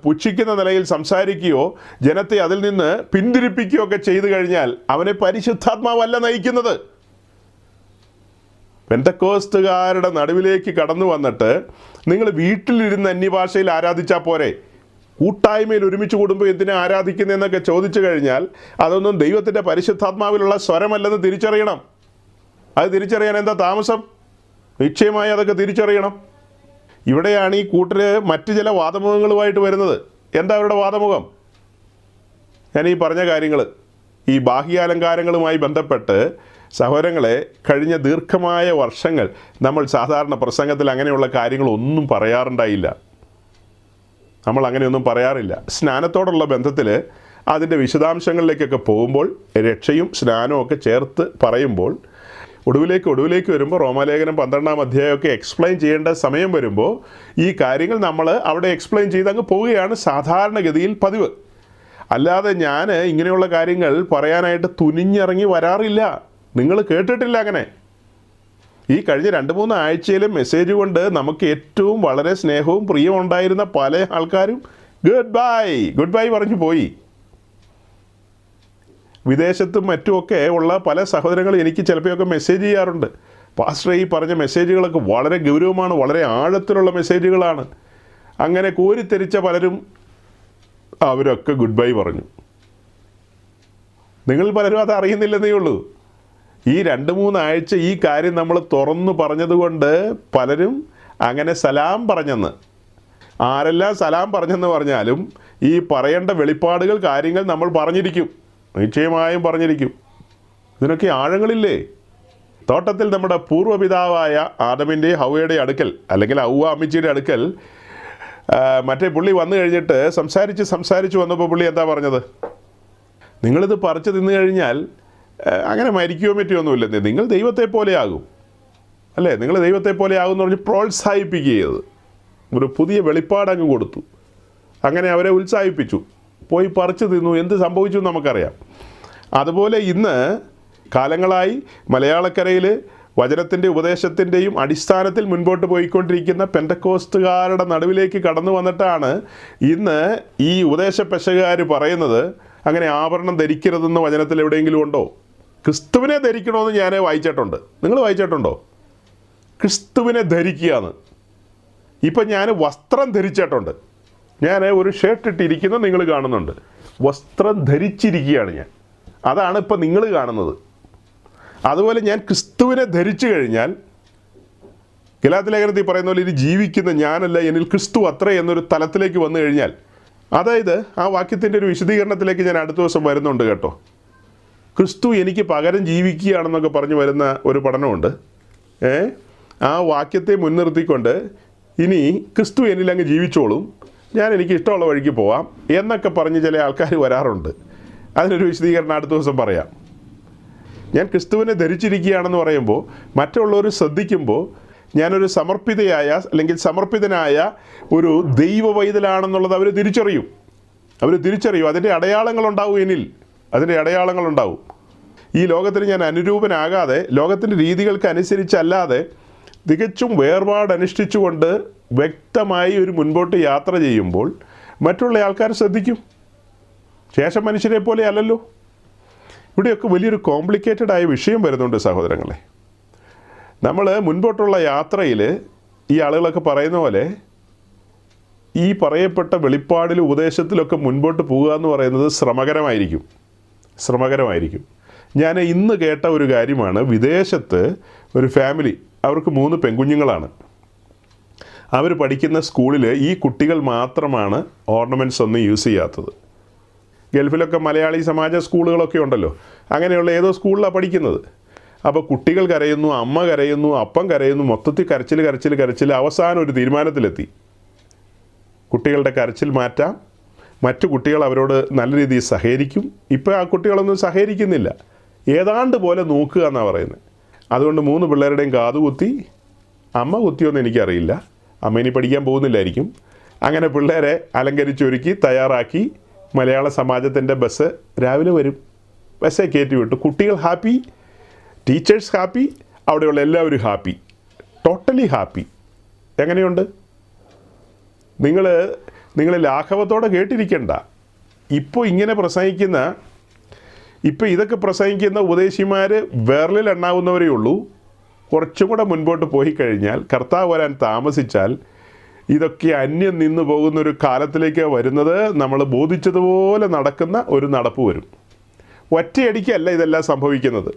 പുച്ഛിക്കുന്ന നിലയിൽ സംസാരിക്കുകയോ ജനത്തെ അതിൽ നിന്ന് പിന്തിരിപ്പിക്കുകയോ ഒക്കെ ചെയ്തു കഴിഞ്ഞാൽ അവനെ പരിശുദ്ധാത്മാവല്ല നയിക്കുന്നത്. പെന്തക്കോസ്തുകാരുടെ നടുവിലേക്ക് കടന്നു വന്നിട്ട് നിങ്ങൾ വീട്ടിലിരുന്ന് അന്യഭാഷയിൽ ആരാധിച്ചാൽ പോരെ, കൂട്ടായ്മയിൽ ഒരുമിച്ച് കൂടുമ്പോൾ എന്തിനാ ആരാധിക്കുന്നതെന്നൊക്കെ ചോദിച്ചു കഴിഞ്ഞാൽ അതൊന്നും ദൈവത്തിൻ്റെ പരിശുദ്ധാത്മാവിലുള്ള സ്വരമല്ലെന്ന് തിരിച്ചറിയണം. അത് തിരിച്ചറിയാൻ എന്താ താമസം? നിശ്ചയമായി അതൊക്കെ തിരിച്ചറിയണം. ഇവിടെയാണ് ഈ കൂട്ടർ മറ്റ് ചില വാദമുഖങ്ങളുമായിട്ട് വരുന്നത്. എന്താ അവരുടെ വാദമുഖം? ഞാൻ ഈ പറഞ്ഞ കാര്യങ്ങൾ, ഈ ബാഹ്യാലങ്കാരങ്ങളുമായി ബന്ധപ്പെട്ട് സഹോദരങ്ങളെ, കഴിഞ്ഞ ദീർഘമായ വർഷങ്ങൾ നമ്മൾ സാധാരണ പ്രസംഗത്തിൽ അങ്ങനെയുള്ള കാര്യങ്ങളൊന്നും പറയാറുണ്ടായില്ല. നമ്മൾ അങ്ങനെയൊന്നും പറയാറില്ല. സ്നാനത്തോടുള്ള ബന്ധത്തിൽ അതിൻ്റെ വിശദാംശങ്ങളിലേക്കൊക്കെ പോകുമ്പോൾ രക്ഷയും സ്നാനവും ഒക്കെ ചേർത്ത് പറയുമ്പോൾ ഒടുവിലേക്ക് വരുമ്പോൾ റോമാലേഖനം 12-ാം അധ്യായമൊക്കെ എക്സ്പ്ലെയിൻ ചെയ്യേണ്ട സമയം വരുമ്പോൾ ഈ കാര്യങ്ങൾ നമ്മൾ അവിടെ എക്സ്പ്ലെയിൻ ചെയ്ത് അങ്ങ് പോവുകയാണ് സാധാരണഗതിയിൽ പതിവ്. അല്ലാതെ ഞാൻ ഇങ്ങനെയുള്ള കാര്യങ്ങൾ പറയാനായിട്ട് തുനിഞ്ഞിറങ്ങി വരാറില്ല. നിങ്ങൾ കേട്ടിട്ടില്ല അങ്ങനെ. ഈ കഴിഞ്ഞ 2-3 ആഴ്ചയിലെ മെസ്സേജ് കൊണ്ട് നമുക്ക് ഏറ്റവും വളരെ സ്നേഹവും പ്രിയവും ഉണ്ടായിരുന്ന പല ആൾക്കാരും ഗുഡ് ബൈ പറഞ്ഞു പോയി. വിദേശത്തും മറ്റുമൊക്കെ ഉള്ള പല സഹോദരങ്ങളും എനിക്ക് ചിലപ്പോഴൊക്കെ മെസ്സേജ് ചെയ്യാറുണ്ട്. പാസ്റ്റർ, ഈ പറഞ്ഞ മെസ്സേജുകളൊക്കെ വളരെ ഗൗരവമാണ്, വളരെ ആഴത്തിലുള്ള മെസ്സേജുകളാണ്. അങ്ങനെ കോരിത്തെരിച്ച പലരും അവരൊക്കെ ഗുഡ് ബൈ പറഞ്ഞു. നിങ്ങൾ പലരും അത് അറിയുന്നില്ലെന്നേ ഉള്ളൂ. ഈ 2-3 ആഴ്ച ഈ കാര്യം നമ്മൾ തുറന്നു പറഞ്ഞതുകൊണ്ട് പലരും അങ്ങനെ സലാം പറഞ്ഞെന്ന്, ആരെല്ലാം സലാം പറഞ്ഞെന്ന് പറഞ്ഞാലും ഈ പറയേണ്ട വെളിപ്പാടുകൾ കാര്യങ്ങൾ നമ്മൾ പറഞ്ഞിരിക്കും, നിശ്ചയമായും പറഞ്ഞിരിക്കും. ഇതിനൊക്കെ ആഴങ്ങളില്ലേ? തോട്ടത്തിൽ നമ്മുടെ പൂർവ്വപിതാവായ ആദമിൻ്റെ ഹൗവയുടെ അടുക്കൽ, അല്ലെങ്കിൽ ഹൗവ അമ്മച്ചിയുടെ അടുക്കൽ മറ്റേ പുള്ളി വന്നു കഴിഞ്ഞിട്ട് സംസാരിച്ച് വന്നപ്പോൾ പുള്ളി എന്താ പറഞ്ഞത്? നിങ്ങളിത് പറിച്ച് തിന്നു കഴിഞ്ഞാൽ അങ്ങനെ മരിക്കുകയോ പറ്റുമൊന്നുമില്ലെന്നേ, നിങ്ങൾ ദൈവത്തെ പോലെ ആകും അല്ലേ, നിങ്ങൾ ദൈവത്തെ പോലെ ആകും എന്ന് പറഞ്ഞ് പ്രോത്സാഹിപ്പിക്കുകയത്. ഒരു പുതിയ വെളിപ്പാടങ്ങ് കൊടുത്തു, അങ്ങനെ അവരെ ഉത്സാഹിപ്പിച്ചു. പോയി പറിച്ചു തിന്നു. എന്ത് സംഭവിച്ചു നമുക്കറിയാം. അതുപോലെ ഇന്ന് കാലങ്ങളായി മലയാളക്കരയിൽ വചനത്തിൻ്റെ ഉപദേശത്തിൻ്റെയും അടിസ്ഥാനത്തിൽ മുൻപോട്ട് പോയിക്കൊണ്ടിരിക്കുന്ന പെന്തക്കോസ്തുകാരുടെ നടുവിലേക്ക് കടന്നു വന്നിട്ടാണ് ഇന്ന് ഈ ഉപദേശ പെശകുകാർ പറയുന്നത് അങ്ങനെ ആഭരണം ധരിക്കരുതെന്ന് വചനത്തിൽ എവിടെയെങ്കിലും ഉണ്ടോ? ക്രിസ്തുവിനെ ധരിക്കണമെന്ന് ഞാൻ വായിച്ചിട്ടുണ്ട്. നിങ്ങൾ വായിച്ചിട്ടുണ്ടോ? ക്രിസ്തുവിനെ ധരിക്കുകയാണ്. ഇപ്പം ഞാൻ വസ്ത്രം ധരിച്ചിട്ടുണ്ട്. ഞാൻ ഒരു ഷർട്ട് ഇട്ടിരിക്കുന്നത് നിങ്ങൾ കാണുന്നുണ്ട്. വസ്ത്രം ധരിച്ചിരിക്കുകയാണ് ഞാൻ. അതാണ് ഇപ്പം നിങ്ങൾ കാണുന്നത്. അതുപോലെ ഞാൻ ക്രിസ്തുവിനെ ധരിച്ചു കഴിഞ്ഞാൽ ഗലാത്യ ലേഖനത്തിൽ പറയുന്ന പോലെ ഇത് ജീവിക്കുന്ന ഞാനല്ല എന്നിൽ ക്രിസ്തു അത്രേ എന്നൊരു തലത്തിലേക്ക് വന്നു കഴിഞ്ഞാൽ, അതായത് ആ വാക്യത്തിൻ്റെ ഒരു വിശദീകരണത്തിലേക്ക് ഞാൻ അടുത്ത ദിവസം വരുന്നുണ്ട് കേട്ടോ. ക്രിസ്തു എനിക്ക് പകരം ജീവിക്കുകയാണെന്നൊക്കെ പറഞ്ഞു വരുന്ന ഒരു പഠനമുണ്ട്. ആ വാക്യത്തെ മുൻനിർത്തിക്കൊണ്ട് ഇനി ക്രിസ്തു എന്നിലങ്ങ് ജീവിച്ചോളും, ഞാൻ എനിക്ക് ഇഷ്ടമുള്ള വഴിക്ക് പോവാം എന്നൊക്കെ പറഞ്ഞ് ചില ആൾക്കാർ വരാറുണ്ട്. അതിനൊരു വിശദീകരണം അടുത്ത ദിവസം പറയാം. ഞാൻ ക്രിസ്തുവിനെ ധരിച്ചിരിക്കുകയാണെന്ന് പറയുമ്പോൾ മറ്റുള്ളവർ ശ്രദ്ധിക്കുമ്പോൾ ഞാനൊരു സമർപ്പിതയായ അല്ലെങ്കിൽ സമർപ്പിതനായ ഒരു ദൈവ പൈതലാണെന്നുള്ളത് അവർ തിരിച്ചറിയും. അതിൻ്റെ അടയാളങ്ങളുണ്ടാവും. അതിൻ്റെ അടയാളങ്ങളുണ്ടാവും. ഈ ലോകത്തിന് ഞാൻ അനുരൂപനാകാതെ ലോകത്തിൻ്റെ രീതികൾക്ക് അനുസരിച്ചല്ലാതെ തികച്ചും വേർപാടനുഷ്ഠിച്ചുകൊണ്ട് വ്യക്തമായി ഒരു മുൻപോട്ട് യാത്ര ചെയ്യുമ്പോൾ മറ്റുള്ള ആൾക്കാർ ശ്രദ്ധിക്കും. ശേഷം മനുഷ്യരെ പോലെ അല്ലല്ലോ. ഇവിടെയൊക്കെ വലിയൊരു കോംപ്ലിക്കേറ്റഡ് ആയ വിഷയം വരുന്നുണ്ട് സഹോദരങ്ങളെ. നമ്മൾ മുൻപോട്ടുള്ള യാത്രയിൽ ഈ ആളുകളൊക്കെ പറയുന്ന പോലെ ഈ പറയപ്പെട്ട വെളിപ്പാടിലും ഉപദേശത്തിലൊക്കെ മുൻപോട്ട് പോകുക എന്ന് പറയുന്നത് ശ്രമകരമായിരിക്കും. ഞാൻ ഇന്ന് കേട്ട ഒരു കാര്യമാണ്, വിദേശത്ത് ഒരു ഫാമിലി അവർക്ക് 3 പെൺകുഞ്ഞുങ്ങളാണ്. അവർ പഠിക്കുന്ന സ്കൂളിൽ ഈ കുട്ടികൾ മാത്രമാണ് ഓർണമെൻറ്റ്സ് ഒന്നും യൂസ് ചെയ്യാത്തത്. ഗൾഫിലൊക്കെ മലയാളി സമാജ സ്കൂളുകളൊക്കെ ഉണ്ടല്ലോ, അങ്ങനെയുള്ള ഏതോ സ്കൂളിലാണ് പഠിക്കുന്നത്. അപ്പോൾ കുട്ടികൾ കരയുന്നു, അമ്മ കരയുന്നു, അപ്പം കരയുന്നു, മൊത്തത്തിൽ കരച്ചിൽ. അവസാനം ഒരു തീരുമാനത്തിലെത്തി, കുട്ടികളുടെ കരച്ചിൽ മാറ്റാം, മറ്റു കുട്ടികൾ അവരോട് നല്ല രീതിയിൽ സഹകരിക്കും. ഇപ്പോൾ ആ കുട്ടികളൊന്നും സഹകരിക്കുന്നില്ല, ഏതാണ്ട് പോലെ നോക്കുക എന്നാണ് പറയുന്നത്. അതുകൊണ്ട് 3 പിള്ളേരുടെയും കാതുകുത്തി. അമ്മ കുത്തിയോന്ന് എനിക്കറിയില്ല, അമ്മ ഇനി പഠിക്കാൻ പോകുന്നില്ലായിരിക്കും. അങ്ങനെ പിള്ളേരെ അലങ്കരിച്ചൊരുക്കി തയ്യാറാക്കി മലയാള സമാജത്തിൻ്റെ ബസ് രാവിലെ വരും. ബസ്സേ കയറ്റി വിട്ടു. കുട്ടികൾ ഹാപ്പി, ടീച്ചേഴ്സ് ഹാപ്പി, അവിടെയുള്ള എല്ലാവരും ഹാപ്പി, ടോട്ടലി ഹാപ്പി. എങ്ങനെയുണ്ട്? നിങ്ങൾ ലാഘവത്തോടെ കേട്ടിരിക്കണ്ട. ഇപ്പോൾ ഇതൊക്കെ പ്രസംഗിക്കുന്ന ഉപദേശിമാർ വിരലിൽ എണ്ണാവുന്നവരേ ഉള്ളൂ. കുറച്ചും കൂടെ മുൻപോട്ട് പോയി കഴിഞ്ഞാൽ, കർത്താവ് വരാൻ താമസിച്ചാൽ, ഇതൊക്കെ അന്യം നിന്ന് പോകുന്നൊരു കാലത്തിലേക്ക് വരുന്നത്. നമ്മൾ ബോധിച്ചതുപോലെ നടക്കുന്ന ഒരു നടപ്പ് വരും. ഒറ്റയടിക്കല്ല ഇതെല്ലാം സംഭവിക്കുന്നത്.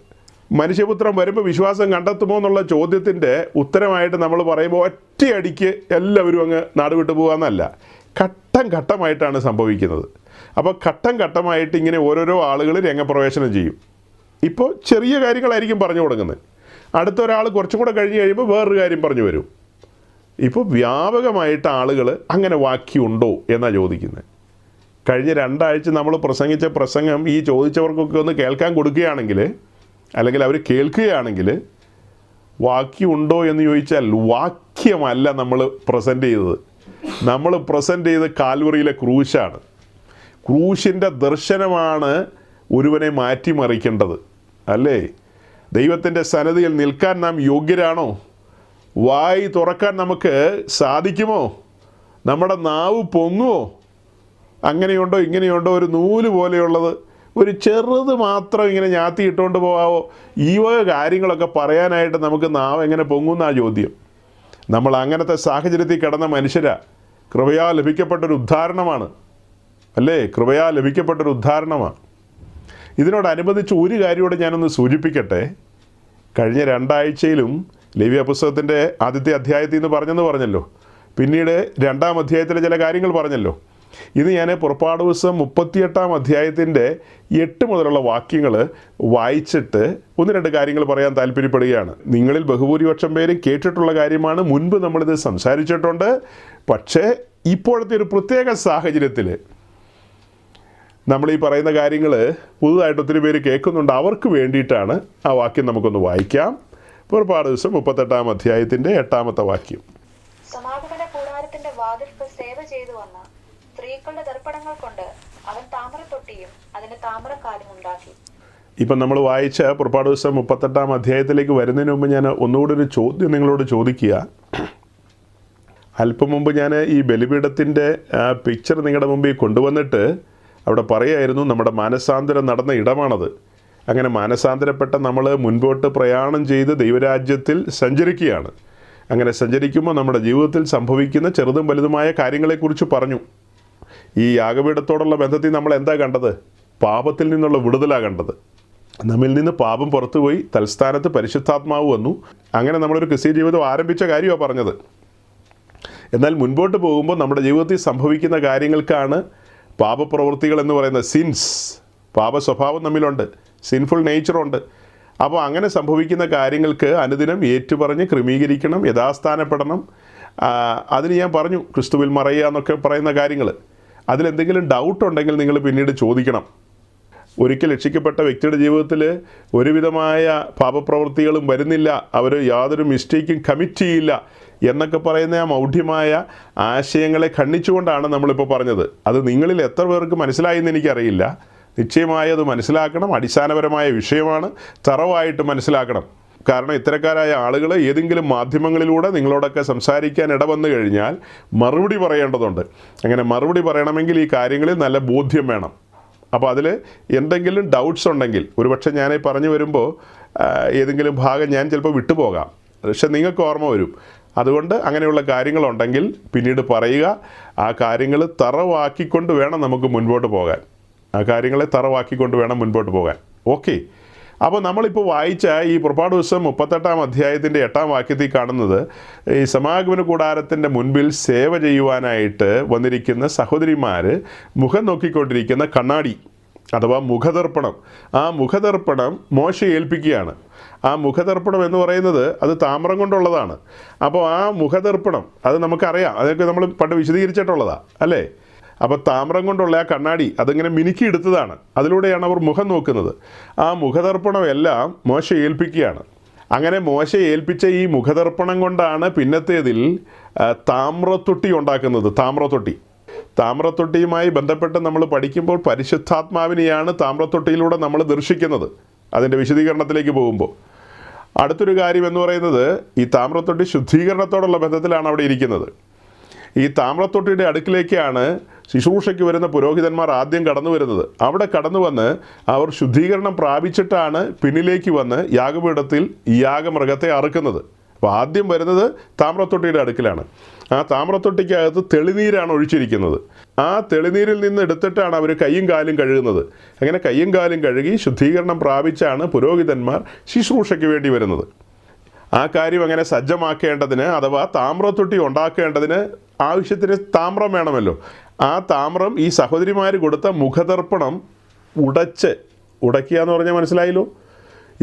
മനുഷ്യപുത്രം വരുമ്പോൾ വിശ്വാസം കണ്ടെത്തുമോ എന്നുള്ള ചോദ്യത്തിൻ്റെ ഉത്തരമായിട്ട് നമ്മൾ പറയുമ്പോൾ ഒറ്റയടിക്ക് എല്ലാവരും അങ്ങ് നാടുവിട്ട് പോകാമെന്നല്ല, ഘട്ടം ഘട്ടമായിട്ടാണ് സംഭവിക്കുന്നത്. അപ്പോൾ ഘട്ടം ഘട്ടമായിട്ട് ഇങ്ങനെ ഓരോരോ ആളുകൾ രംഗപ്രവേശനം ചെയ്യും. ഇപ്പോൾ ചെറിയ കാര്യങ്ങളായിരിക്കും പറഞ്ഞു കൊടുക്കുന്നത്, അടുത്ത ഒരാൾ കുറച്ചും കൂടെ കഴിഞ്ഞ് കഴിയുമ്പോൾ വേറൊരു കാര്യം പറഞ്ഞു വരും. ഇപ്പോൾ വ്യാപകമായിട്ട് ആളുകൾ അങ്ങനെ വാക്യമുണ്ടോ എന്നാണ് ചോദിക്കുന്നത്. കഴിഞ്ഞ 2 ആഴ്ച നമ്മൾ പ്രസംഗിച്ച പ്രസംഗം ഈ ചോദിച്ചവർക്കൊക്കെ ഒന്ന് കേൾക്കാൻ കൊടുക്കുകയാണെങ്കിൽ, അല്ലെങ്കിൽ അവർ കേൾക്കുകയാണെങ്കിൽ, വാക്യമുണ്ടോ എന്ന് ചോദിച്ചാൽ വാക്യമല്ല നമ്മൾ പ്രസൻറ്റ് ചെയ്തത്. നമ്മൾ പ്രസൻറ്റ് ചെയ്ത് കാൽവറിയിലെ ക്രൂശാണ്. ക്രൂശിൻ്റെ ദർശനമാണ് ഒരുവനെ മാറ്റിമറിക്കേണ്ടത്, അല്ലേ? ദൈവത്തിൻ്റെ സന്നിധിയിൽ നിൽക്കാൻ നാം യോഗ്യരാണോ? വായി തുറക്കാൻ നമുക്ക് സാധിക്കുമോ? നമ്മുടെ നാവ് പൊങ്ങുമോ? അങ്ങനെയുണ്ടോ ഇങ്ങനെയുണ്ടോ? ഒരു നൂല് പോലെയുള്ളത് ഒരു ചെറുത് മാത്രം ഇങ്ങനെ ഞാത്തി ഇട്ടുകൊണ്ട് പോകാവോ? ഈ വക കാര്യങ്ങളൊക്കെ പറയാനായിട്ട് നമുക്ക് നാവ് എങ്ങനെ പൊങ്ങുന്ന ചോദ്യം. നമ്മൾ അങ്ങനത്തെ സാഹചര്യത്തിൽ കിടന്ന മനുഷ്യരാ. കൃപയാൽ ലഭിക്കപ്പെട്ടൊരു ഉദ്ധാരണമാണ്, അല്ലേ? കൃപയാൽ ലഭിക്കപ്പെട്ടൊരു ഉദ്ധാരണമാണ്. ഇതിനോടനുബന്ധിച്ച് ഒരു കാര്യത്തോടെ ഞാനൊന്ന് സൂചിപ്പിക്കട്ടെ. കഴിഞ്ഞ 2 ആഴ്ചയിലും ലേവ്യ പുസ്തകത്തിൻ്റെ ആദ്യത്തെ അധ്യായത്തിൽ നിന്ന് പറഞ്ഞല്ലോ, പിന്നീട് 2-ാം അധ്യായത്തിലെ ചില കാര്യങ്ങൾ പറഞ്ഞല്ലോ. ഇത് ഞാൻ പുറപ്പാട് പുസ്തകം 38-ാം അധ്യായത്തിൻ്റെ 8 മുതലുള്ള വാക്യങ്ങൾ വായിച്ചിട്ട് 1-2 കാര്യങ്ങൾ പറയാൻ താല്പര്യപ്പെടുകയാണ്. നിങ്ങളിൽ ബഹുഭൂരിപക്ഷം പേര് കേട്ടിട്ടുള്ള കാര്യമാണ്, മുൻപ് നമ്മളിത് സംസാരിച്ചിട്ടുണ്ട്. പക്ഷേ ഇപ്പോഴത്തെ ഒരു പ്രത്യേക സാഹചര്യത്തിൽ നമ്മൾ ഈ പറയുന്ന കാര്യങ്ങൾ പുതുതായിട്ട് ഒത്തിരി പേര് കേൾക്കുന്നുണ്ട്. അവർക്ക് വേണ്ടിയിട്ടാണ് ആ വാക്യം നമുക്കൊന്ന് വായിക്കാം. പുറപ്പാട് ദിവസം 38-ാം അധ്യായത്തിൻ്റെ 8-ാമത്തെ വാക്യം. സമാഗമന കൂടാരത്തിന്റെ വാതിൽക്ക് സേവ ചെയ്തു വന്ന സ്ത്രീകളുടെ ദർപ്പണങ്ങൾ കൊണ്ട് അവൻ താമരത്തൊട്ടിയും അതിന് താമരക്കാലും ഉണ്ടാക്കി. ഇപ്പം നമ്മൾ വായിച്ച പുറപ്പാട് ദിവസം 38-ാം അധ്യായത്തിലേക്ക് വരുന്നതിന് മുമ്പ് ഞാൻ ഒന്നുകൂടി ഒരു ചോദ്യം നിങ്ങളോട് ചോദിക്കുക. അല്പം മുമ്പ് ഞാൻ ഈ ബലിപീഠത്തിൻ്റെ പിക്ചർ നിങ്ങളുടെ മുമ്പിൽ കൊണ്ടുവന്നിട്ട് അവിടെ പറയായിരുന്നു, നമ്മുടെ മാനസാന്തരം നടന്ന ഇടമാണത്. അങ്ങനെ മാനസാന്തരപ്പെട്ട നമ്മൾ മുൻപോട്ട് പ്രയാണം ചെയ്ത് ദൈവരാജ്യത്തിൽ സഞ്ചരിക്കുകയാണ്. അങ്ങനെ സഞ്ചരിക്കുമ്പോൾ നമ്മുടെ ജീവിതത്തിൽ സംഭവിക്കുന്ന ചെറുതും വലുതുമായ കാര്യങ്ങളെക്കുറിച്ച് പറഞ്ഞു. ഈ യാഗപീഠത്തോടുള്ള ബന്ധത്തിൽ നമ്മൾ എന്താ കണ്ടത്? പാപത്തിൽ നിന്നുള്ള വിടുതലാണ് കണ്ടത്. നമ്മിൽ നിന്ന് പാപം പുറത്തുപോയി, തൽസ്ഥാനത്ത് പരിശുദ്ധാത്മാവ് വന്നു. അങ്ങനെ നമ്മളൊരു ക്രിസ്തീയ ജീവിതം ആരംഭിച്ച കാര്യമാണ് പറഞ്ഞത്. എന്നാൽ മുൻപോട്ട് പോകുമ്പോൾ നമ്മുടെ ജീവിതത്തിൽ സംഭവിക്കുന്ന കാര്യങ്ങൾക്കാണ് പാപപ്രവൃത്തികൾ എന്ന് പറയുന്ന സിൻസ്. പാപ സ്വഭാവം നമ്മിലുണ്ട്, സിൻഫുൾ നേച്ചറുണ്ട്. അപ്പോൾ അങ്ങനെ സംഭവിക്കുന്ന കാര്യങ്ങൾക്ക് അനുദിനം ഏറ്റുപറഞ്ഞ് ക്രമീകരിക്കണം, യഥാസ്ഥാനപ്പെടണം. അതിന് ഞാൻ പറഞ്ഞു, ക്രിസ്തുവിൽ മറയുക എന്നൊക്കെ പറയുന്ന കാര്യങ്ങൾ. അതിലെന്തെങ്കിലും ഡൗട്ട് ഉണ്ടെങ്കിൽ നിങ്ങൾ പിന്നീട് ചോദിക്കണം. ഒരിക്കൽ രക്ഷിക്കപ്പെട്ട വ്യക്തിയുടെ ജീവിതത്തിൽ ഒരുവിധമായ പാപപ്രവൃത്തികളും വരുന്നില്ല, അവർ യാതൊരു മിസ്റ്റേക്കും കമ്മിറ്റ് ചെയ്യില്ല എന്നൊക്കെ പറയുന്ന ആ മൗഢ്യമായ ആശയങ്ങളെ ഖണ്ഡിച്ചുകൊണ്ടാണ് നമ്മളിപ്പോൾ പറഞ്ഞത്. അത് നിങ്ങളിൽ എത്ര പേർക്ക് മനസ്സിലായി എന്ന് എനിക്കറിയില്ല. നിശ്ചയമായി അത് മനസ്സിലാക്കണം. അടിസ്ഥാനപരമായ വിഷയമാണ്, തറവായിട്ട് മനസ്സിലാക്കണം. കാരണം ഇത്തരക്കാരായ ആളുകൾ ഏതെങ്കിലും മാധ്യമങ്ങളിലൂടെ നിങ്ങളോടൊക്കെ സംസാരിക്കാൻ ഇടവന്നു കഴിഞ്ഞാൽ മറുപടി പറയേണ്ടതുണ്ട്. അങ്ങനെ മറുപടി പറയണമെങ്കിൽ ഈ കാര്യങ്ങളിൽ നല്ല ബോധ്യം വേണം. അപ്പോൾ അതിൽ എന്തെങ്കിലും ഡൗട്ട്സ് ഉണ്ടെങ്കിൽ, ഒരുപക്ഷെ ഞാൻ പറഞ്ഞു വരുമ്പോൾ ഏതെങ്കിലും ഭാഗം ഞാൻ ചിലപ്പോൾ വിട്ടുപോകാം, പക്ഷെ നിങ്ങൾക്ക് ഓർമ്മ വരും. അതുകൊണ്ട് അങ്ങനെയുള്ള കാര്യങ്ങളുണ്ടെങ്കിൽ പിന്നീട് പറയുക. ആ കാര്യങ്ങൾ തറവാക്കിക്കൊണ്ട് വേണം നമുക്ക് മുൻപോട്ട് പോകാൻ. ആ കാര്യങ്ങളെ തറവാക്കിക്കൊണ്ട് വേണം മുൻപോട്ട് പോകാൻ. ഓക്കെ, അപ്പോൾ നമ്മളിപ്പോൾ വായിച്ച ഈ പുറപ്പാട് ദിവസം 38 അധ്യായത്തിൻ്റെ 8 വാക്യത്തിൽ കാണുന്നത് ഈ സമാഗമന കൂടാരത്തിൻ്റെ മുൻപിൽ സേവ ചെയ്യുവാനായിട്ട് വന്നിരിക്കുന്ന സഹോദരിമാർ മുഖം നോക്കിക്കൊണ്ടിരിക്കുന്ന കണ്ണാടി അഥവാ മുഖദർപ്പണം, ആ മുഖദർപ്പണം മോശെ ഏൽപ്പിക്കുകയാണ്. ആ മുഖദർപ്പണം എന്ന് പറയുന്നത് അത് താമ്രം കൊണ്ടുള്ളതാണ്. അപ്പോൾ ആ മുഖദർപ്പണം അത് നമുക്കറിയാം, അതൊക്കെ നമ്മൾ പണ്ട് വിശദീകരിച്ചിട്ടുള്ളതാണ് അല്ലേ. അപ്പോൾ താമ്രം കൊണ്ടുള്ള ആ കണ്ണാടി അതിങ്ങനെ മിനുക്കി എടുത്തതാണ്, അതിലൂടെയാണ് അവർ മുഖം നോക്കുന്നത്. ആ മുഖദർപ്പണം എല്ലാം മോശെ ഏൽപ്പിക്കുകയാണ്. അങ്ങനെ മോശെ ഏൽപ്പിച്ച ഈ മുഖദർപ്പണം കൊണ്ടാണ് പിന്നത്തേതിൽ താമ്രത്തൊട്ടി ഉണ്ടാക്കുന്നത്. താമ്രത്തൊട്ടിയുമായി ബന്ധപ്പെട്ട് നമ്മൾ പഠിക്കുമ്പോൾ പരിശുദ്ധാത്മാവിനെയാണ് താമ്രത്തൊട്ടിയിലൂടെ നമ്മൾ ദർശിക്കുന്നത്. അതിൻ്റെ വിശദീകരണത്തിലേക്ക് പോകുമ്പോൾ അടുത്തൊരു കാര്യം എന്ന് പറയുന്നത് ഈ താമ്രത്തൊട്ടി ശുദ്ധീകരണത്തോടുള്ള ബന്ധത്തിലാണ് അവിടെ ഇരിക്കുന്നത്. ഈ താമ്രത്തൊട്ടിയുടെ അടുക്കിലേക്കാണ് ശുശ്രൂഷയ്ക്ക് വരുന്ന പുരോഹിതന്മാർ ആദ്യം കടന്നു വരുന്നത്. അവിടെ കടന്നു വന്ന് അവർ ശുദ്ധീകരണം പ്രാപിച്ചിട്ടാണ് പിന്നിലേക്ക് വന്ന് യാഗപീഠത്തിൽ യാഗമൃഗത്തെ അറുക്കുന്നത്. അപ്പോൾ ആദ്യം വരുന്നത് താമ്രത്തൊട്ടിയുടെ അടുക്കിലാണ്. ആ താമ്രത്തൊട്ടിക്കകത്ത് തെളിനീരാണ് ഒഴിച്ചിരിക്കുന്നത്. ആ തെളിനീരിൽ നിന്ന് എടുത്തിട്ടാണ് അവർ കയ്യും കാലും കഴുകുന്നത്. അങ്ങനെ കയ്യും കാലും കഴുകി ശുദ്ധീകരണം പ്രാപിച്ചാണ് പുരോഹിതന്മാർ ശുശ്രൂഷയ്ക്ക് വേണ്ടി വരുന്നത്. ആ കാര്യം അങ്ങനെ സജ്ജമാക്കേണ്ടതിന് അഥവാ താമ്രത്തൊട്ടി ഉണ്ടാക്കേണ്ടതിന് ആവശ്യത്തിന് താമ്രം വേണമല്ലോ. ആ താമ്രം ഈ സഹോദരിമാർ കൊടുത്ത മുഖദർപ്പണം ഉടയ്ക്കുക എന്ന് പറഞ്ഞാൽ മനസ്സിലായല്ലോ.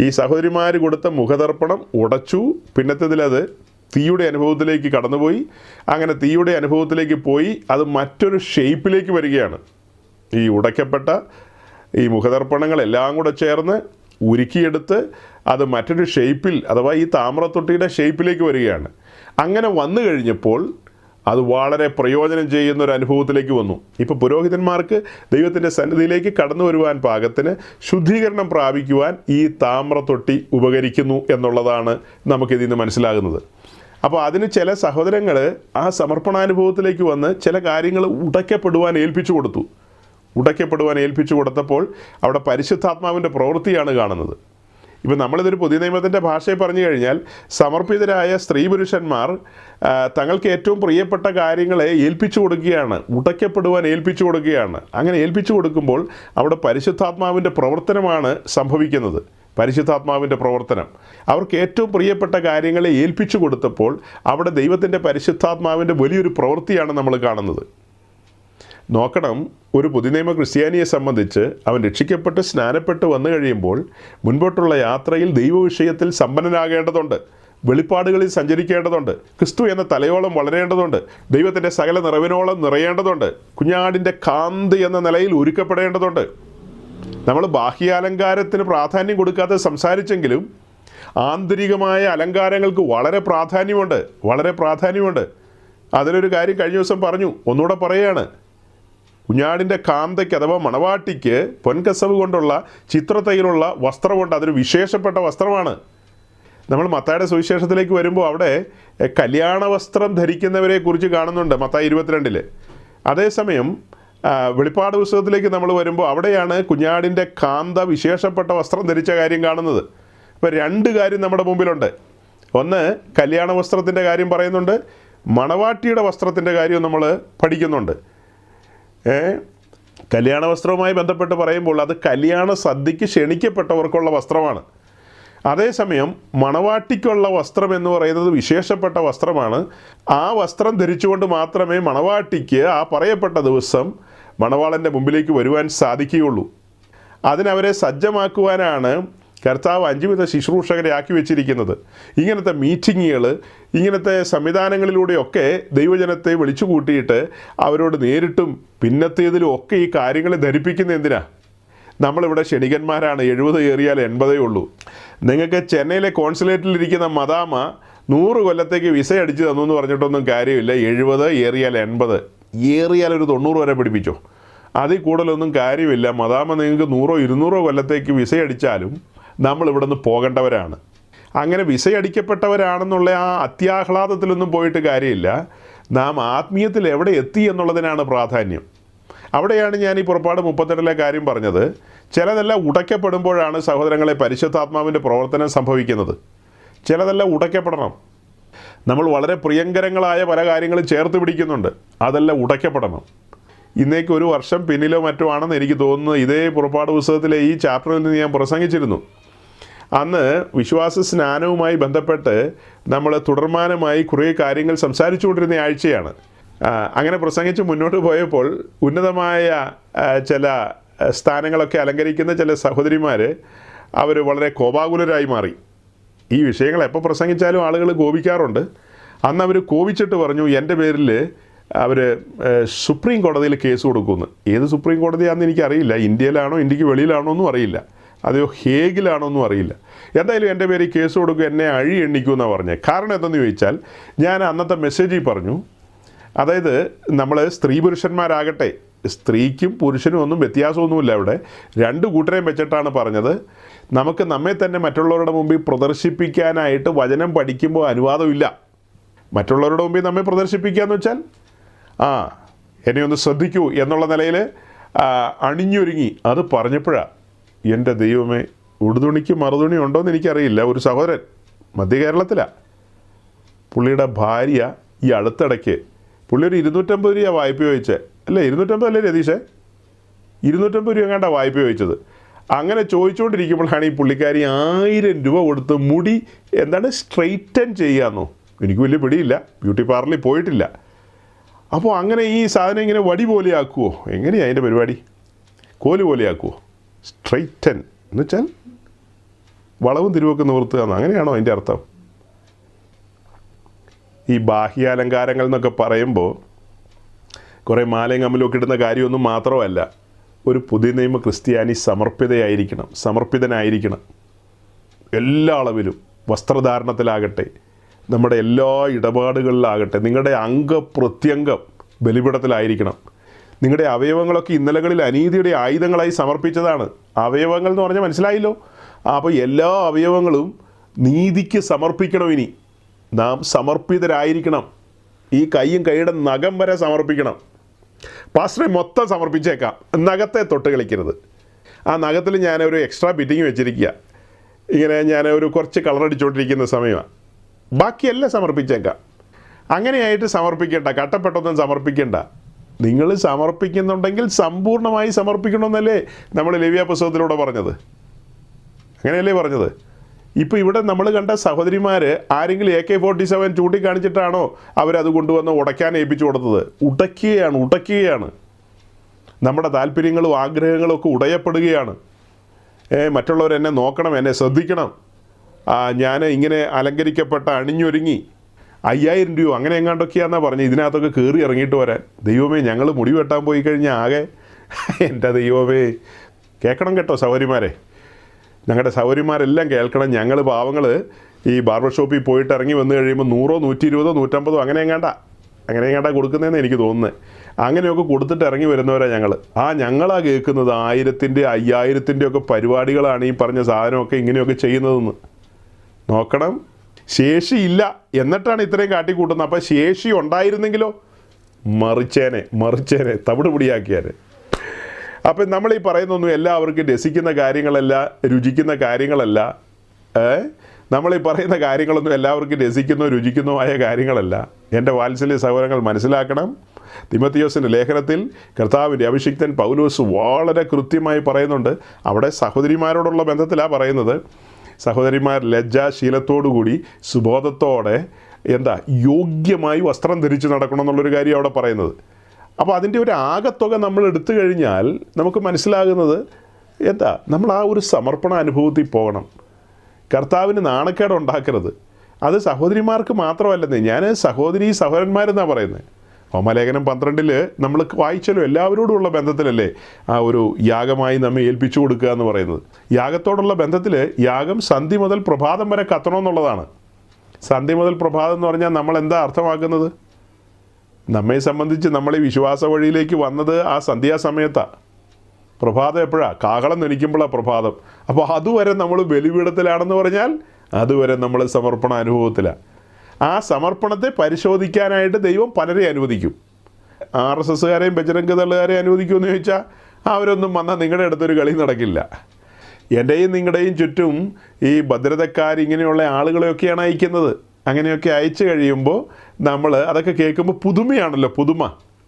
ഈ സഹോദരിമാർ കൊടുത്ത മുഖദർപ്പണം ഉടച്ചു. പിന്നത്തേതിലത് തീയുടെ അനുഭവത്തിലേക്ക് കടന്നുപോയി. അങ്ങനെ തീയുടെ അനുഭവത്തിലേക്ക് പോയി അത് മറ്റൊരു ഷേപ്പിലേക്ക് വരികയാണ്. ഈ ഉടയ്ക്കപ്പെട്ട ഈ മുഖദർപ്പണങ്ങളെല്ലാം കൂടെ ചേർന്ന് ഉരുക്കിയെടുത്ത് അത് മറ്റൊരു ഷേപ്പിൽ അഥവാ ഈ താമ്രത്തൊട്ടിയുടെ ഷേപ്പിലേക്ക് വരികയാണ്. അങ്ങനെ വന്നു കഴിഞ്ഞപ്പോൾ അത് വളരെ പ്രയോജനം ചെയ്യുന്നൊരു അനുഭവത്തിലേക്ക് വന്നു. ഇപ്പോൾ പുരോഹിതന്മാർക്ക് ദൈവത്തിൻ്റെ സന്നിധിയിലേക്ക് കടന്നു വരുവാൻ പാകത്തിന് ശുദ്ധീകരണം പ്രാപിക്കുവാൻ ഈ താമ്രത്തൊട്ടി ഉപകരിക്കുന്നു എന്നുള്ളതാണ് നമുക്കിതിൽ നിന്ന് മനസ്സിലാകുന്നത്. അപ്പോൾ അതിന് ചില സഹോദരങ്ങൾ ആ സമർപ്പണാനുഭവത്തിലേക്ക് വന്ന് ചില കാര്യങ്ങൾ ഉടയ്ക്കപ്പെടുവാൻ ഏൽപ്പിച്ചു കൊടുത്തപ്പോൾ അവിടെ പരിശുദ്ധാത്മാവിൻ്റെ പ്രവൃത്തിയാണ് കാണുന്നത്. ഇപ്പം നമ്മളിതൊരു പുതിയ നിയമത്തിൻ്റെ ഭാഷയിൽ പറഞ്ഞു കഴിഞ്ഞാൽ സമർപ്പിതരായ സ്ത്രീ പുരുഷന്മാർ തങ്ങൾക്ക് ഏറ്റവും പ്രിയപ്പെട്ട കാര്യങ്ങളെ ഏൽപ്പിച്ചു കൊടുക്കുകയാണ്, ഉടയ്ക്കപ്പെടുവാൻ ഏൽപ്പിച്ചു കൊടുക്കുകയാണ്. അങ്ങനെ ഏൽപ്പിച്ചു കൊടുക്കുമ്പോൾ അവിടെ പരിശുദ്ധാത്മാവിൻ്റെ പ്രവർത്തനമാണ് സംഭവിക്കുന്നത്. പരിശുദ്ധാത്മാവിൻ്റെ പ്രവർത്തനം അവർക്ക് ഏറ്റവും പ്രിയപ്പെട്ട കാര്യങ്ങളെ ഏൽപ്പിച്ചു കൊടുത്തപ്പോൾ അവിടെ ദൈവത്തിൻ്റെ പരിശുദ്ധാത്മാവിൻ്റെ വലിയൊരു പ്രവൃത്തിയാണ് നമ്മൾ കാണുന്നത്. നോക്കണം, ഒരു പുതുനിയമ ക്രിസ്ത്യാനിയെ സംബന്ധിച്ച് അവൻ രക്ഷിക്കപ്പെട്ട് സ്നാനപ്പെട്ട് വന്നു കഴിയുമ്പോൾ മുൻപോട്ടുള്ള യാത്രയിൽ ദൈവവിഷയത്തിൽ സമ്പന്നനാകേണ്ടതുണ്ട്, വെളിപ്പാടുകളിൽ സഞ്ചരിക്കേണ്ടതുണ്ട്, ക്രിസ്തു എന്ന തലയോളം വളരേണ്ടതുണ്ട്, ദൈവത്തിൻ്റെ സകല നിറവിനോളം നിറയേണ്ടതുണ്ട്, കുഞ്ഞാടിൻ്റെ കാന്തി എന്ന നിലയിൽ ഒരുക്കപ്പെടേണ്ടതുണ്ട്. നമ്മൾ ബാഹ്യാലങ്കാരത്തിന് പ്രാധാന്യം കൊടുക്കാതെ സംസാരിച്ചെങ്കിലും ആന്തരികമായ അലങ്കാരങ്ങൾക്ക് വളരെ പ്രാധാന്യമുണ്ട്. അതിലൊരു കാര്യം കഴിഞ്ഞ ദിവസം പറഞ്ഞു, ഒന്നുകൂടെ പറയുകയാണ്. കുഞ്ഞാടിൻ്റെ കാന്തയ്ക്ക് അഥവാ മണവാട്ടിക്ക് പൊൻകസവ് കൊണ്ടുള്ള ചിത്രത്തൈലുള്ള വസ്ത്രമുണ്ട്. അതൊരു വിശേഷപ്പെട്ട വസ്ത്രമാണ്. നമ്മൾ മത്തായിയുടെ സുവിശേഷത്തിലേക്ക് വരുമ്പോൾ അവിടെ കല്യാണ വസ്ത്രം ധരിക്കുന്നവരെ കുറിച്ച് കാണുന്നുണ്ട്, മത്തായി 22. അതേസമയം വെളിപ്പാട് പുസ്തകത്തിലേക്ക് നമ്മൾ വരുമ്പോൾ അവിടെയാണ് കുഞ്ഞാടിൻ്റെ കാന്ത വിശേഷപ്പെട്ട വസ്ത്രം ധരിച്ച കാര്യം കാണുന്നത്. അപ്പോൾ രണ്ട് കാര്യം നമ്മുടെ മുമ്പിലുണ്ട്. ഒന്ന്, കല്യാണ വസ്ത്രത്തിൻ്റെ കാര്യം പറയുന്നുണ്ട്, മണവാട്ടിയുടെ വസ്ത്രത്തിൻ്റെ കാര്യം നമ്മൾ പഠിക്കുന്നുണ്ട്. കല്യാണ വസ്ത്രവുമായി ബന്ധപ്പെട്ട് പറയുമ്പോൾ അത് കല്യാണ സദ്യക്ക് ക്ഷണിക്കപ്പെട്ടവർക്കുള്ള വസ്ത്രമാണ്. അതേസമയം മണവാട്ടിക്കുള്ള വസ്ത്രം എന്ന് പറയുന്നത് വിശേഷപ്പെട്ട വസ്ത്രമാണ്. ആ വസ്ത്രം ധരിച്ചുകൊണ്ട് മാത്രമേ മണവാട്ടിക്ക് ആ പറയപ്പെട്ട ദിവസം മണവാളൻ്റെ മുമ്പിലേക്ക് വരുവാൻ സാധിക്കുകയുള്ളൂ. അതിനവരെ സജ്ജമാക്കുവാനാണ് കർത്താവ് 5 വിധ ശുശ്രൂഷകരെ ആക്കി വെച്ചിരിക്കുന്നത്. ഇങ്ങനത്തെ മീറ്റിങ്ങുകൾ, ഇങ്ങനത്തെ സംവിധാനങ്ങളിലൂടെയൊക്കെ ദൈവജനത്തെ വിളിച്ചു കൂട്ടിയിട്ട് അവരോട് നേരിട്ടും പിന്നത്തേതിലും ഒക്കെ ഈ കാര്യങ്ങളെ ധരിപ്പിക്കുന്ന എന്തിനാ? നമ്മളിവിടെ ക്ഷണികന്മാരാണ്, 70 ഏറിയാൽ 80 ഉള്ളൂ. നിങ്ങൾക്ക് ചെന്നൈയിലെ കോൺസുലേറ്റിലിരിക്കുന്ന മദാമ 100 കൊല്ലത്തേക്ക് വിസ അടിച്ച് തന്നു എന്ന് പറഞ്ഞിട്ടൊന്നും കാര്യമില്ല. 70 ഏറിയാൽ 80, ഏറിയാൽ ഒരു 90 വരെ പിടിപ്പിച്ചോ, അതിൽ കൂടുതലൊന്നും കാര്യമില്ല. മദാമ നിങ്ങൾക്ക് 100 200 കൊല്ലത്തേക്ക് വിസ അടിച്ചാലും നമ്മളിവിടെ നിന്ന് പോകേണ്ടവരാണ്. അങ്ങനെ വിസയടിക്കപ്പെട്ടവരാണെന്നുള്ള ആ അത്യാഹ്ലാദത്തിലൊന്നും പോയിട്ട് കാര്യമില്ല. നാം ആത്മീയത്തിൽ എവിടെ എത്തി എന്നുള്ളതിനാണ് പ്രാധാന്യം. അവിടെയാണ് ഞാൻ ഈ പുറപ്പാട് 38 കാര്യം പറഞ്ഞത്. ചിലതെല്ലാം ഉടയ്ക്കപ്പെടുമ്പോഴാണ് സഹോദരങ്ങളെ പരിശുദ്ധാത്മാവിൻ്റെ പ്രവർത്തനം സംഭവിക്കുന്നത്. ചിലതെല്ലാം ഉടയ്ക്കപ്പെടണം. നമ്മൾ വളരെ പ്രിയങ്കരങ്ങളായ പല കാര്യങ്ങളും ചേർത്ത് പിടിക്കുന്നുണ്ട്, അതെല്ലാം ഉടയ്ക്കപ്പെടണം. ഇന്നേക്ക് 1 വർഷം പിന്നിലോ മറ്റോ ആണെന്ന് എനിക്ക് തോന്നുന്നത്. ഇതേ പുറപ്പാട് പുസ്തകത്തിലെ ഈ ചാപ്റ്ററിൽ നിന്ന് ഞാൻ പ്രസംഗിച്ചിരുന്നു. അന്ന് വിശ്വാസ സ്നാനവുമായി ബന്ധപ്പെട്ട് നമ്മൾ തുടർമാനമായി കുറേ കാര്യങ്ങൾ സംസാരിച്ചുകൊണ്ടിരുന്ന ആഴ്ചയാണ്. അങ്ങനെ പ്രസംഗിച്ച് മുന്നോട്ട് പോയപ്പോൾ ഉന്നതമായ ചില സ്ഥാനങ്ങളൊക്കെ അലങ്കരിക്കുന്ന ചില സഹോദരിമാർ അവർ വളരെ കോപാകുലരായി മാറി. ഈ വിഷയങ്ങൾ എപ്പോൾ പ്രസംഗിച്ചാലും ആളുകൾ കോപിക്കാറുണ്ട്. അന്ന് അവർ കോപിച്ചിട്ട് പറഞ്ഞു, എൻ്റെ പേരിൽ അവർ സുപ്രീം കോടതിയിൽ കേസ് കൊടുക്കുമെന്ന്. ഏത് സുപ്രീം കോടതിയാണെന്ന് എനിക്കറിയില്ല, ഇന്ത്യയിലാണോ ഇന്ത്യക്ക് വെളിയിലാണോ എന്നും അറിയില്ല, അതെയോ ഹേഗിലാണോ എന്നും അറിയില്ല. എന്തായാലും എൻ്റെ പേരിൽ കേസ് കൊടുക്കും, എന്നെ അഴി എണ്ണിക്കുമെന്നാണ് പറഞ്ഞത്. കാരണം എന്തെന്ന് ചോദിച്ചാൽ, ഞാൻ അന്നത്തെ മെസ്സേജിൽ പറഞ്ഞു, അതായത് നമ്മൾ സ്ത്രീ പുരുഷന്മാരാകട്ടെ, സ്ത്രീക്കും പുരുഷനും ഒന്നും വ്യത്യാസമൊന്നുമില്ല. അവിടെ രണ്ട് കൂട്ടരെയും വെച്ചിട്ടാണ് പറഞ്ഞത്. നമുക്ക് നമ്മെ തന്നെ മറ്റുള്ളവരുടെ മുമ്പിൽ പ്രദർശിപ്പിക്കാനായിട്ട് വചനം പഠിക്കുമ്പോൾ അനുവാദമില്ല. മറ്റുള്ളവരുടെ മുമ്പിൽ നമ്മെ പ്രദർശിപ്പിക്കുകയെന്ന് വെച്ചാൽ എന്നെ ഒന്ന് ശ്രദ്ധിക്കൂ എന്നുള്ള നിലയിൽ അണിഞ്ഞൊരുങ്ങി അത് പറഞ്ഞപ്പോഴാണ്, എൻ്റെ ദൈവമേ, ഉടുതുണിക്ക് മറുതുണി ഉണ്ടോയെന്ന് എനിക്കറിയില്ല. ഒരു സഹോദരൻ മധ്യ കേരളത്തിലാണ്, പുള്ളിയുടെ ഭാര്യ ഈ അടുത്തിടയ്ക്ക് പുള്ളി ഒരു 250 രൂപ വായ്പ ചോദിച്ചത്. അല്ലേ, 250 അല്ലേ രതീഷേ? 250 രൂപ എങ്ങാണ്ടാ വായ്പ ചോദിച്ചത്. അങ്ങനെ ചോദിച്ചുകൊണ്ടിരിക്കുമ്പോഴാണ് ഈ പുള്ളിക്കാരി 1000 രൂപ കൊടുത്ത് മുടി സ്ട്രെയിറ്റൻ ചെയ്യാമെന്നോ, എനിക്ക് വലിയ പിടിയില്ല, ബ്യൂട്ടി പാർലറിൽ പോയിട്ടില്ല. അപ്പോൾ അങ്ങനെ ഈ സാധനം ഇങ്ങനെ വടി പോലെ ആക്കുമോ? എങ്ങനെയാണ് അതിൻ്റെ പരിപാടി? കോല് പോലെ ആക്കുമോ? സ്ട്രെയിറ്റൻ എന്ന് വെച്ചാൽ വളവും തിരുവൊക്കെ നിവർത്തുക എന്ന്, അങ്ങനെയാണോ അതിൻ്റെ അർത്ഥം? ഈ ബാഹ്യാലങ്കാരങ്ങൾ എന്നൊക്കെ പറയുമ്പോൾ കുറേ മാലയും കമ്മലൊക്കെ ഇടുന്ന കാര്യമൊന്നും മാത്രമല്ല. ഒരു പുതിയ നിയമ ക്രിസ്ത്യാനി സമർപ്പിതനായിരിക്കണം. എല്ലാ അളവിലും, വസ്ത്രധാരണത്തിലാകട്ടെ, നമ്മുടെ എല്ലാ ഇടപാടുകളിലാകട്ടെ, നിങ്ങളുടെ അംഗപ്രത്യംഗം ബലിപീഠത്തിലായിരിക്കണം. നിങ്ങളുടെ അവയവങ്ങളൊക്കെ ഇന്നലകളിൽ അനീതിയുടെ ആയുധങ്ങളായി സമർപ്പിച്ചതാണ്. അവയവങ്ങൾ എന്ന് പറഞ്ഞാൽ മനസ്സിലായല്ലോ. അപ്പോൾ എല്ലാ അവയവങ്ങളും നീതിക്ക് സമർപ്പിക്കണം. ഇനി നാം സമർപ്പിതരായിരിക്കണം. ഈ കൈയും കൈയുടെ നഖം വരെ സമർപ്പിക്കണം. പാസ്റ്ററെ മൊത്തം സമർപ്പിച്ചേക്കാം, നഖത്തെ തൊട്ട് കളിക്കരുത്. ആ നഖത്തിൽ ഞാനൊരു എക്സ്ട്രാ ഫിറ്റിങ് വെച്ചിരിക്കുക. ഇങ്ങനെ ഞാൻ ഒരു കുറച്ച് കളറടിച്ചുകൊണ്ടിരിക്കുന്ന സമയമാണ്. ബാക്കിയെല്ലാം സമർപ്പിച്ചേക്കാം. അങ്ങനെയായിട്ട് സമർപ്പിക്കേണ്ട, കട്ടപ്പെട്ടൊന്നും സമർപ്പിക്കേണ്ട. നിങ്ങൾ സമർപ്പിക്കുന്നുണ്ടെങ്കിൽ സമ്പൂർണ്ണമായി സമർപ്പിക്കണമെന്നല്ലേ നമ്മൾ ലേവ്യ പുസ്തകത്തിലൂടെ പറഞ്ഞത്? അങ്ങനെയല്ലേ പറഞ്ഞത്? ഇപ്പോൾ ഇവിടെ നമ്മൾ കണ്ട സഹോദരിമാർ ആരെങ്കിലും AK-47 ചൂണ്ടിക്കാണിച്ചിട്ടാണോ അവരത് കൊണ്ടുവന്ന് ഉടയ്ക്കാൻ ഏൽപ്പിച്ചു കൊടുത്തത്? ഉടയ്ക്കുകയാണ്. നമ്മുടെ താല്പര്യങ്ങളും ആഗ്രഹങ്ങളും ഒക്കെ ഉടയപ്പെടുകയാണ്. മറ്റുള്ളവർ എന്നെ നോക്കണം, എന്നെ ശ്രദ്ധിക്കണം, ഞാൻ ഇങ്ങനെ അലങ്കരിക്കപ്പെട്ട അണിഞ്ഞൊരുങ്ങി 5000 രൂപ അങ്ങനെ എങ്ങാണ്ടൊക്കെയാണെന്നാണ് പറഞ്ഞത്. ഇതിനകത്തൊക്കെ കയറി ഇറങ്ങിയിട്ട് വരാൻ. ദൈവമേ, ഞങ്ങൾ മുടി വെട്ടാൻ പോയി കഴിഞ്ഞാൽ ആകെ എൻ്റെ ദൈവമേ, കേൾക്കണം കേട്ടോ സഹോദരിമാരെ, ഞങ്ങളുടെ സഹോദരിമാരെല്ലാം കേൾക്കണം. ഞങ്ങൾ പാവങ്ങൾ ഈ ബാർബർ ഷോപ്പിൽ പോയിട്ട് ഇറങ്ങി വന്നു കഴിയുമ്പോൾ 100, 120, 150 അങ്ങനെ എങ്ങാണ്ടാ കൊടുക്കുന്നതെന്ന് എനിക്ക് തോന്നുന്നത്. അങ്ങനെയൊക്കെ കൊടുത്തിട്ട് ഇറങ്ങി വരുന്നവരാണ് ഞങ്ങളാ കേൾക്കുന്നത് 1000-ൻ്റെ 5000-ൻ്റെ ഒക്കെ പരിപാടികളാണ് ഈ പറഞ്ഞ സാധനമൊക്കെ ഇങ്ങനെയൊക്കെ ചെയ്യുന്നതെന്ന്. നോക്കണം, ശേഷിയില്ല എന്നിട്ടാണ് ഇത്രയും കാട്ടിക്കൂട്ടുന്നത്. അപ്പോൾ ശേഷി ഉണ്ടായിരുന്നെങ്കിലോ മറിച്ചേനെ തവിട് പിടിയാക്കിയാൽ. അപ്പം നമ്മൾ ഈ പറയുന്നൊന്നും എല്ലാവർക്കും രസിക്കുന്ന കാര്യങ്ങളല്ല, രുചിക്കുന്ന കാര്യങ്ങളല്ല. നമ്മളീ പറയുന്ന കാര്യങ്ങളൊന്നും എല്ലാവർക്കും രസിക്കുന്നോ രുചിക്കുന്നോ ആയ കാര്യങ്ങളല്ല. എൻ്റെ വാത്സല്യ സഹോദരങ്ങൾ മനസ്സിലാക്കണം. തിമോത്തിയോസിൻ്റെ ലേഖനത്തിൽ കർത്താവിൻ്റെ അഭിഷിക്തൻ പൗലോസ് വളരെ കൃത്യമായി പറയുന്നുണ്ട്. അവിടെ സഹോദരിമാരോടുള്ള ബന്ധത്തിലാണ് പറയുന്നത്. സഹോദരിമാർ ലജ്ജാശീലത്തോടുകൂടി സുബോധത്തോടെ യോഗ്യമായി വസ്ത്രം ധരിച്ച് നടക്കണം എന്നുള്ളൊരു കാര്യം അവിടെ പറയുന്നത്. അപ്പോൾ അതിൻ്റെ ഒരു ആകത്തുക നമ്മൾ എടുത്തു കഴിഞ്ഞാൽ നമുക്ക് മനസ്സിലാകുന്നത് നമ്മൾ ആ ഒരു സമർപ്പണ അനുഭവത്തിൽ പോകണം. കർത്താവിന് നാണക്കേട് ഉണ്ടാക്കരുത്. അത് സഹോദരിമാർക്ക് മാത്രമല്ലെന്നേ, ഞാൻ സഹോദരന്മാരെന്നാണ് പറയുന്നത്. ഹോമലേഖനം 12 നമ്മൾ വായിച്ചല്ലോ, എല്ലാവരോടുമുള്ള ബന്ധത്തിലല്ലേ ആ ഒരു യാഗമായി നമ്മെ ഏൽപ്പിച്ചു കൊടുക്കുക എന്ന് പറയുന്നത്. യാഗത്തോടുള്ള ബന്ധത്തിൽ യാഗം സന്ധ്യ മുതൽ പ്രഭാതം വരെ കത്തണമെന്നുള്ളതാണ്. സന്ധ്യ മുതൽ പ്രഭാതം എന്ന് പറഞ്ഞാൽ നമ്മൾ എന്താ അർത്ഥമാക്കുന്നത്? നമ്മെ സംബന്ധിച്ച് നമ്മൾ ഈ വിശ്വാസ വഴിയിലേക്ക് വന്നത് ആ സന്ധ്യാസമയത്താണ്. പ്രഭാതം എപ്പോഴാണ്? കാഹളം ധനിക്കുമ്പോഴാണ് പ്രഭാതം. അപ്പോൾ അതുവരെ നമ്മൾ ബലിപീഠത്തിലാണെന്ന് പറഞ്ഞാൽ അതുവരെ നമ്മൾ സമർപ്പണ അനുഭവത്തിലാണ്. ആ സമർപ്പണത്തെ പരിശോധിക്കാനായിട്ട് ദൈവം പലരെ അനുവദിക്കും. RSSകാരെയും ബജരംഗ് ദളുകാരെയും അനുവദിക്കുമെന്ന് ചോദിച്ചാൽ അവരൊന്നും വന്നാൽ നിങ്ങളുടെ അടുത്തൊരു കളി നടക്കില്ല. എൻ്റെയും നിങ്ങളുടെയും ചുറ്റും ഈ ഭദ്രതക്കാർ ഇങ്ങനെയുള്ള ആളുകളെയൊക്കെയാണ് അയക്കുന്നത്. അങ്ങനെയൊക്കെ അയച്ചു കഴിയുമ്പോൾ നമ്മൾ അതൊക്കെ കേൾക്കുമ്പോൾ പുതുമയാണല്ലോ.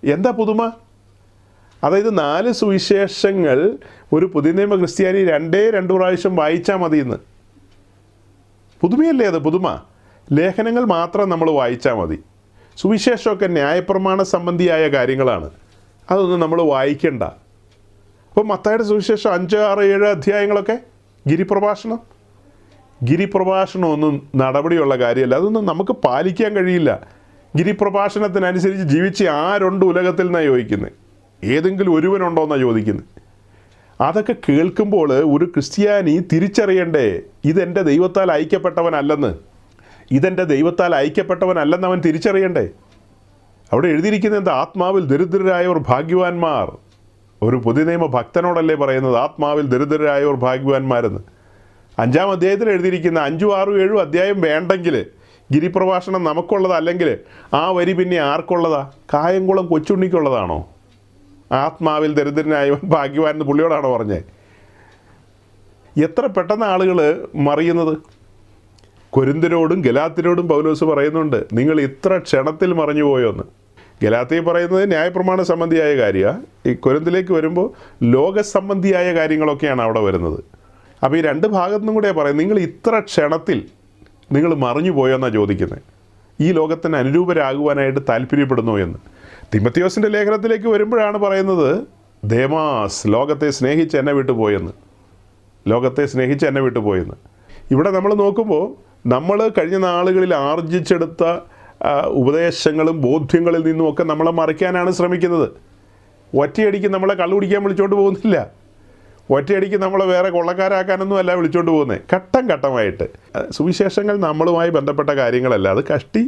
എന്താ പുതുമ? അതായത് 4 സുവിശേഷങ്ങൾ ഒരു പുതിയ നിയമ ക്രിസ്ത്യാനി 2 പ്രാവശ്യം വായിച്ചാൽ മതിയെന്ന്. പുതുമയല്ലേ അത്? പുതുമ. ലേഖനങ്ങൾ മാത്രം നമ്മൾ വായിച്ചാൽ മതി. സുവിശേഷമൊക്കെ ന്യായപ്രമാണ സംബന്ധിയായ കാര്യങ്ങളാണ്, അതൊന്നും നമ്മൾ വായിക്കണ്ട. അപ്പോൾ മത്തായിയുടെ സുവിശേഷം 5, 6, 7 അധ്യായങ്ങളൊക്കെ ഗിരിപ്രഭാഷണമൊന്നും നടപടിയുള്ള കാര്യമല്ല. അതൊന്നും നമുക്ക് പാലിക്കാൻ കഴിയില്ല. ഗിരിപ്രഭാഷണത്തിനനുസരിച്ച് ജീവിച്ച് ആരുണ്ട് ഉലകത്തിൽ നിന്നാണ് ചോദിക്കുന്നത്? ഏതെങ്കിലും ഒരുവനുണ്ടോ എന്നാണ് ചോദിക്കുന്നത്. അതൊക്കെ കേൾക്കുമ്പോൾ ഒരു ക്രിസ്ത്യാനി തിരിച്ചറിയണ്ടേ, ഇതെൻ്റെ ദൈവത്താൽ അയക്കപ്പെട്ടവനല്ലെന്ന്. അവൻ തിരിച്ചറിയണ്ടേ? അവിടെ എഴുതിയിരിക്കുന്നത് എന്താ? ആത്മാവിൽ ദരിദ്രരായവർ ഭാഗ്യവാന്മാർ. ഒരു പുതിയ നിയമ ഭക്തനോടല്ലേ പറയുന്നത് ആത്മാവിൽ ദരിദ്രരായവർ ഭാഗ്യവാന്മാരെന്ന്? 5-ാം അധ്യായത്തിൽ എഴുതിയിരിക്കുന്ന 5, 6, 7 അധ്യായം വേണ്ടെങ്കിൽ ഗിരിപ്രഭാഷണം നമുക്കുള്ളതല്ലെങ്കിൽ ആ വരി പിന്നെ ആർക്കുള്ളതാ? കായംകുളം കൊച്ചുണ്ണിക്കുള്ളതാണോ? ആത്മാവിൽ ദരിദ്രനായവൻ ഭാഗ്യവാൻ എന്ന് പുള്ളിയോടാണോ പറഞ്ഞത്? എത്ര പെട്ടെന്ന് ആളുകൾ മറിയുന്നത്. കൊരിന്ത്യരോടും ഗലാത്യരോടും പൗലോസ് പറയുന്നുണ്ട്, നിങ്ങൾ ഇത്ര ക്ഷണത്തിൽ മറിഞ്ഞു പോയോന്ന്. ഗലാത്യയിൽ പറയുന്നത് ന്യായപ്രമാണ സംബന്ധിയായ കാര്യമാണ്. ഈ കൊരിന്തിലേക്ക് വരുമ്പോൾ ലോകസംബന്ധിയായ കാര്യങ്ങളൊക്കെയാണ് അവിടെ വരുന്നത്. അപ്പോൾ ഈ രണ്ട് ഭാഗത്തുനിന്നും കൂടെ പറയും, നിങ്ങൾ ഇത്ര ക്ഷണത്തിൽ നിങ്ങൾ മറിഞ്ഞു പോയോന്നാണ് ചോദിക്കുന്നത്. ഈ ലോകത്തിന് അനുരൂപരാകുവാനായിട്ട് താല്പര്യപ്പെടുന്നു എന്ന്. തിമത്തിയോസിൻ്റെ ലേഖനത്തിലേക്ക് വരുമ്പോഴാണ് പറയുന്നത്, ദേമാസ് ലോകത്തെ സ്നേഹിച്ച് എന്നെ വിട്ടുപോയെന്ന്. ഇവിടെ നമ്മൾ നോക്കുമ്പോൾ നമ്മൾ കഴിഞ്ഞ നാളുകളിൽ ആർജിച്ചെടുത്ത ഉപദേശങ്ങളും ബോധ്യങ്ങളിൽ നിന്നുമൊക്കെ നമ്മളെ മറിക്കാനാണ് ശ്രമിക്കുന്നത്. ഒറ്റയടിക്ക് നമ്മളെ കള്ളുപിടിക്കാൻ വിളിച്ചുകൊണ്ട് പോകുന്നില്ല. ഒറ്റയടിക്ക് നമ്മളെ വേറെ കൊള്ളക്കാരാക്കാനൊന്നും അല്ല വിളിച്ചുകൊണ്ട് പോകുന്നത്. ഘട്ടം ഘട്ടമായിട്ട് സുവിശേഷങ്ങൾ നമ്മളുമായി ബന്ധപ്പെട്ട കാര്യങ്ങളല്ല. അത് കഷ്ടി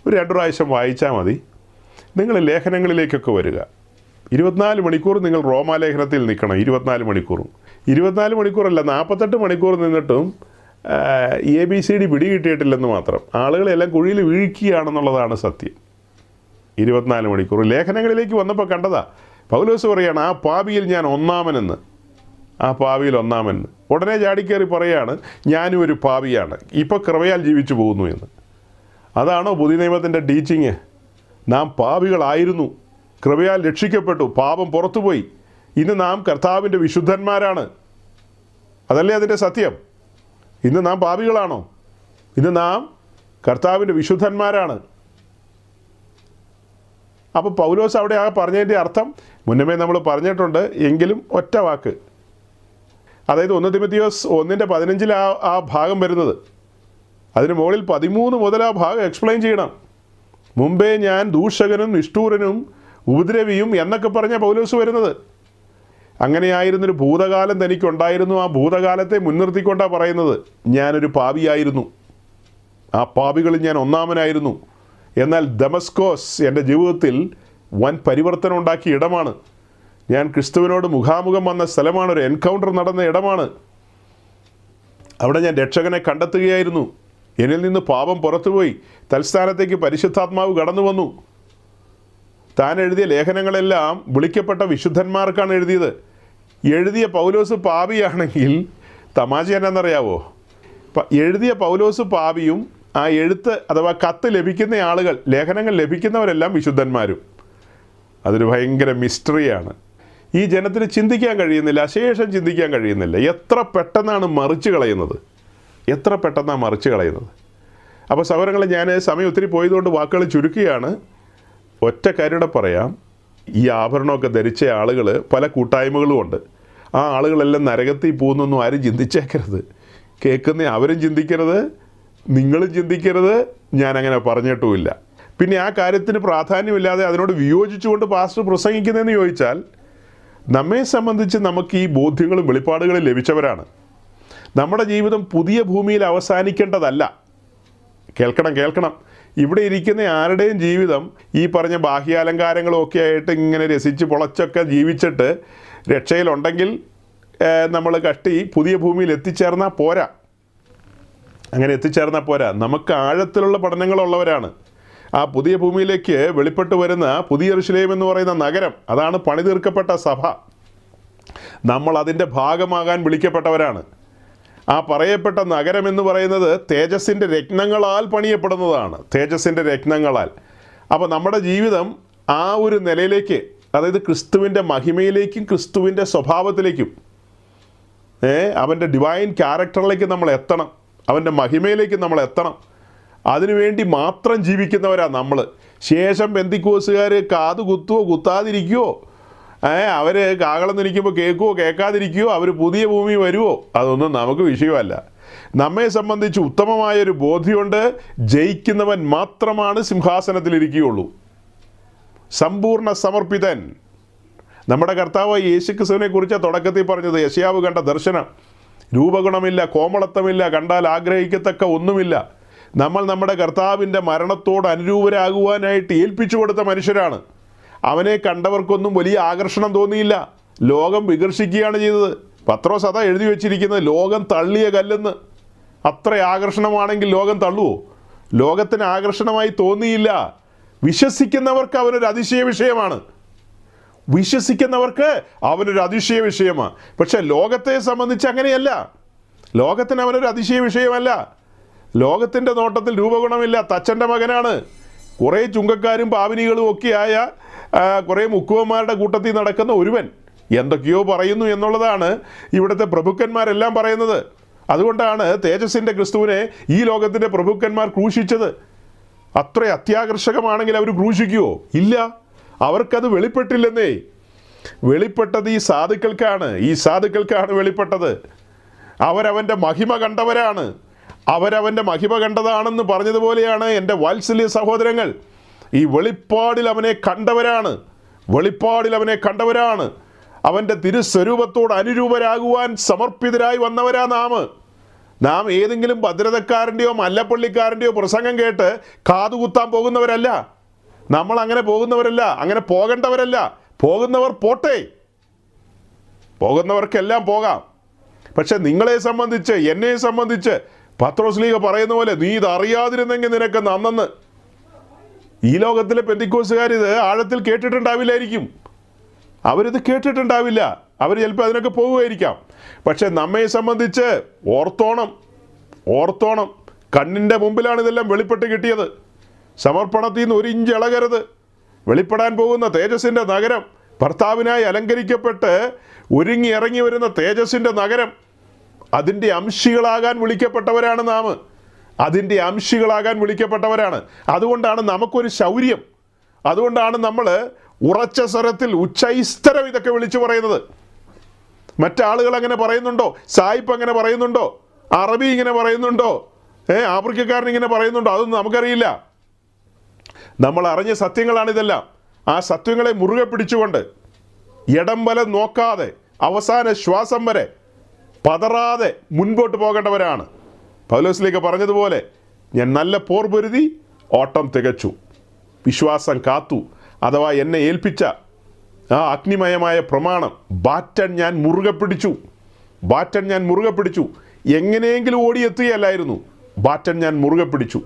ഒരു 2 പ്രാവശ്യം വായിച്ചാൽ മതി. നിങ്ങൾ ലേഖനങ്ങളിലേക്കൊക്കെ വരിക. 24 മണിക്കൂർ നിങ്ങൾ റോമാലേഖനത്തിൽ നിൽക്കണം. 24 മണിക്കൂറും 24 മണിക്കൂറല്ല, 48 മണിക്കൂർ നിന്നിട്ടും ABCD പിടി കിട്ടിയിട്ടില്ലെന്ന് മാത്രം. ആളുകളെല്ലാം കുഴിയിൽ വീഴ്ക്കുകയാണെന്നുള്ളതാണ് സത്യം. 24 മണിക്കൂർ ലേഖനങ്ങളിലേക്ക് വന്നപ്പോൾ കണ്ടതാ. പൗലോസ് പറയാണ്, ആ പാപിയിൽ ഞാൻ ഒന്നാമനെന്ന്. ഉടനെ ചാടിക്കയറി പറയാണ്, ഞാനും ഒരു പാപിയാണ്, ഇപ്പോൾ കൃപയാൽ ജീവിച്ചു പോകുന്നു എന്ന്. അതാണോ പുതിയ നിയമത്തിൻ്റെ ടീച്ചിങ്? നാം പാപികളായിരുന്നു, കൃപയാൽ രക്ഷിക്കപ്പെട്ടു, പാപം പുറത്തുപോയി, ഇന്ന് നാം കർത്താവിൻ്റെ വിശുദ്ധന്മാരാണ്. അതല്ലേ അതിൻ്റെ സത്യം? ഇന്ന് നാം പാപികളാണോ? ഇന്ന് നാം കർത്താവിൻ്റെ വിശുദ്ധന്മാരാണ്. അപ്പോൾ പൗലോസ് അവിടെ ആ പറഞ്ഞതിൻ്റെ അർത്ഥം മുന്നമേ നമ്മൾ പറഞ്ഞിട്ടുണ്ട്, എങ്കിലും ഒറ്റ വാക്ക്. അതായത് 1 തിമോത്തിയോസ് 1:15 ആ ഭാഗം വരുന്നത്. അതിന് മുകളിൽ 13 മുതൽ ആ ഭാഗം എക്സ്പ്ലെയിൻ ചെയ്യണം. മുമ്പേ ഞാൻ ദൂഷകനും നിഷ്ഠൂരനും ഉപദ്രവിയും എന്നൊക്കെ പറഞ്ഞ പൗലോസ് വരുന്നത്. അങ്ങനെയായിരുന്നൊരു ഭൂതകാലം തനിക്കുണ്ടായിരുന്നു. ആ ഭൂതകാലത്തെ മുൻനിർത്തിക്കൊണ്ടാണ് പറയുന്നത്, ഞാനൊരു പാപിയായിരുന്നു, ആ പാപികളിൽ ഞാൻ ഒന്നാമനായിരുന്നു. എന്നാൽ ദമസ്കോസ് എൻ്റെ ജീവിതത്തിൽ വൻ പരിവർത്തനം ഉണ്ടാക്കിയ ഇടമാണ്. ഞാൻ ക്രിസ്തുവിനോട് മുഖാമുഖം വന്ന സ്ഥലമാണ്, ഒരു എൻകൗണ്ടർ നടന്ന ഇടമാണ്. അവിടെ ഞാൻ രക്ഷകനെ കണ്ടെത്തുകയായിരുന്നു. എന്നിൽ നിന്ന് പാപം പുറത്തുപോയി, തൽസ്ഥാനത്തേക്ക് പരിശുദ്ധാത്മാവ് കടന്നു വന്നു. താൻ എഴുതിയ ലേഖനങ്ങളെല്ലാം വിളിക്കപ്പെട്ട വിശുദ്ധന്മാർക്കാണ് എഴുതിയത്. എഴുതിയ പൗലോസ് പാപിയാണെങ്കിൽ തമാശ എന്നാണെന്നറിയാവോ? എഴുതിയ പൗലോസ് പാപിയും ആ എഴുത്ത് അഥവാ കത്ത് ലഭിക്കുന്ന ആളുകൾ, ലേഖനങ്ങൾ ലഭിക്കുന്നവരെല്ലാം വിശുദ്ധന്മാരും. അതൊരു ഭയങ്കര മിസ്റ്ററിയാണ്. ഈ ജനത്തിന് ചിന്തിക്കാൻ കഴിയുന്നില്ല, അശേഷം ചിന്തിക്കാൻ കഴിയുന്നില്ല. എത്ര പെട്ടെന്നാണ് മറിച്ച് കളയുന്നത്. അപ്പോൾ സഹോദരങ്ങളെ, ഞാൻ സമയം ഒത്തിരി പോയതുകൊണ്ട് വാക്കുകൾ ചുരുക്കുകയാണ്. ഒറ്റ കാര്യയുടെ പറയാം, ഈ ആഭരണമൊക്കെ ധരിച്ച ആളുകൾ പല കൂട്ടായ്മകളും ഉണ്ട്. ആ ആളുകളെല്ലാം നരകത്തിൽ പോകുന്നൊന്നും ആരും ചിന്തിച്ചേക്കരുത്. കേൾക്കുന്ന അവരും ചിന്തിക്കരുത്, നിങ്ങളും ചിന്തിക്കരുത്. ഞാനങ്ങനെ പറഞ്ഞിട്ടുമില്ല. പിന്നെ ആ കാര്യത്തിന് പ്രാധാന്യമില്ലാതെ അതിനോട് വിയോജിച്ചുകൊണ്ട് പാസ്റ്റർ പ്രസംഗിക്കുന്നതെന്ന് ചോദിച്ചാൽ, നമ്മെ സംബന്ധിച്ച് നമുക്ക് ഈ ബോധ്യങ്ങളും വെളിപ്പാടുകളും ലഭിച്ചവരാണ്. നമ്മുടെ ജീവിതം പുതിയ ഭൂമിയിൽ അവസാനിക്കേണ്ടതല്ല. കേൾക്കണം. ഇവിടെ ഇരിക്കുന്ന ആരുടെയും ജീവിതം ഈ പറഞ്ഞ ബാഹ്യാലങ്കാരങ്ങളും ഒക്കെ ആയിട്ട് ഇങ്ങനെ രസിച്ച് പൊളച്ചൊക്കെ ജീവിച്ചിട്ട് രക്ഷയിലുണ്ടെങ്കിൽ നമ്മൾ കഷ്ടി പുതിയ ഭൂമിയിൽ എത്തിച്ചേർന്നാൽ പോരാ. നമുക്ക് ആഴത്തിലുള്ള പഠനങ്ങളുള്ളവരാണ്. ആ പുതിയ ഭൂമിയിലേക്ക് വെളിപ്പെട്ട് വരുന്ന പുതിയ യെരൂശലേം എന്ന് പറയുന്ന നഗരം, അതാണ് പണിതീർക്കപ്പെട്ട സഭ. നമ്മൾ അതിൻ്റെ ഭാഗമാകാൻ വിളിക്കപ്പെട്ടവരാണ്. ആ പറയപ്പെട്ട നഗരം എന്ന് പറയുന്നത് തേജസ്സിൻ്റെ രത്നങ്ങളാൽ പണിയപ്പെടുന്നതാണ്. അപ്പോൾ നമ്മുടെ ജീവിതം ആ ഒരു നിലയിലേക്ക്, അതായത് ക്രിസ്തുവിൻ്റെ മഹിമയിലേക്കും ക്രിസ്തുവിൻ്റെ സ്വഭാവത്തിലേക്കും അവൻ്റെ ഡിവൈൻ ക്യാരക്ടറിലേക്ക് നമ്മൾ എത്തണം. അവൻ്റെ മഹിമയിലേക്ക് നമ്മൾ എത്തണം. അതിനുവേണ്ടി മാത്രം ജീവിക്കുന്നവരാ നമ്മൾ. ശേഷം പെന്തിക്കോസുകാർ കാത് കുത്തുവോ കുത്താതിരിക്കുവോ, അവർ കാകളം നിൽക്കുമ്പോൾ കേൾക്കുവോ കേൾക്കാതിരിക്കുവോ, അവർ പുതിയ ഭൂമി വരുമോ, അതൊന്നും നമുക്ക് വിഷയമല്ല. നമ്മെ സംബന്ധിച്ച് ഉത്തമമായൊരു ബോധ്യമുണ്ട്. ജയിക്കുന്നവൻ മാത്രമാണ് സിംഹാസനത്തിലിരിക്കുകയുള്ളൂ. സമ്പൂർണ്ണ സമർപ്പിതൻ. നമ്മുടെ കർത്താവ് യേശുക്രിസ്തുവിനെ കുറിച്ച് തുടക്കത്തിൽ പറഞ്ഞത്, യെശയ്യാവ് കണ്ട ദർശനം. രൂപഗുണമില്ല, കോമളത്വമില്ല, കണ്ടാൽ ആഗ്രഹിക്കത്തക്ക ഒന്നുമില്ല. നമ്മൾ നമ്മുടെ കർത്താവിൻ്റെ മരണത്തോട് അനുരൂപരാകുവാനായിട്ട് ഏൽപ്പിച്ചു കൊടുത്ത മനുഷ്യരാണ്. അവനെ കണ്ടവർക്കൊന്നും വലിയ ആകർഷണം തോന്നിയില്ല. ലോകം വികർഷിക്കുകയാണ് ചെയ്തത്. പത്രോസ് അതാ എഴുതി വെച്ചിരിക്കുന്നത്, ലോകം തള്ളിയ കല്ലെന്ന്. അത്ര ആകർഷണമാണെങ്കിൽ ലോകം തള്ളുവോ? ലോകത്തിന് ആകർഷണമായി തോന്നിയില്ല. വിശ്വസിക്കുന്നവർക്ക് അവനൊരു അതിശയ വിഷയമാണ്. വിശ്വസിക്കുന്നവർക്ക് അവനൊരു അതിശയ വിഷയമാണ്. പക്ഷെ ലോകത്തെ സംബന്ധിച്ച് അങ്ങനെയല്ല. ലോകത്തിന് അവനൊരു അതിശയ വിഷയമല്ല. ലോകത്തിൻ്റെ നോട്ടത്തിൽ രൂപഗുണമില്ല, തച്ചൻ്റെ മകനാണ്. കുറേ ചുങ്കക്കാരും പാവനികളും ഒക്കെയായ കുറേ മുക്കുവന്മാരുടെ കൂട്ടത്തിൽ നടക്കുന്ന ഒരുവൻ എന്തൊക്കെയോ പറയുന്നു എന്നുള്ളതാണ് ഇവിടുത്തെ പ്രഭുക്കന്മാരെല്ലാം പറയുന്നത്. അതുകൊണ്ടാണ് തേജസ്സിൻ്റെ ക്രിസ്തുവിനെ ഈ ലോകത്തിൻ്റെ പ്രഭുക്കന്മാർ ക്രൂശിച്ചത്. അത്ര അത്യാകർഷകമാണെങ്കിൽ അവർ ക്രൂശിക്കുമോ? ഇല്ല, അവർക്കത് വെളിപ്പെട്ടില്ലെന്നേ. വെളിപ്പെട്ടത് ഈ സാധുക്കൾക്കാണ് വെളിപ്പെട്ടത്. അവരവൻ്റെ മഹിമ കണ്ടവരാണ്. അവരവൻ്റെ മഹിമ കണ്ടതാണെന്ന് പറഞ്ഞതുപോലെയാണ് എൻ്റെ വാത്സല്യ സഹോദരങ്ങൾ. ഈ വെളിപ്പാടിൽ അവനെ കണ്ടവരാണ്. അവൻ്റെ തിരുസ്വരൂപത്തോട് അനുരൂപരാകുവാൻ സമർപ്പിതരായി വന്നവരാ നാം ഏതെങ്കിലും ഭദ്രതക്കാരൻ്റെയോ മല്ലപ്പള്ളിക്കാരൻ്റെയോ പ്രസംഗം കേട്ട് കാതുകുത്താൻ പോകുന്നവരല്ല. നമ്മൾ അങ്ങനെ പോകുന്നവരല്ല, അങ്ങനെ പോകേണ്ടവരല്ല. പോകുന്നവർ പോട്ടെ, പോകുന്നവർക്കെല്ലാം പോകാം. പക്ഷെ നിങ്ങളെ സംബന്ധിച്ച്, എന്നെ സംബന്ധിച്ച് പത്രോസ്ലീഹ പറയുന്ന പോലെ, നീ ഇത് അറിയാതിരുന്നെങ്കിൽ നിനക്ക് നന്നെന്ന്. ഈ ലോകത്തിലെ പെന്തിക്കോസുകാർ ഇത് ആഴത്തിൽ കേട്ടിട്ടുണ്ടാവില്ലായിരിക്കും. അവരിത് കേട്ടിട്ടുണ്ടാവില്ല. അവർ ചിലപ്പോൾ അതിനൊക്കെ പോകുമായിരിക്കാം. പക്ഷെ നമ്മെ സംബന്ധിച്ച് ഓർത്തോണം, കണ്ണിൻ്റെ മുമ്പിലാണ് ഇതെല്ലാം വെളിപ്പെട്ട് കിട്ടിയത്. സമർപ്പണത്തിൽ നിന്ന് ഒരു ഇഞ്ച് ഇളകരുത്. വെളിപ്പെടാൻ പോകുന്ന തേജസ്സിൻ്റെ നഗരം, ഭർത്താവിനായി അലങ്കരിക്കപ്പെട്ട് ഒരുങ്ങി ഇറങ്ങി വരുന്ന തേജസ്സിൻ്റെ നഗരം, അതിൻ്റെ അംശികളാകാൻ വിളിക്കപ്പെട്ടവരാണ് നാം. അതുകൊണ്ടാണ് നമുക്കൊരു ശൗര്യം. അതുകൊണ്ടാണ് നമ്മൾ ഉറച്ച സ്വരത്തിൽ ഉച്ചൈസ്തരം ഇതൊക്കെ വിളിച്ചു പറയുന്നത്. മറ്റാളുകൾ അങ്ങനെ പറയുന്നുണ്ടോ? സായിപ്പ് അങ്ങനെ പറയുന്നുണ്ടോ? അറബി ഇങ്ങനെ പറയുന്നുണ്ടോ? ആഫ്രിക്കക്കാരൻ ഇങ്ങനെ പറയുന്നുണ്ടോ? അതൊന്നും നമുക്കറിയില്ല. നമ്മൾ അറിഞ്ഞ സത്യങ്ങളാണിതെല്ലാം. ആ സത്യങ്ങളെ മുറുകെ പിടിച്ചുകൊണ്ട് ഇടം വലം നോക്കാതെ അവസാന ശ്വാസം വരെ പതറാതെ മുൻപോട്ട് പോകേണ്ടവരാണ്. പൗലോസിലേക്ക് പറഞ്ഞതുപോലെ, ഞാൻ നല്ല പോർ പൊരുതി ഓട്ടം തികച്ചു, വിശ്വാസം കാത്തു. അഥവാ എന്നെ ഏൽപ്പിച്ച ആ അഗ്നിമയമായ പ്രമാണം ബാറ്റൺ ഞാൻ മുറുകെ പിടിച്ചു. എങ്ങനെയെങ്കിലും ഓടിയെത്തുകയല്ലായിരുന്നു, ബാറ്റൺ ഞാൻ മുറുകെ പിടിച്ചു.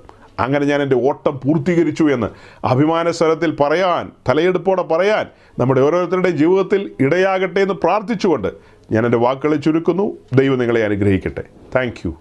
അങ്ങനെ ഞാൻ എൻ്റെ ഓട്ടം പൂർത്തീകരിച്ചു എന്ന് അഭിമാനസ്വരത്തിൽ പറയാൻ, തലയെടുപ്പോടെ പറയാൻ നമ്മുടെ ഓരോരുത്തരുടെയും ജീവിതത്തിൽ ഇടയാകട്ടെ എന്ന് പ്രാർത്ഥിച്ചുകൊണ്ട് ഞാൻ എൻ്റെ വാക്കുകളെ ചുരുക്കുന്നു. ദൈവം നിങ്ങളെ അനുഗ്രഹിക്കട്ടെ. Thank you.